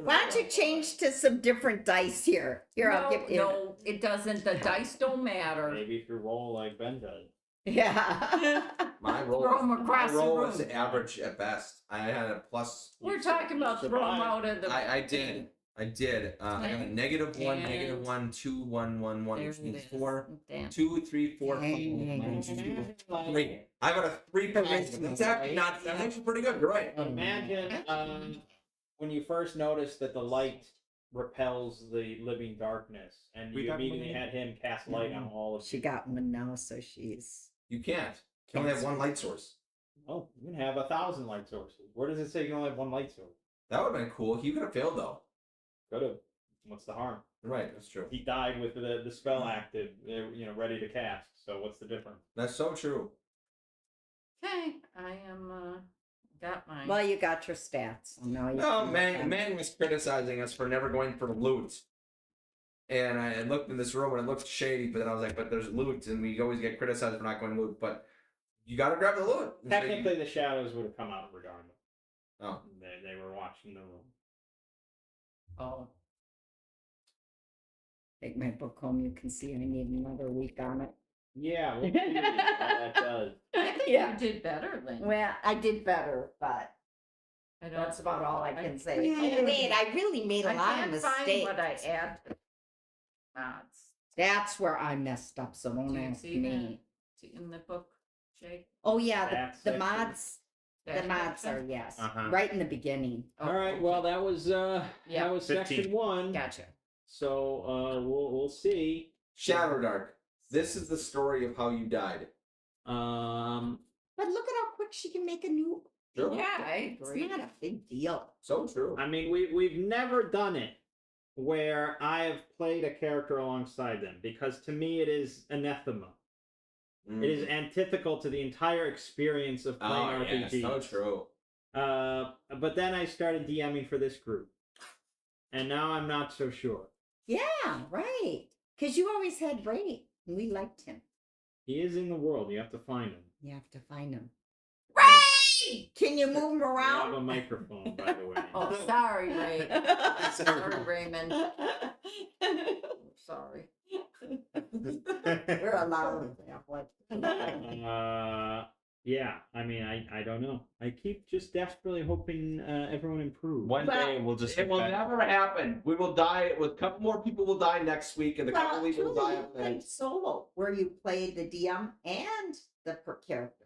Why don't you change to some different dice here? Here, I'll no, give you. no, it doesn't. The dice don't matter. Maybe if you roll like Ben does. Yeah. My roll, Throw 'em my across the roll was room. average at best. I had a plus. We're talking about throw 'em out of the. I did. I did. I got a -1, And- -1, 2, 1, 1, 1, There which it means is. 4. Damn. 2, 3, 4, 5, Dang. 3. I got a 3 positive. That's actually not. That's actually pretty good. You're right. Imagine when you first noticed that the light repels the living darkness, and We you got immediately one. had him cast light on all of She you. got one now, so she's. You can't. You only have one light source. Oh, you can have 1,000 light sources. Where does it say you only have one light source? That would have been cool. He could have failed though. Could have. What's the harm? You're right. That's true. He died with the spell active, ready to cast. So what's the difference? That's so true. Okay, I am. Got mine. Well, you got your stats. No, No, man was criticizing us for never going for loot. And I looked in this room and it looked shady, but then I was like, but there's loot, and we always get criticized for not going to loot. But you gotta grab the loot. Technically, the shadows would have come out regardless. Oh. They were watching the room. Oh. Take my book home. You can see I need another week on it. Yeah, we'll see how that does. I think Yeah. you did better, Lynn. Well, I did better, but I don't, that's about all I can say. Yeah. Oh, wait, I really made a I lot of can't mistakes. find what I add to mods. That's where I messed up, so don't Do you ask see me. that in the book, Jake? Oh yeah, That the section. mods. The That mods section? are yes, Uh-huh. right in the beginning. Oh, All right. okay. Well, that was Yeah. section 15. 1. Gotcha. So we'll see. Shadowdark. This is the story of how you died. But look at how quick she can make a new. Sure. Yeah, I It's agree. not a big deal. So true. I mean, we've never done it where I have played a character alongside them, because to me it is anathema. Mm. It is antithetical to the entire experience of playing Oh, yeah, RPGs. so true. But then I started DMing for this group, and now I'm not so sure. Yeah, right. Because you always had Ray, and we liked him. He is in the world. You have to find him. You have to find him. Ray! Can you move him We have a around? microphone, by the way. Oh, sorry, Ray. Sorry, Raymond. Sorry. We're allowed that one. Yeah. I mean, I don't know. I keep just desperately hoping everyone improves. One But- day we'll just. It will never happen. We will die. With a couple more people will die next week, and the couple Well, people will die Julie, you after that. played solo, where you played the DM and the per character.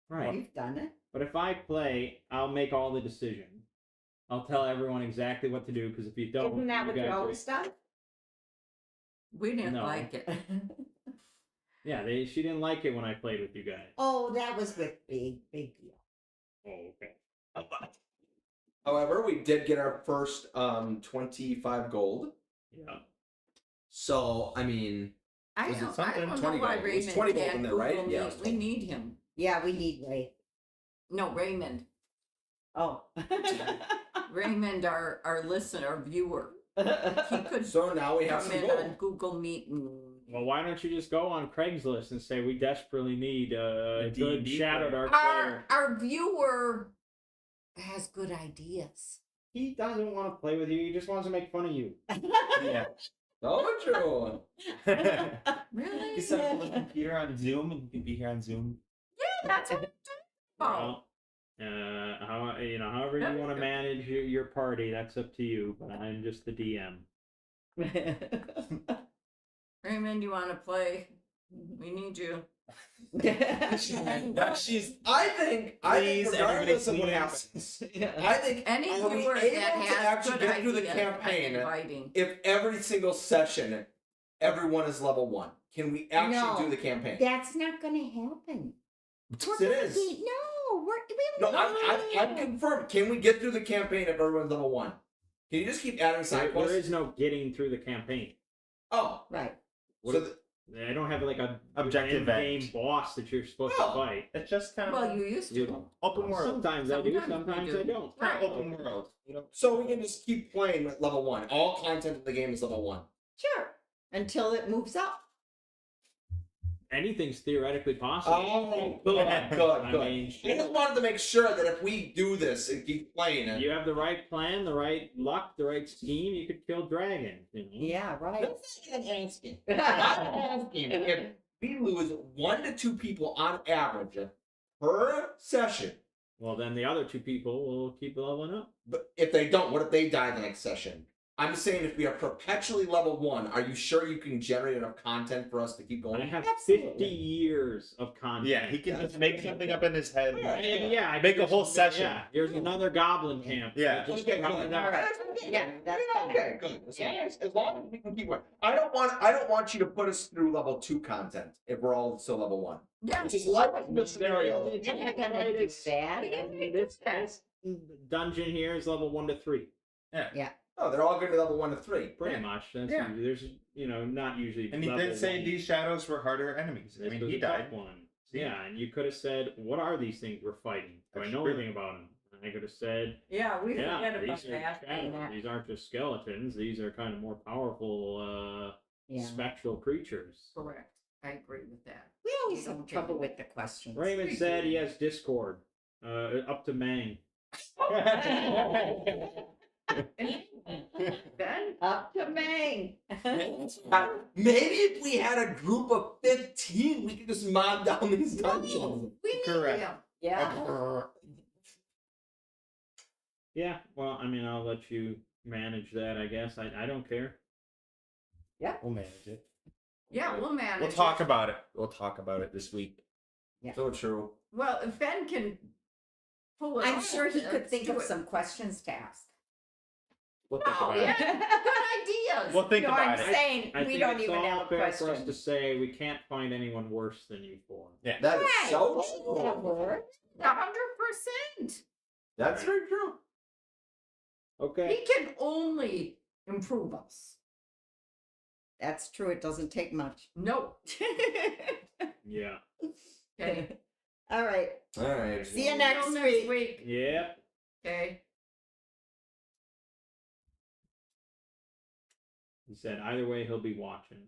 Right. You've done it. But if I play, I'll make all the decisions. I'll tell everyone exactly what to do, because if you don't, Isn't that what you guys are- always done? We didn't No. like it. Yeah, she didn't like it when I played with you guys. Oh, that was with big deal. Oh, okay. However, we did get our first 25 gold. Yeah. So I mean, I Was it know. something? I don't 20 know why gold. It was Raymond 20 gold can't in there, right? Google Yeah, it Meet. was We 20. need him. Yeah, we need Ray. No, Raymond. Oh. Raymond, our listener, our viewer. He could so now we have come some in gold. on Google Meet and Well, why don't you just go on Craigslist and say we desperately need a good D&D Shadowdark player? our viewer has good ideas. He doesn't want to play with you. He just wants to make fun of you. Yeah. So true. Really? You set up a computer on Zoom, and you can be here on Zoom. Yeah, that's what Well, however you want to manage your party, that's up to you. But I'm just the DM. Raymond, you want to play? We need you. She's. I think Please, regardless of everybody, what please. happens, I think Any are we viewer able that to has actually good get through the ideas, campaign I'm inviting. if every single session everyone is level 1? Can we actually No. do the campaign? That's not going to happen. Yes, it is. No, we No, don't I'm confirmed. Can we get through the campaign if everyone's level 1? Can you just keep adding side There quests? is no getting through the campaign. Oh, Right. so the, I don't have like a Objective game end. boss that you're supposed No. to fight. It's just kind of Well, you used You- to. open world. Sometimes I do, Sometimes we sometimes do. I don't. Kind of open world. You know. so we can just keep playing with level 1. All content in the game is level 1. Sure. Until it moves up. Anything's theoretically possible. Oh, good, I good. mean, I just wanted to make sure that if we do this and keep playing it, you have the right plan, the right luck, the right scheme, you could kill dragons. You know? Yeah, right. that's not what I'm asking. I'm asking if we lose 1 to 2 people on average per session, Well, then the other 2 people will keep leveling up. but if they don't, what if they die the next session? I'm just saying, if we are perpetually level 1, are you sure you can generate enough content for us to keep I going? have Absolutely. 50 years of content. Yeah, he can just make something up in his head. Yeah, I Make a just- whole session. Yeah, here's another goblin camp. Yeah. Just Okay, get good. up. All right. Yeah, that's fine. okay, good. As long as we can keep going. I don't want you to put us through level 2 content if we're all still level 1. Yeah. Which is like the scenario. You're not gonna do that. This dungeon here is level 1 to 3. Oh, they're all going to be level 1 to 3. Pretty much. That's Yeah. There's not usually. And he level did say 1. these shadows were harder enemies. I This mean, was he a tough died. one. Yeah, and you could have said, "What are these things we're fighting? Do I That's know true. anything about them?" And I could have said, Yeah, we "Yeah, forget about these are that. shadows. These aren't just skeletons. These are kind of more powerful, Yeah. spectral creatures." Correct. I agree with that. We always You have don't trouble get with the questions. Raymond We said do. he has Discord, up to Mang. Ben Up to Mang. Maybe if we had a group of 15, we could just mob down these dungeons. We need Correct. him. Yeah. Yeah, well, I mean, I'll let you manage that, I guess. I don't care. We'll manage it. Yeah, we'll manage. We'll talk about it. We'll talk about it this week. So true. Well, if Ben can pull it I'm off, sure he could let's think do of it. some questions to ask. We'll think Oh, about yeah, it. good ideas. We'll think No, about I'm it. saying I we think don't it's even all have a fair for us to question. say we can't find anyone worse than you four. Yeah. That is Right. so That true. works. 100%. That's very true. Okay. He can only improve us. That's true. It doesn't take much. No. Yeah. Okay. All right. All right. See you Till next week. Yeah. Okay. He said either way he'll be watching.